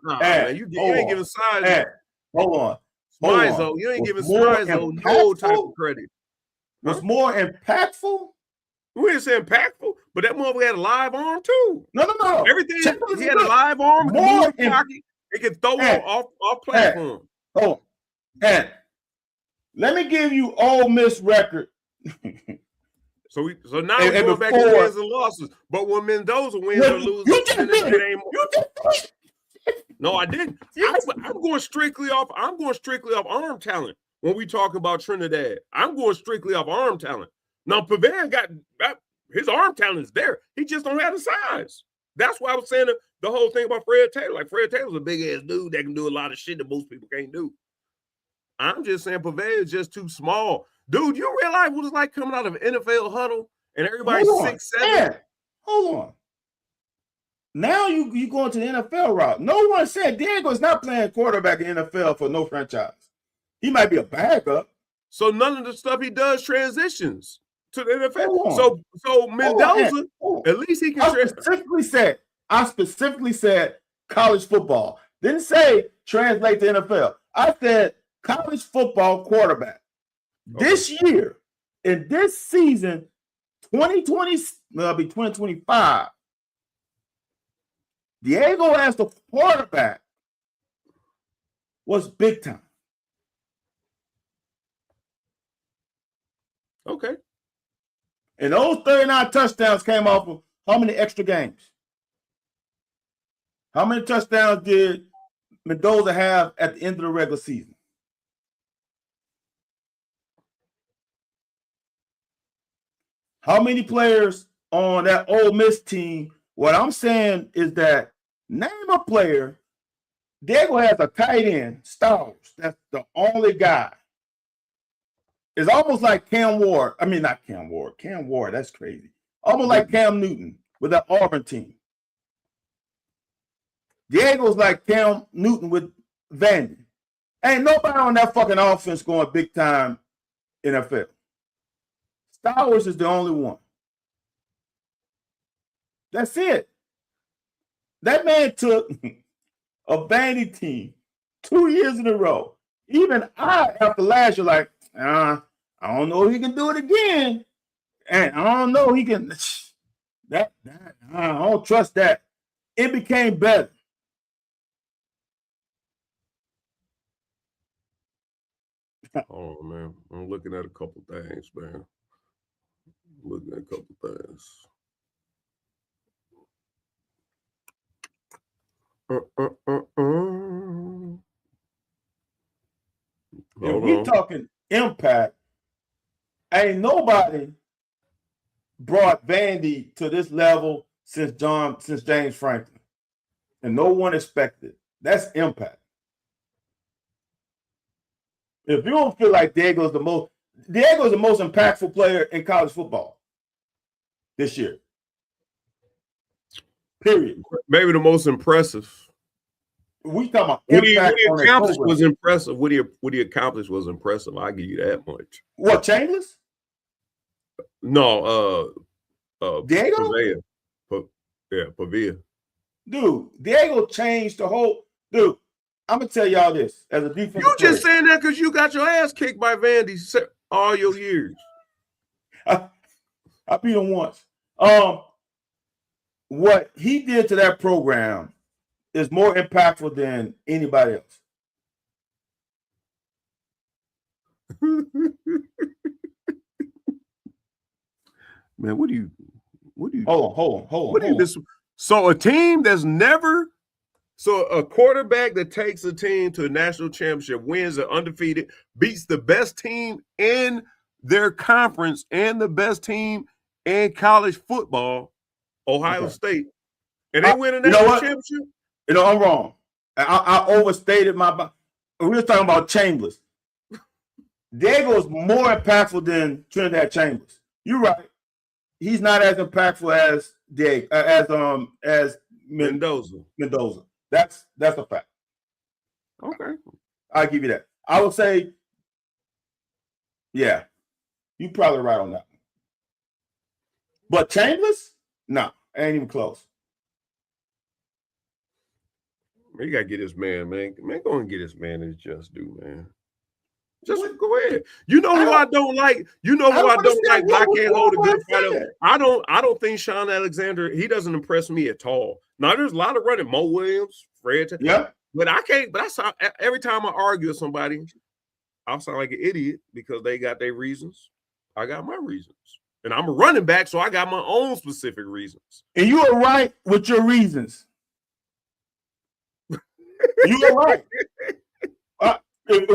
Man, you ain't giving size. Hold on. You ain't giving size no type of credit. What's more impactful? We didn't say impactful, but that motherfucker had a live arm too. No. Everything he had a live arm, move the pocket, he could throw off platform. And let me give you Ole Miss record. So now we're going back to wins and losses. But when Mendoza wins or loses, no, I didn't. I'm going strictly off arm talent when we talk about Trinidad. I'm going strictly off arm talent. Now Pavia got his arm talent is there. He just don't have the size. That's why I was saying the whole thing about Fred Taylor. Like Fred Taylor's a big ass dude that can do a lot of shit that most people can't do. I'm just saying Pavetta is just too small. Dude, you realize what it's like coming out of an NFL huddle and everybody's 6'7"? Yeah. Hold on. Now you going to the NFL route. No one said Diego's not playing quarterback in the NFL for no franchise. He might be a backup. So none of the stuff he does transitions to the NFL. So Mendoza, at least he can. I specifically said college football. Didn't say translate to NFL. I said college football quarterback. Okay. This year, in this season, 2020, it'll be 2025. Diego as the quarterback was big time. Okay. And those 39 touchdowns came off of how many extra games? How many touchdowns did Mendoza have at the end of the regular season? How many players on that Ole Miss team? What I'm saying is that name a player. Diego has a tight end, Stowers. That's the only guy. It's almost like Cam Ward. I mean, not Cam Ward. Cam Ward, that's crazy. Almost like Cam Newton with that Auburn team. Diego's like Cam Newton with Vandy. Ain't nobody on that fucking offense going big time NFL. Stowers is the only one. That's it. That man took a Vandy team 2 years in a row. Even after last year, like, I don't know if he can do it again. And I don't know he can. I don't trust that. It became better. Oh, man. I'm looking at a couple things, man. Looking at a couple things. If we talking impact, ain't nobody brought Vandy to this level since James Franklin, and no one expected. That's impact. If you don't feel like Diego's the most impactful player in college football this year. Period. Maybe the most impressive. We talking about what he accomplished was impressive. What he accomplished was impressive. I'll give you that much. What, Chambers? No, Diego? Pavia. Dude, Diego changed the whole. Dude, I'm gonna tell y'all this as a defensive You just saying that because you got your ass kicked by Vandy all your years. I beat him once. What he did to that program is more impactful than anybody else. Man, what do you hold on. So a team that's never a quarterback that takes a team to a national championship, wins, are undefeated, beats the best team in their conference and the best team in college football, Ohio State, and they win a national championship. You know, I'm wrong. I overstated my. We were talking about Chambers. Diego is more impactful than Trinidad Chambers. You're right. He's not as impactful as as Mendoza. That's a fact. Okay, I'll give you that. I would say, yeah, you're probably right on that one. But Chambers, no, ain't even close. You gotta get this man. Go and get this man his just due, man. Just go ahead. You know who I don't like. You know who I don't like. I can't hold a good fight. I don't think Sean Alexander. He doesn't impress me at all. Now there's a lot of running. Mo Williams, Fred. Yeah. But I can't. But every time I argue with somebody, I sound like an idiot because they got their reasons. I got my reasons, and I'm a running back, so I got my own specific reasons. And you are right with your reasons. You are right. If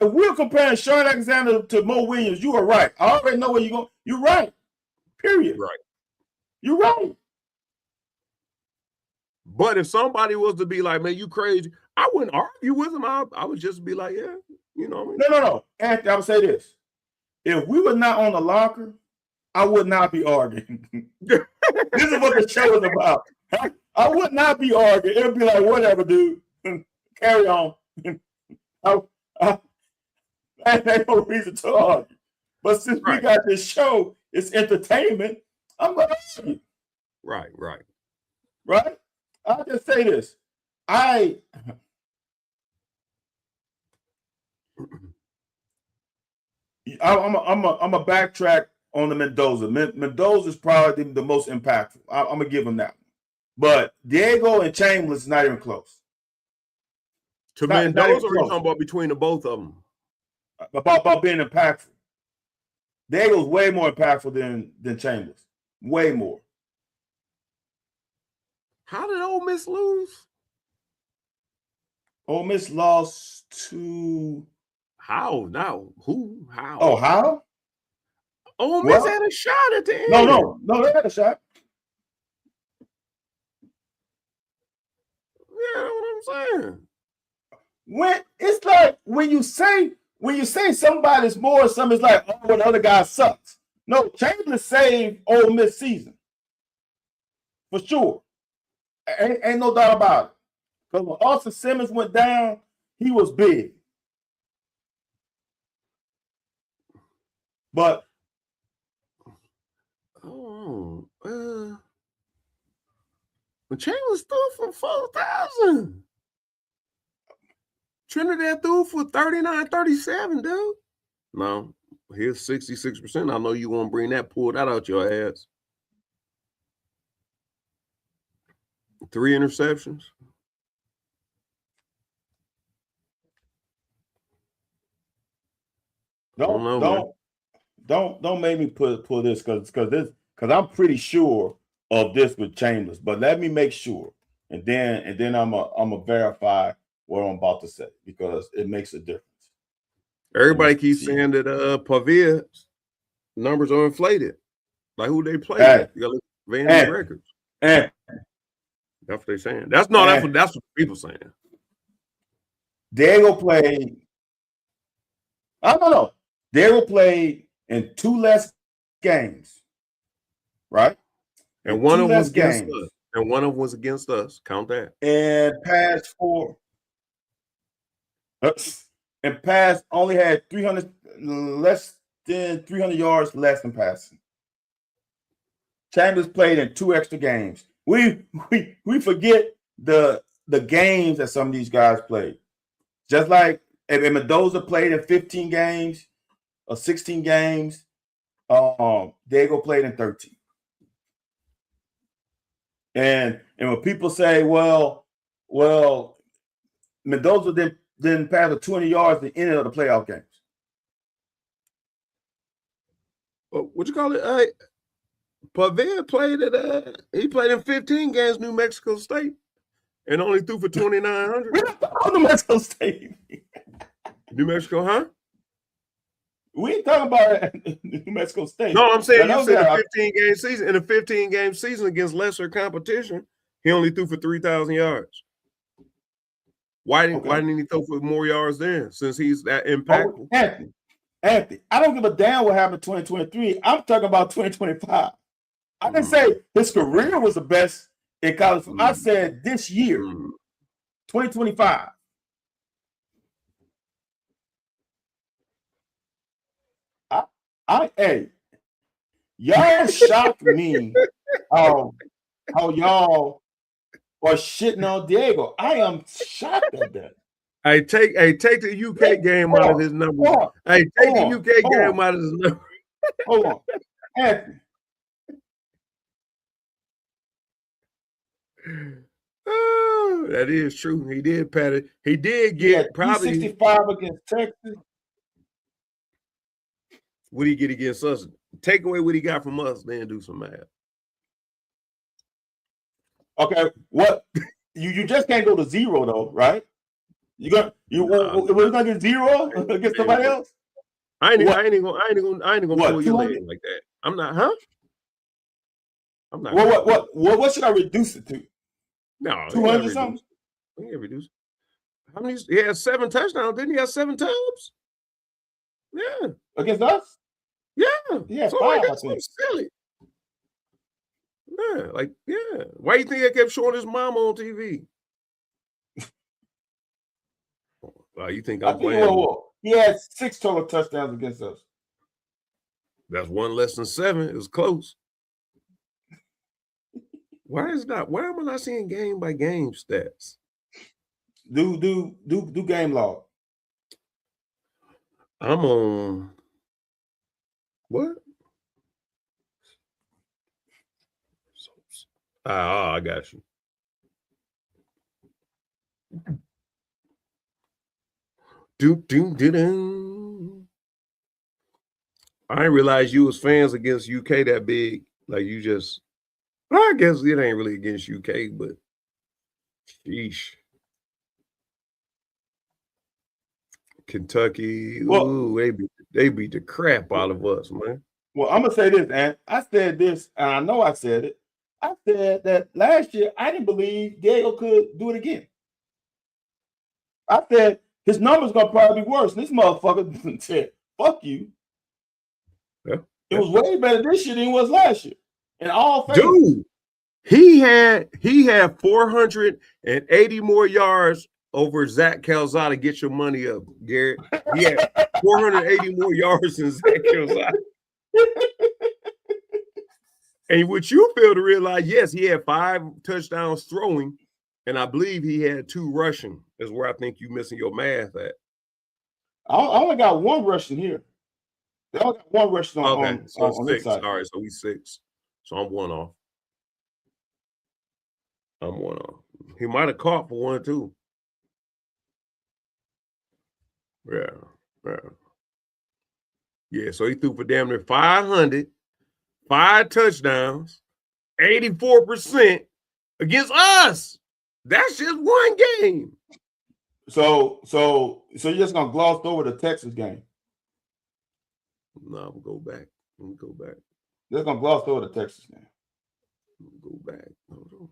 we're comparing Sean Alexander to Mo Williams, you are right. I already know where you're going. You're right. Period. Right. You're right. But if somebody was to be like, man, you crazy, I wouldn't argue with him. I would just be like, yeah, you know what I mean? No. Anthony, I would say this. If we were not on the locker, I would not be arguing. This is what the show is about. I would not be arguing. It would be like, whatever, dude. Carry on. I ain't no reason to argue. But since we got this show, it's entertainment, I'm going to argue. Right? I'll just say this. I'm a backtrack on the Mendoza. Mendoza is probably the most impactful. I'm gonna give him that one. But Diego and Chambers is not even close. To Mendoza, or are you talking about between the both of them? About being impactful. Diego's way more impactful than Chambers. Way more. How did Ole Miss lose? Ole Miss lost to... How? Now? Who? How? Oh, how? Ole Miss had a shot at the end. No, they had a shot. Yeah, that's what I'm saying. When it's like when you say somebody's more, somebody's like, oh, well, the other guy sucks. No, Chambers saved Ole Miss season. For sure. Ain't no doubt about it. Because when Austin Simmons went down, he was big. But but Chambers threw for 4,000. Trinidad threw for 39-37, dude. No, here's 66%. I know you won't bring that, pull that out your ass. 3 interceptions. Don't make me pull this because I'm pretty sure of this with Chambers, but let me make sure, and then I'm a verify what I'm about to say because it makes a difference. Everybody keeps saying that Pavia's numbers are inflated. Like who they play? You got to look at Vandy records. That's what they're saying. That's what people saying. Diego played. I don't know. Diego played in 2 less games, right? And one of them was against us. And one of them was against us. Count that. And passed 4. And passed only had 300 less than 300 yards less than passing. Chambers played in 2 extra games. We forget the games that some of these guys played. Just like if Mendoza played in 15 games or 16 games, Diego played in 13. And when people say, well, Mendoza didn't pass for 200 yards at the end of the playoff games. What you call it? Pavia played he played in 15 games, New Mexico State, and only threw for 2,900. We're not talking New Mexico State. New Mexico, huh? We ain't talking about New Mexico State. No, I'm saying you said a 15-game season. In a 15-game season against lesser competition, he only threw for 3,000 yards. Why didn't he throw for more yards then? Since he's that impactful. Anthony, I don't give a damn what happened in 2023. I'm talking about 2025. I didn't say his career was the best in college. I said this year, 2025. Hey, y'all shocked me how y'all are shitting on Diego. I am shocked at that. Hey, take the UK game out of his number. Hey, take the UK game out of his number. Hold on. Anthony. Oh, that is true. He did pat it. He did get probably 65 against Texas. What did he get against us? Take away what he got from us, then do some math. Okay, what you just can't go to 0 though, right? We're gonna get 0 against somebody else. I ain't gonna pull your leg like that. I'm not, huh? I'm not. What should I reduce it to? No, he 200 got something. reduced. He got reduced. How many? He had 7 touchdowns. Didn't he have 7 times? Yeah. Against us? Yeah. He had So like 5, I that's so think. silly. Yeah, like, yeah. Why you think I kept showing his mama on TV? You think I I'm think playing? he had 6 total touchdowns against us. That's one less than 7. It was close. Why am I not seeing game by game stats? Do game log. I'm on what? I got you. Do. I didn't realize you was fans against UK that big. Like you just, well, I guess it ain't really against UK, but sheesh. Kentucky, Well, they beat the crap out of us, man. Well, I'm gonna say this, and I said this, and I know I said it. I said that last year I didn't believe Diego could do it again. I said his numbers gonna probably be worse. And this motherfucker said, "Fuck you." Yeah, It was way better this year than it was last year. In all phases. Dude, he had 480 more yards over Zach Calzada. Get your money up, Garrett. He had 480 more yards than Zach Calzada. And what you fail to realize, yes, he had 5 touchdowns throwing, and I believe he had 2 rushing. Is where I think you're missing your math at. I only got 1 rushing here. They only got 1 rushing on 6. this side. All right, so we 6. So I'm 1 off. He might have caught for 1 too. Yeah. So he threw for damn near 500, 5 touchdowns, 84% against us. That's just 1 game. So you're just gonna gloss over the Texas game? No, I'm gonna go back. Just gonna gloss over the Texas game. Go back. Hold on.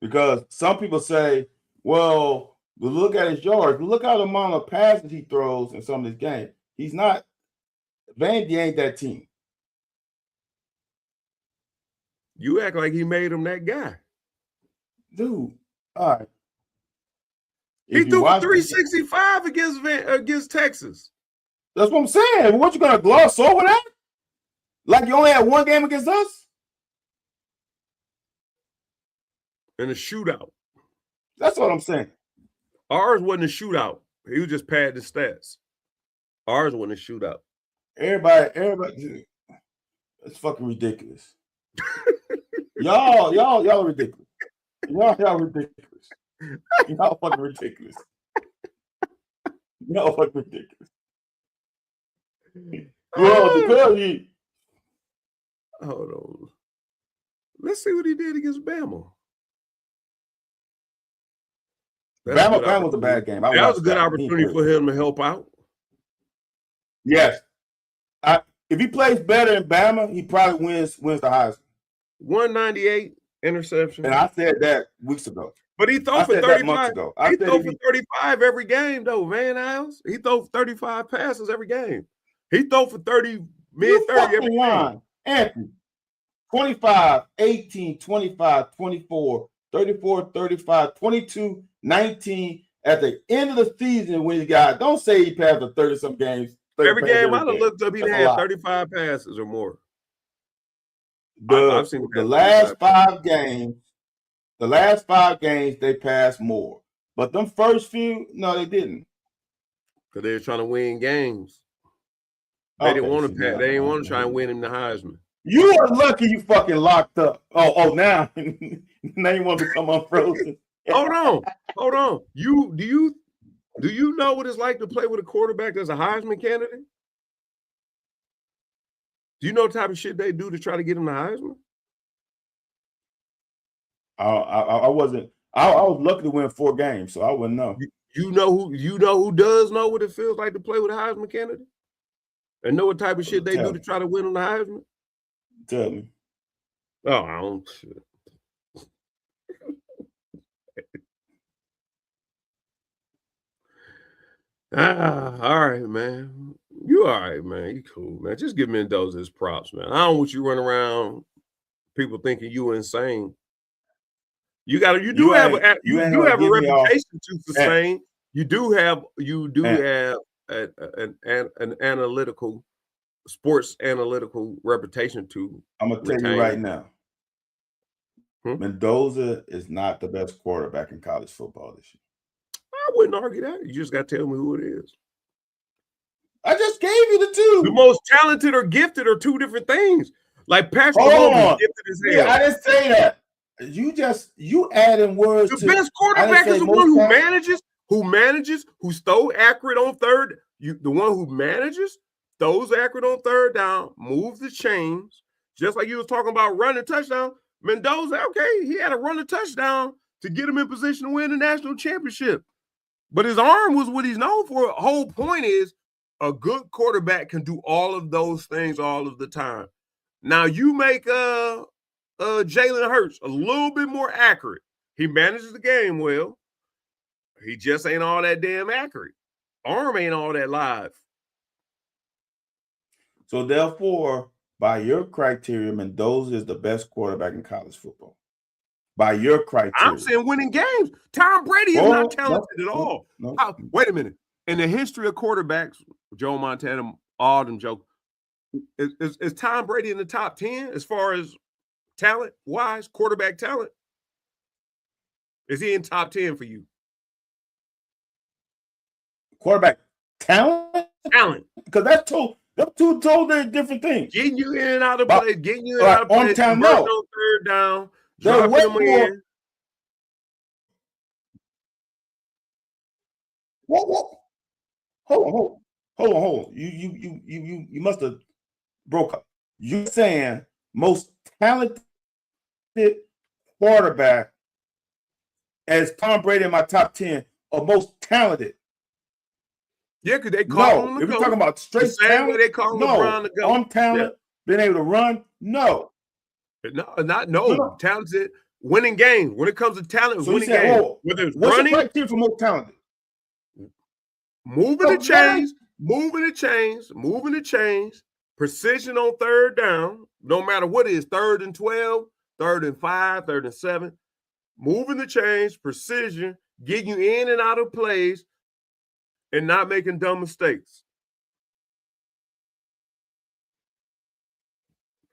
Because some people say, well, we look at his yards, we look at the amount of passes he throws in some of this game. He's not. Vandy ain't that team. You act like he made him that guy. Dude, all right. He threw for 365 against Texas. That's what I'm saying. What, you gonna gloss over that? Like you only had 1 game against us? In a shootout. That's what I'm saying. Ours wasn't a shootout. He was just padding the stats. Ours wasn't a shootout. Everybody, it's fucking ridiculous. y'all ridiculous. Y'all ridiculous. Y'all fucking ridiculous. Y'all fucking ridiculous. Well, because he. Hold on. Let's see what he did against Bama. Bama was a bad game. That was a good opportunity for him to help out. Yes. If he plays better in Bama, he probably wins the Heisman. 198 interception. And I said that weeks ago. But he threw for 35. Months ago. He threw for 35 every game, though, Van Isles. He threw 35 passes every game. He threw for 30, mid-30 every game. Anthony, 25, 18, 25, 24, 34, 35, 22, 19. At the end of the season when he got, don't say he passed the 30-some games. Every game I looked up, he had 35 passes or more. I've seen the last 5 games. The last 5 games they passed more, but them first few, no, they didn't. Because they were trying to win games. They didn't want to pass. They didn't want to try and win him the Heisman. You are lucky you fucking locked up. Oh, now you want to become unfrozen. Hold on. Do you know what it's like to play with a quarterback that's a Heisman candidate? Do you know the type of shit they do to try to get him the Heisman? I wasn't. I was lucky to win 4 games, so I wouldn't know. You know who does know what it feels like to play with a Heisman candidate, and know what type of shit they do to try to win on the Heisman? Tell me. Oh, I don't. All right, man. You all right, man. You cool, man. Just give Mendoza his props, man. I don't want you running around people thinking you insane. You You have ain't you gonna have a get me off. reputation to sustain. You do have an analytical sports analytical reputation to I'm gonna tell you right retain. now, Hmm? Mendoza is not the best quarterback in college football this year. I wouldn't argue that. You just got to tell me who it is. I just gave you the The two. most talented or gifted are two different things. Like Patrick Hold Mahomes is on. gifted as Yeah, I hell. didn't say that. You adding words The to. best I didn't quarterback is say the one most who manages, who's so accurate on third. The one who manages, throws accurate on third down, moves the chains, just like you was talking about running touchdown. Mendoza, okay, he had to run a touchdown to get him in position to win the national championship. But his arm was what he's known for. The whole point is a good quarterback can do all of those things all of the time. Now you make Jalen Hurts a little bit more accurate. He manages the game well. He just ain't all that damn accurate. Arm ain't all that live. So therefore, by your criteria, Mendoza is the best quarterback in college football. By your criteria. I'm saying winning games. Tom Brady is not talented at all. No. Wait a minute. In the history of quarterbacks, Joe Montana, all them jokes, is Tom Brady in the top 10 as far as talent-wise, quarterback talent? Is he in top 10 for you? Quarterback talent? Talent. Because that's two totally different things. Getting you in and out of play, getting you in and out of play, on time, converting no. on third down, They're dropping way them more. in. What? Hold on. You must have broke up. You're saying most talented quarterback as Tom Brady in my top 10 or most talented? Yeah, because they call him if you're talking about straight the same talent, way they call LeBron to go. On talent, being able to run, no. No. Talented, winning games. When it comes to talent, So winning games. Whether it's what's running, your criteria for most talented? Moving the chains, precision on third down, no matter what it is, 3rd and 12, 3rd and 5, 3rd and 7. Moving the chains, precision, getting you in and out of plays, and not making dumb mistakes.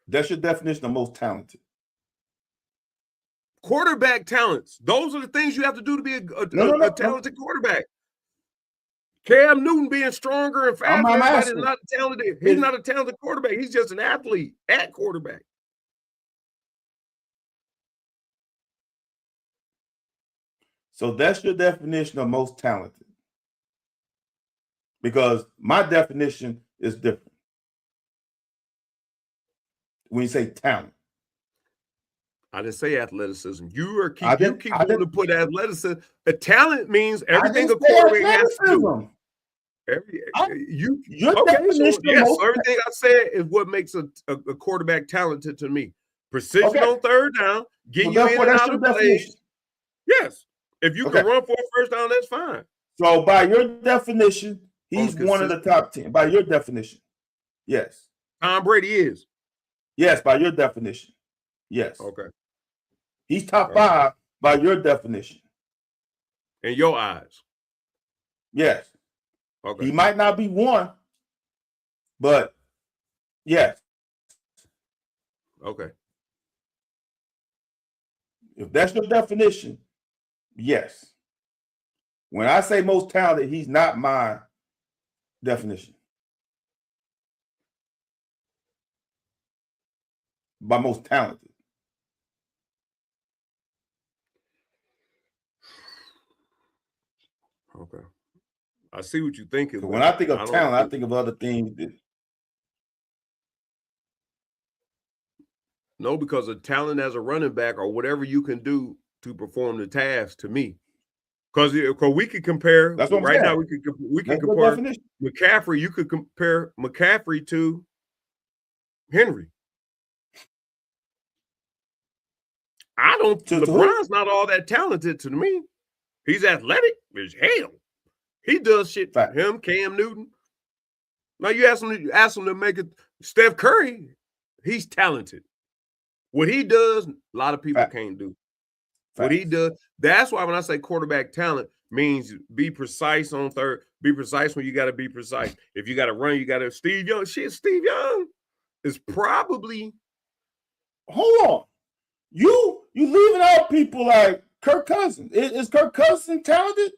That's your definition of most talented. Quarterback talents. Those are the things you have to do to be a talented quarterback. Cam Newton being stronger and faster, everybody's not talented. He's not a talented quarterback. He's just an athlete at quarterback. So that's your definition of most talented. Because my definition is different. When you say talent. I didn't say athleticism. You keep wanting to put athleticism. A talent means everything a quarterback has to do. So everything I said is what makes a quarterback talented to me. Precision on third down, getting you in and out of plays. Yes. If you can run for a first down, that's fine. So by your definition, he's one of the top 10. By your definition. Yes. Tom Brady is. Yes, by your definition. Yes. Okay. He's top 5 by your definition. In your eyes. Yes. Okay. He might not be 1, but yes. Okay. If that's your definition, yes. When I say most talented, he's not my definition. By most talented. Okay. I see what you're thinking. When I think of talent, I think of other things. No, because of talent as a running back or whatever you can do to perform the task to me. Because we could compare. That's what right now. We could compare McCaffrey. You could compare McCaffrey to Henry. LeBron's not all that talented to me. He's athletic as hell. He does shit. Fact. Him, Cam Newton. Now you ask him to make it. Steph Curry, he's talented. What he does, a lot of people can't do. What he does, that's why when I say quarterback talent means be precise on third, be precise when you got to be precise. If you got to run, you got to. Steve Young is probably. Hold on, you leaving out people like Kirk Cousins. Is Kirk Cousins talented?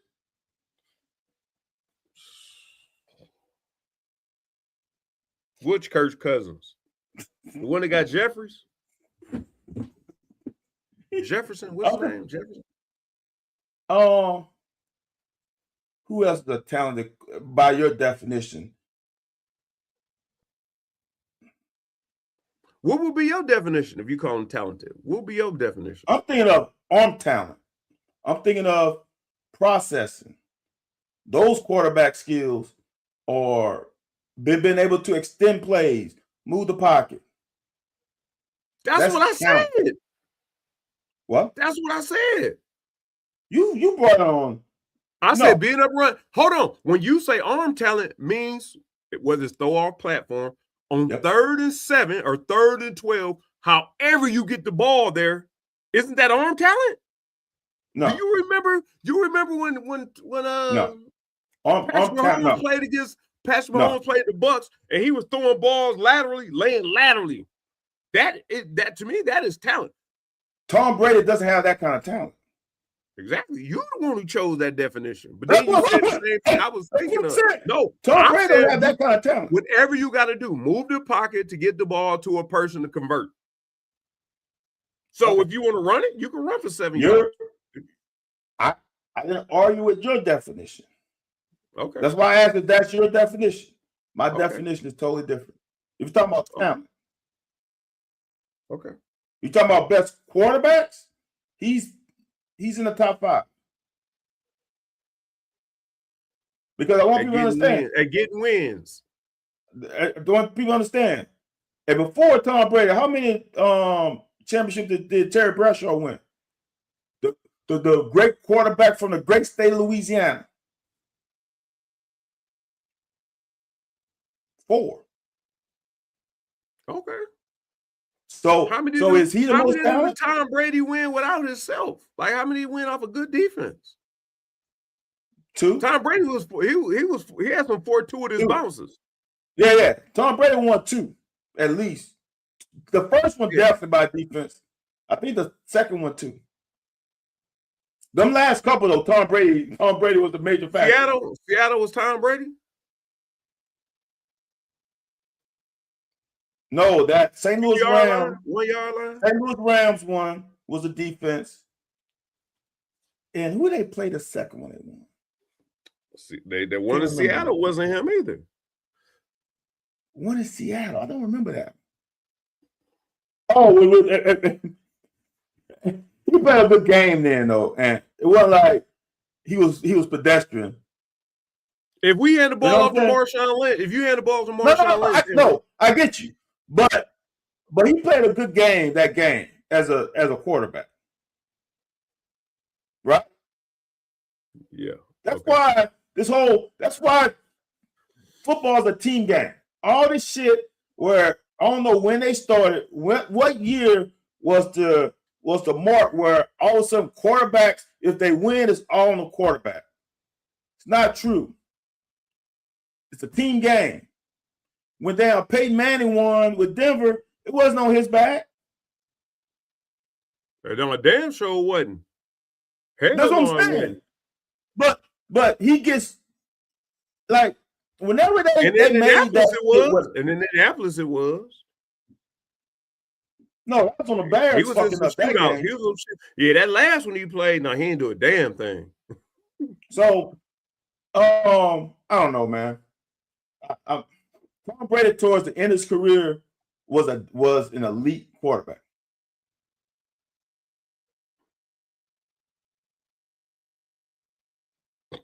Which Kirk Cousins? The one that got Jeffries? Jefferson? What's his name? Jefferson? Who else is talented by your definition? What would be your definition if you call him talented? What would be your definition? I'm thinking of arm talent. I'm thinking of processing. Those quarterback skills are being able to extend plays, move the pocket. That's what I said. What? That's what I said. You brought on. I said being up run. Hold on. When you say arm talent means whether it's throw off platform on 3rd and 7 or 3rd and 12, however you get the ball there, isn't that arm talent? No. Do you remember? You remember when no. Patrick Mahomes played against Patrick Mahomes played the Bucks and he was throwing balls laterally, laying laterally. That to me, that is talent. Tom Brady doesn't have that kind of talent. Exactly. You're the one who chose that definition. But then you said the same thing I was thinking of. No, Tom Brady doesn't have that kind of talent. Whatever you got to do, move the pocket to get the ball to a person to convert. So if you want to run it, you can run for 7 yards. I didn't argue with your definition. Okay. That's why I asked if that's your definition. My definition is totally different. If you're talking about talent. Okay. You're talking about best quarterbacks? He's in the top 5. Because I want people to understand. And getting wins. I want people to understand. And before Tom Brady, how many championships did Terry Bradshaw win? The great quarterback from the great state of Louisiana. 4. Okay. So is he the most talented? How many did Tom Brady win without himself? Like how many win off a good defense? 2. Tom Brady he had some fortuitous bounces. Yeah. Tom Brady won 2 at least. The first one definitely by defense. I think the second one too. Them last couple though, Tom Brady was the major factor. Seattle was Tom Brady. No, that St. Louis Rams, 1 yard line. St. Louis Rams one was the defense. And who they played the second one they won? The one in Seattle wasn't him either. One in Seattle. I don't remember that. Oh, he played a good game then though, and it wasn't like he was pedestrian. If we had the ball off to Marshawn Lynch, if you had the ball to Marshawn Lynch, I get you, but he played a good game that game as a quarterback, right? Yeah, that's why football is a team game. All this shit where I don't know when they started. What year was the mark where all of a sudden quarterbacks, if they win, it's all on the quarterback? It's not true. It's a team game. When Peyton Manning won with Denver, it wasn't on his back. And on a damn sure wasn't. That's what I'm saying. But he gets like whenever they made that. In Indianapolis, it was. No, that was on the Bears. He was in some shootouts. That last one he played, no, he didn't do a damn thing. So, I don't know, man. Tom Brady towards the end of his career was an elite quarterback.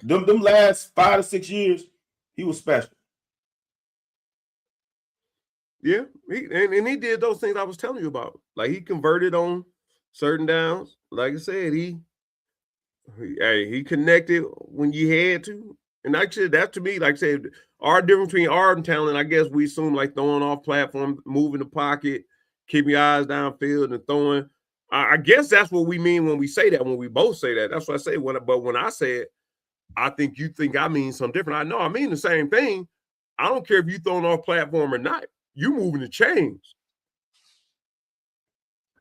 Them last 5 to 6 years, he was special. Yeah, he did those things I was telling you about. Like he converted on certain downs. Like I said, he connected when you had to, And actually, that to me, like I said, our difference between art and talent, I guess we assume like throwing off platform, moving the pocket, keeping your eyes downfield and throwing. I guess that's what we mean when we say that, when we both say that. That's what I say. But when I say it, I think you think I mean something different. I know I mean the same thing. I don't care if you throwing off platform or not. You moving the chains.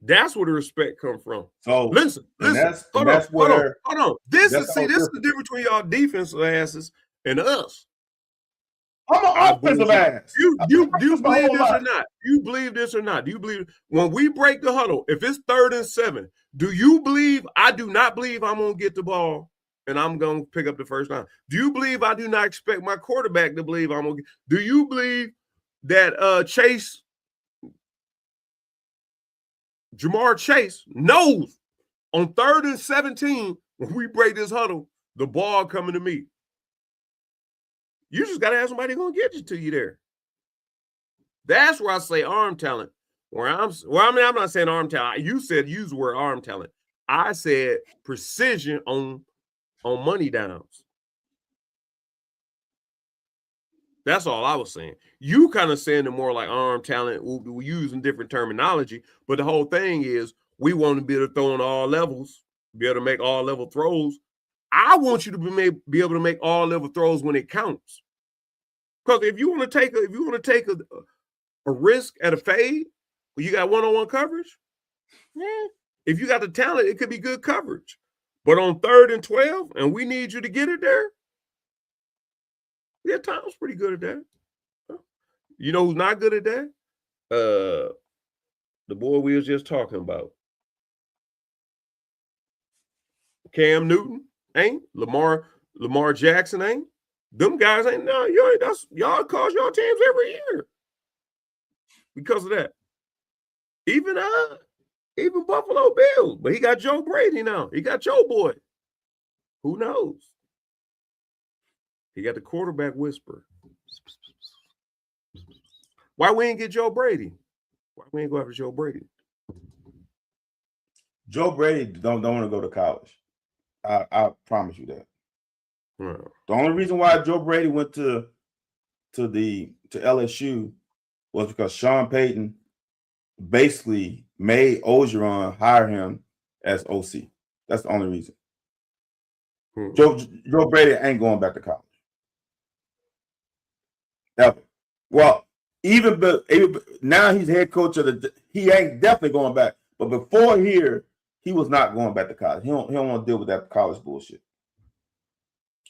That's where the respect come from. So listen. Hold on. This is the difference between y'all defensive asses and us. I'm an offensive ass. You believe this or not? You believe this or not? Do you believe when we break the huddle, if it's 3rd and 7, do you believe I do not believe I'm gonna get the ball and I'm gonna pick up the first down? Do you believe I do not expect my quarterback to believe I'm gonna do you believe that Chase Jamar Chase knows on 3rd and 17 when we break this huddle, the ball coming to me? You just got to have somebody going to get you to you there. That's where I say arm talent. I'm not saying arm talent. You said use the word arm talent. I said precision on money downs. That's all I was saying. You kind of saying it more like arm talent. We're using different terminology, but the whole thing is we want to be able to throw on all levels, be able to make all level throws. I want you to be able to make all level throws when it counts. Because if you want to take a risk at a fade, you got one-on-one coverage. Yeah. If you got the talent, it could be good coverage. But on 3rd and 12, and we need you to get it there. Yeah, Tom's pretty good at that. You know who's not good at that? The boy we was just talking about. Cam Newton ain't. Lamar Jackson ain't. Them guys ain't. No, y'all cost y'all teams every year because of that. Even Buffalo Bills, but he got Joe Brady now. He got Joe Boy. Who knows? He got the quarterback whisper. Why we ain't get Joe Brady? Why we ain't go after Joe Brady? Joe Brady don't want to go to college. I promise you that. Wow. The only reason why Joe Brady went to LSU was because Sean Payton basically made Orgeron hire him as OC. That's the only reason. Joe Brady ain't going back to college. Ever. Well, even now he's head coach of he ain't definitely going back. But before here, he was not going back to college. He don't want to deal with that college bullshit.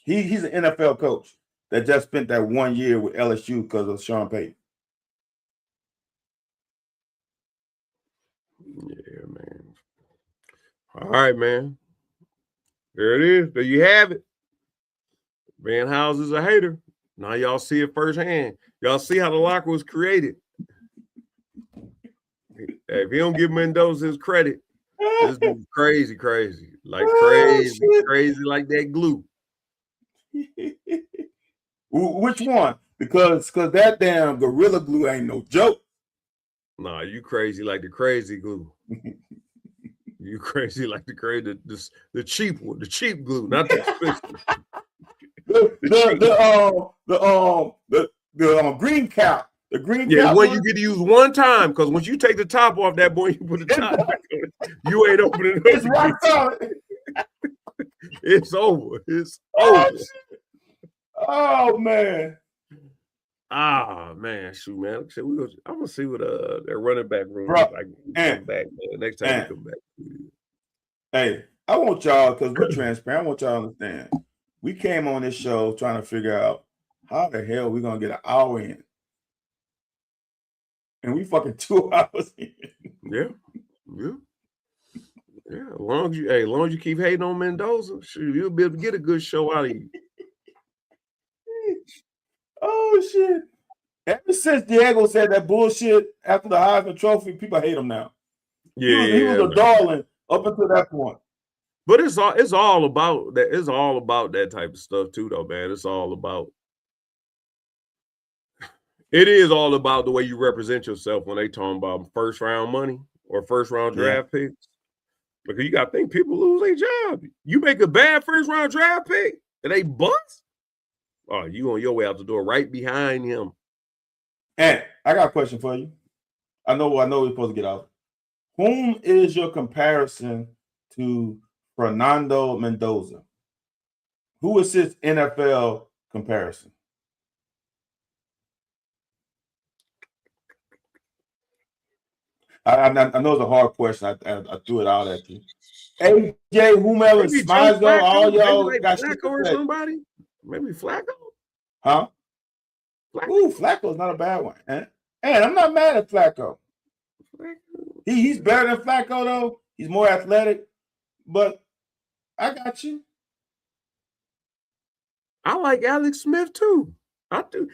He's an NFL coach that just spent that 1 year with LSU because of Sean Payton. Yeah, man. All right, man. There it is. There you have it. Van House is a hater. Now y'all see it firsthand. Y'all see how the locker was created. If you don't give Mendoza his credit, this is crazy. Like crazy like that glue. Which one? Because that damn Gorilla Glue ain't no joke. Nah, you crazy like the crazy glue. You crazy like the cheap one, the cheap glue, not the expensive. the green cap. The green cap. Yeah, one you get to use one time, because once you take the top off that boy, you put the top back on it. You ain't opening it up. It's rock solid. It's over. It's over. Oh man. Ah man, shoot, man. I'm gonna see what their running back room Bro, like come back, man. Next time we come back. Hey, I want y'all, because we're transparent. I want y'all to understand. We came on this show trying to figure out how the hell we're gonna get an hour in. And we fucking 2 hours in. Yeah. As long as you keep hating on Mendoza, shoot, you'll be able to get a good show out of you. Oh shit. Ever since Diego said that bullshit after the Heisman Trophy, people hate him now. Yeah, he was a darling up until that point. But it's all about that. It's all about that type of stuff too, though, man. It is all about the way you represent yourself when they talking about first round money or first round draft picks. Because you got to think people lose their job. You make a bad first round draft pick and they bust. Oh, you on your way out the door right behind him. And I got a question for you. I know we're supposed to get out. Whom is your comparison to Fernando Mendoza? Who is his NFL comparison? I know it's a hard question. I threw it out at you. AJ, whomever, Maybe Joe Smizzo, Flacco, all y'all maybe like got shit Flacco to or say. somebody. Maybe Flacco. Huh? Flacco. Ooh, Flacco's not a bad one. And I'm not mad at Flacco. He's better than Flacco, though. He's more athletic. But I got you. I like Alex Smith, too. I do.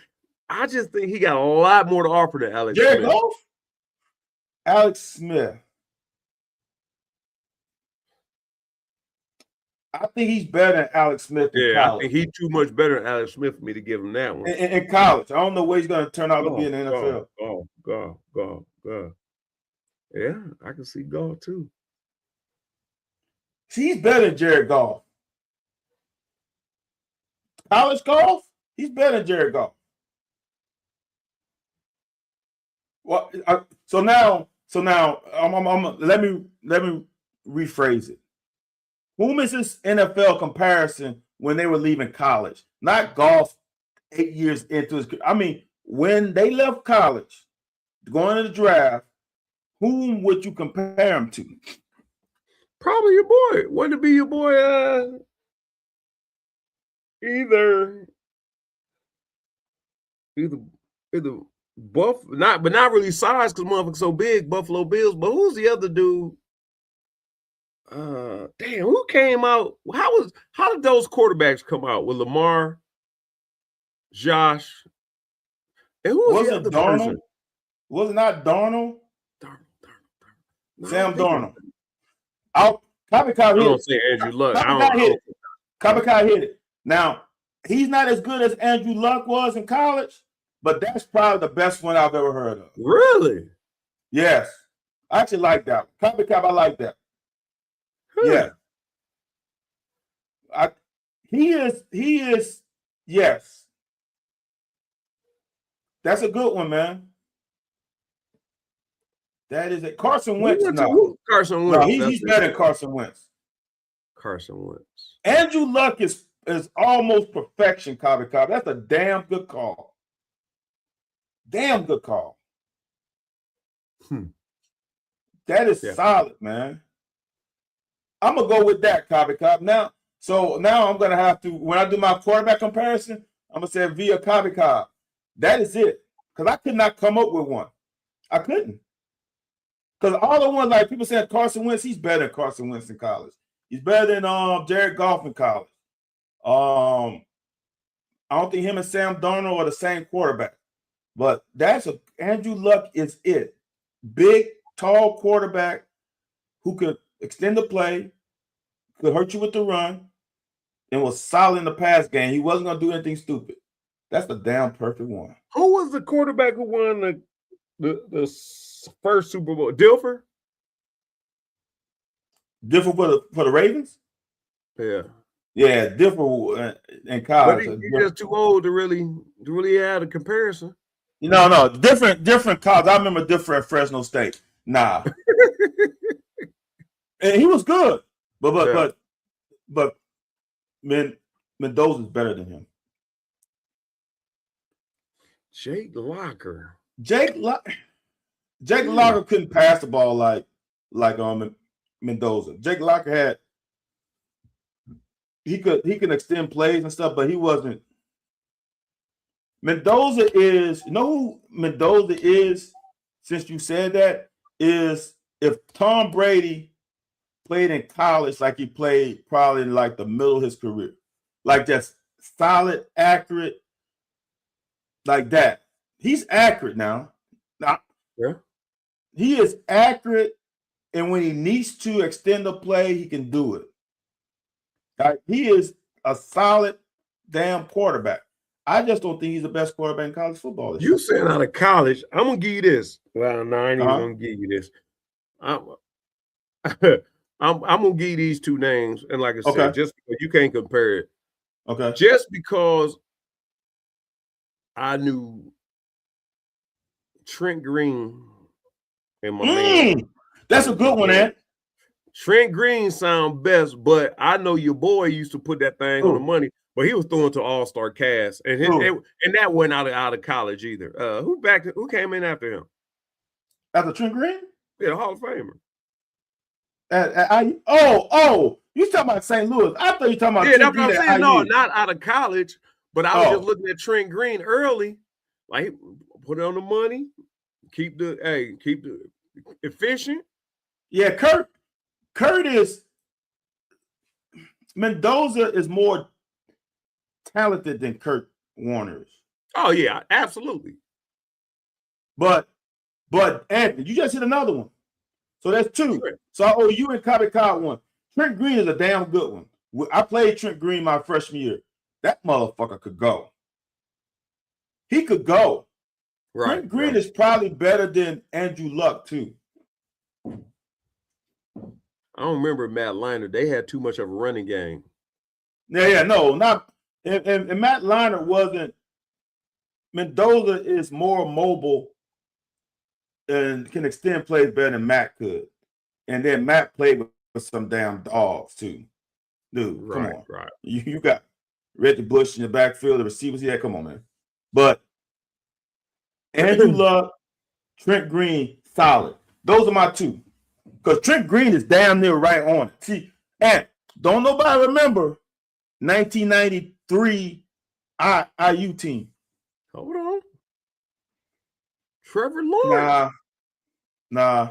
I just think he got a lot more to offer than Alex Jared Smith. Goff? Alex Smith. I think he's better than Alex Smith in college. I think he's too much better than Alex Smith for me to give him that one. In college. I don't know where he's going to turn out to be in the NFL. God. Yeah, I can see Goff, too. See, he's better than Jared Goff. College golf, he's better than Jared Goff. Well, so now, let me rephrase it. Whom is this NFL comparison when they were leaving college? Not Goff 8 years into his career. I mean, when they left college, going to the draft, whom would you compare him to? Probably your boy. Wouldn't it be your boy? Either Buff, not really size because motherfucker's so big, Buffalo Bills. But who's the other dude? Damn, who came out? How did those quarterbacks come out with Lamar, Josh, and who was the other Darnold? person? Was it not Darnold? Darnold. Sam Darnold. Copycat hit don't say Andrew Luck. Copycat hit it. Now, he's not as good as Andrew Luck was in college, but that's probably the best one I've ever heard of. Really? Yes. I actually like that. Copycat, I like that. Yeah. He is, yes. That's a good one, man. That is it. Carson Wentz. Carson Wentz. No, he's better than Carson Wentz. Carson Wentz. Andrew Luck is almost perfection, Copycat. That's a damn good call. Damn good call. That is solid, man. I'm gonna go with that, Copycat. Now I'm gonna have to, when I do my quarterback comparison, I'm gonna say via Copycat. That is it. Because I could not come up with one. I couldn't. Because all the ones, like people said Carson Wentz, he's better than Carson Wentz in college. He's better than Jared Goff in college. I don't think him and Sam Darnold are the same quarterback. But Andrew Luck is it. Big, tall quarterback who could extend the play, could hurt you with the run, and was solid in the pass game. He wasn't going to do anything stupid. That's the damn perfect one. Who was the quarterback who won the first Super Bowl? Dilfer? Dilfer for the Ravens? Yeah. Yeah, Dilfer in college. But he's just too old to really have a comparison. No, different college. I remember Dilfer at Fresno State. Nah. And he was good. But Mendoza's better than him. Jake Locker. Jake Locker couldn't pass the ball like Mendoza. Jake Locker he can extend plays and stuff, but he wasn't. Mendoza is, you know who Mendoza is, since you said that, is if Tom Brady played in college like he played probably in like the middle of his career. Like just solid, accurate, like that. He's accurate now. Yeah. He is accurate, and when he needs to extend the play, he can do it. Like, he is a solid damn quarterback. I just don't think he's the best quarterback in college football. You saying out of college, I'm gonna give you this. Well, no, I ain't even gonna give you this. I'm gonna give you these two names, and like I said, just because you can't compare it. Okay. Just because I knew Trent Green and my man. That's a good one, man. Trent Green sound best, but I know your boy used to put that thing on the money, but he was throwing to all-star cast, and that wasn't out of college either. Who came in after him? After Trent Green? Yeah, Hall of Famer. You talking about St. Louis? I thought you talking about Trent Green. Saying, no, not out of college, but I was just looking at Trent Green early, like put it on the money, keep the efficient. Yeah, Curtis Mendoza is more talented than Kurt Warner is. Oh yeah, absolutely. But Anthony, you just hit another one. So that's two. Sure. So I owe you and Copy Card one. Trent Green is a damn good one. I played Trent Green my freshman year. That motherfucker could go. He could go. Right. Trent Green is probably better than Andrew Luck too. I don't remember Matt Leinart. They had too much of a running game. No, not. And Matt Leinart wasn't. Mendoza is more mobile and can extend plays better than Matt could. And then Matt played with some damn dogs too. Dude, come on. Right. You got Reggie Bush in the backfield, the receivers. Yeah, come on, man. But Andrew Luck, Trent Green, solid. Those are my two. Because Trent Green is damn near right on it. See, and don't nobody remember 1993 IU team. Hold on. Trevor Lawrence. Nah.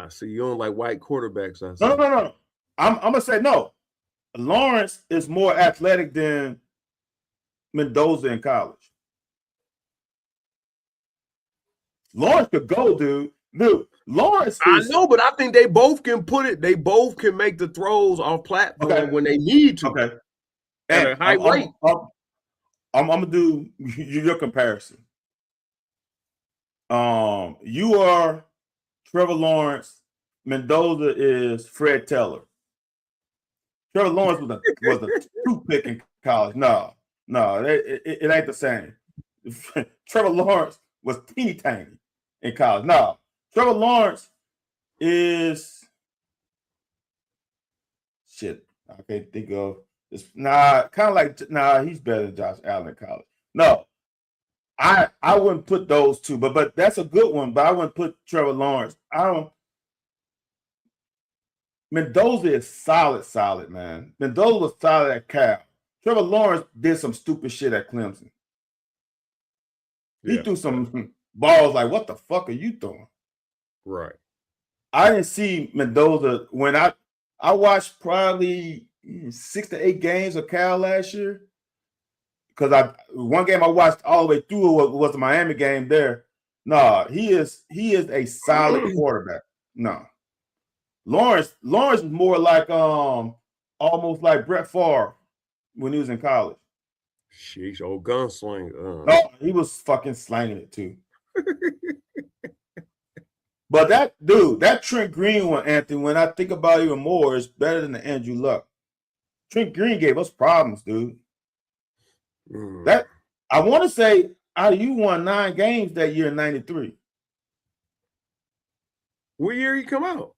So you don't like white quarterbacks? No. I'm going to say no. Lawrence is more athletic than Mendoza in college. Lawrence could go, dude. Lawrence I know, but I think they both can put it. They both can make the throws off platform when they need to. Okay. At a high rate. I'm gonna do your comparison. You are Trevor Lawrence. Mendoza is Fred Teller. Trevor Lawrence was a toothpick in college. No, it ain't the same. Trevor Lawrence was teeny tiny in college. No, Trevor Lawrence is shit. I can't think of. He's better than Josh Allen in college. No, I wouldn't put those two, but that's a good one. But I wouldn't put Trevor Lawrence. Mendoza is solid, man. Mendoza was solid at Cal. Trevor Lawrence did some stupid shit at Clemson. He threw some balls like, what the fuck are you throwing? Right. I didn't see Mendoza when I watched probably 6 to 8 games of Cal last year. Because one game I watched all the way through was the Miami game there. No, he is a solid quarterback. No. Lawrence is more like almost like Brett Favre when he was in college. Sheesh, old gunslinger. No, he was fucking slanging it too. But that Trent Green one, Anthony, when I think about it even more, is better than the Andrew Luck. Trent Green gave us problems, dude. That I want to say IU won 9 games that year in '93. What year he come out?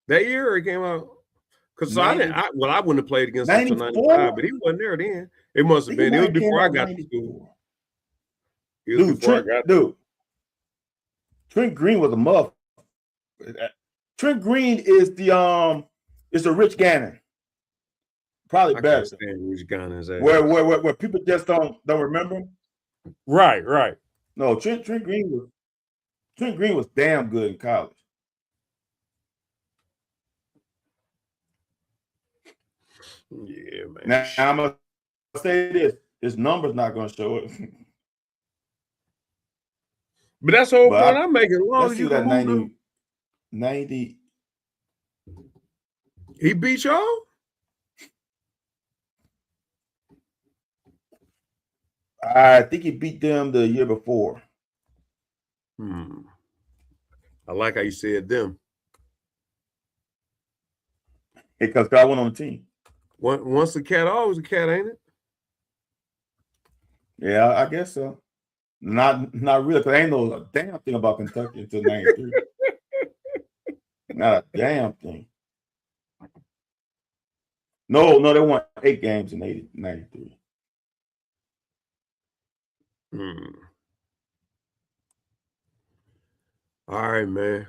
That year he came out? Because I wouldn't have played against him until '95, but he wasn't there then. It must have been. It was before I got to school. Trent Green was a muff. Trent Green is the Rich Gannon. Probably better. Rich Gannon's where people just don't remember him. Right. No, Trent Green was damn good in college. Yeah, man. Now I'm gonna say this: his number's not gonna show it. But that's the whole point I'm making. As long as you that 90. He beat y'all? I think he beat them the year before. I like how you said them. Because I went on the team. Once a cat, always a cat, ain't it? Yeah, I guess so. Not really, because I ain't know a damn thing about Kentucky until 93. Not a damn thing. No, they won 8 games in 93. All right, man.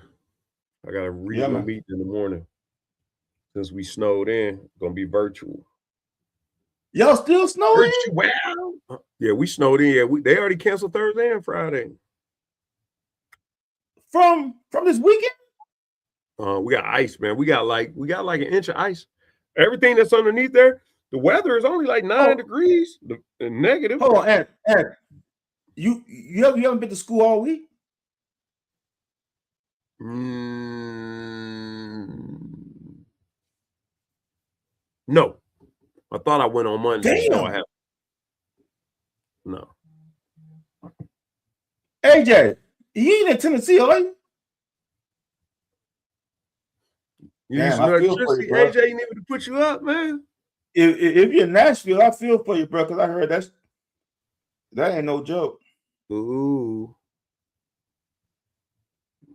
I got a regional man. meeting in the morning. Since we snowed in, gonna be virtual. Y'all still snowing? Virtual. Yeah, we snowed in. Yeah, they already canceled Thursday and Friday. From this weekend? We got ice, man. We got like an inch of ice. Everything that's underneath there, the weather is only like 9 degrees. The negative. Hold on, Ed. You haven't been to school all week? No. I thought I went on Monday. Damn. No, I haven't. No. AJ, you ain't in Tennessee, are you? You need some electricity, AJ. You need me to put you up, man. If you're in Nashville, I feel for you, bro, because I heard that ain't no joke. Ooh.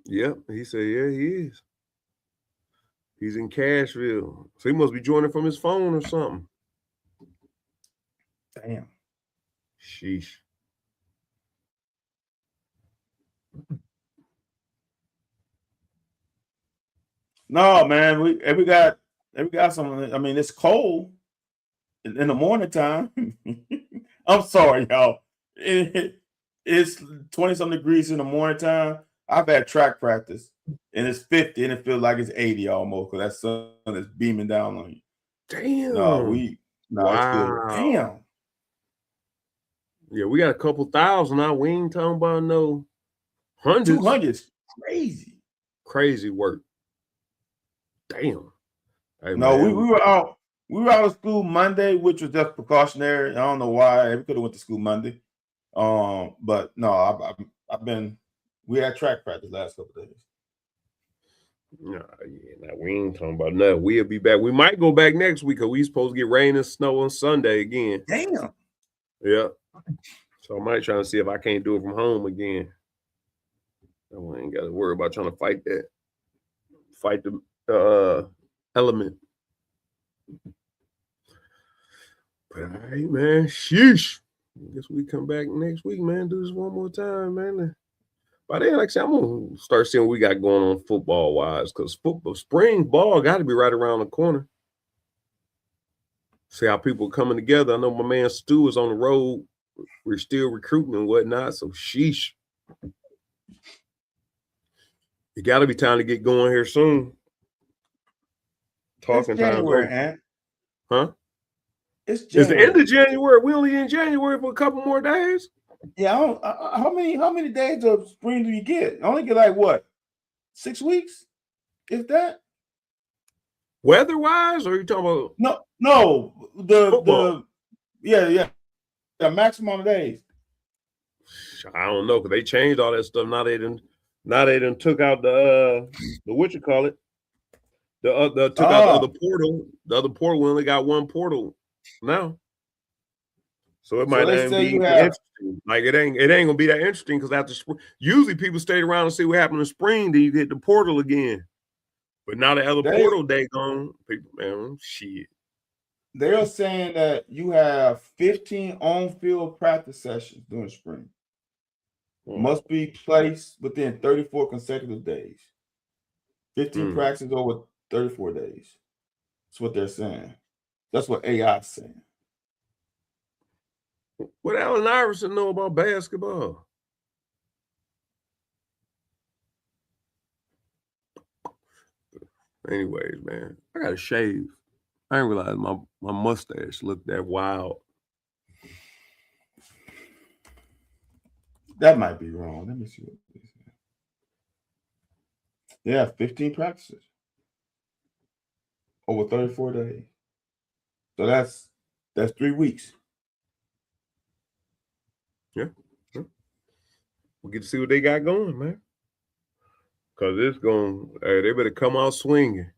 Yep. He said, yeah, he is. He's in Cashville. So he must be joining from his phone or something. Damn. Sheesh. No, man. We got some. I mean, it's cold in the morning time. I'm sorry, y'all. It's 20-something degrees in the morning time. I've had track practice, and it's 50, and it feels like it's 80 almost because that sun is beaming down on you. Damn. Wow. Damn. Yeah, we got a couple thousand now. We ain't talking about no hundreds. 200's crazy. Crazy work. Damn. Hey, no, we were out. We were out of school Monday, which was just precautionary. I don't know why. We could have went to school Monday. But no, we had track practice last couple of days. No, we ain't talking about nothing. We'll be back. We might go back next week because we supposed to get rain and snow on Sunday again. Damn. Yeah. So I might try to see if I can't do it from home again. I ain't got to worry about trying to fight that. Fight the element. But all right, man. Sheesh. I guess we come back next week, man. Do this one more time, man. By then, like I said, I'm gonna start seeing what we got going on football wise, because spring ball got to be right around the corner. See how people are coming together. I know my man Stu is on the road. We're still recruiting and whatnot. So sheesh. It got to be time to get going here soon. Talking January, man. Huh? It's January. It's the end of January. We only in January for a couple more days. Yeah, how many days of spring do you get? I only get like what? 6 weeks? If that? Weather-wise, or are you talking about? No. The maximum of days. I don't know, because they changed all that stuff. Now they done took out the what you call it? Took out the other portal. The other portal, we only got one portal now. So it might not be interesting. Like it ain't gonna be that interesting because after spring, usually people stay around and see what happened in spring. Then you get the portal again. But now the other portal day gone. People, man, shit. They're saying that you have 15 on-field practice sessions during spring. Must be placed within 34 consecutive days. 15 practices over 34 days. That's what they're saying. That's what AI's saying. What Allen Iverson know about basketball? Anyways, man, I got to shave. I didn't realize my mustache looked that wild. That might be wrong. Let me see what this is. Yeah, 15 practices over 34 days. So that's 3 weeks. Yeah. We'll get to see what they got going, man. Because it's going, they better come out swinging.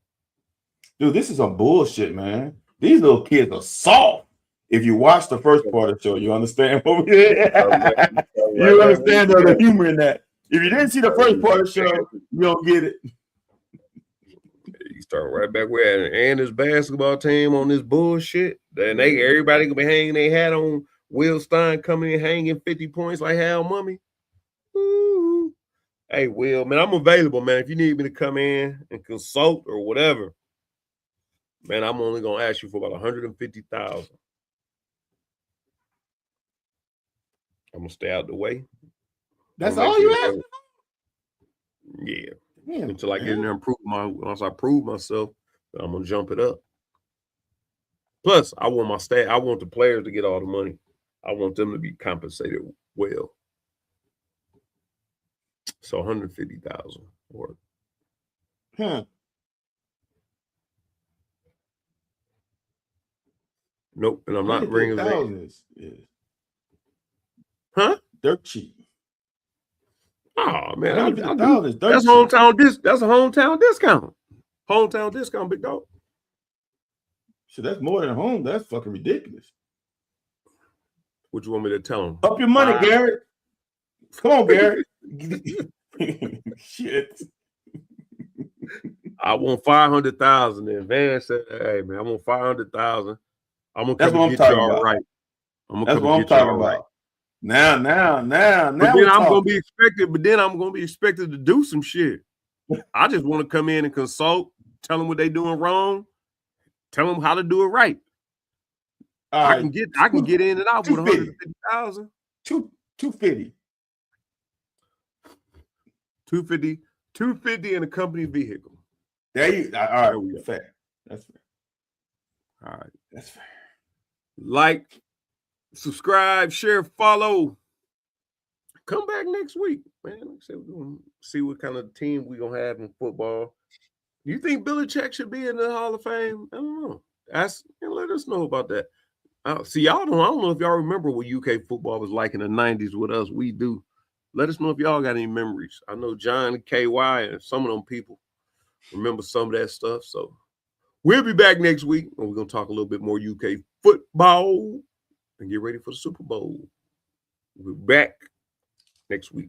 Dude, this is some bullshit, man. These little kids are soft. If you watch the first part of the show, you understand what we You understand the humor in that. If you didn't see the first part of the show, you don't get it. You start right back where and his basketball team on this bullshit. Then everybody gonna be hanging their hat on Will Stein coming in hanging 50 points like Hal Mummy. Ooh. Hey, Will, man, I'm available, man. If you need me to come in and consult or whatever, man, I'm only gonna ask you for about 150,000. I'm gonna stay out the way. That's all you ask? Yeah. Damn, until I get in there and once I prove myself, I'm gonna jump it up. Plus, I want my staff. I want the players to get all the money. I want them to be compensated well. So 150,000 or Nope, and I'm not bringing thousands. They're cheap. Oh man, that's hometown. That's a hometown discount. Hometown discount, big dog. So that's more than home. That's fucking ridiculous. What you want me to tell them? Up your money, Garrett. Come on, Garrett. Shit. I want 500,000 in advance. Hey man, I want 500,000. I'm gonna come and get y'all right. That's what I'm talking about. Now. But then I'm gonna be expected. But then I'm gonna be expected to do some shit. I just want to come in and consult, tell them what they doing wrong, tell them how to do it right. I can get in and out with 150,000. 250. 250 in a company vehicle. There you all right. Fair. That's fair. All right. That's fair. Like, subscribe, share, follow. Come back next week, man. Like I said, we're gonna see what kind of team we're gonna have in football. You think Belichick should be in the Hall of Fame? I don't know. Let us know about that. See, I don't know if y'all remember what UK football was like in the 90s with us. We do. Let us know if y'all got any memories. I know John and KY and some of them people remember some of that stuff. So we'll be back next week and we're going to talk a little bit more UK football and get ready for the Super Bowl. We'll be back next week.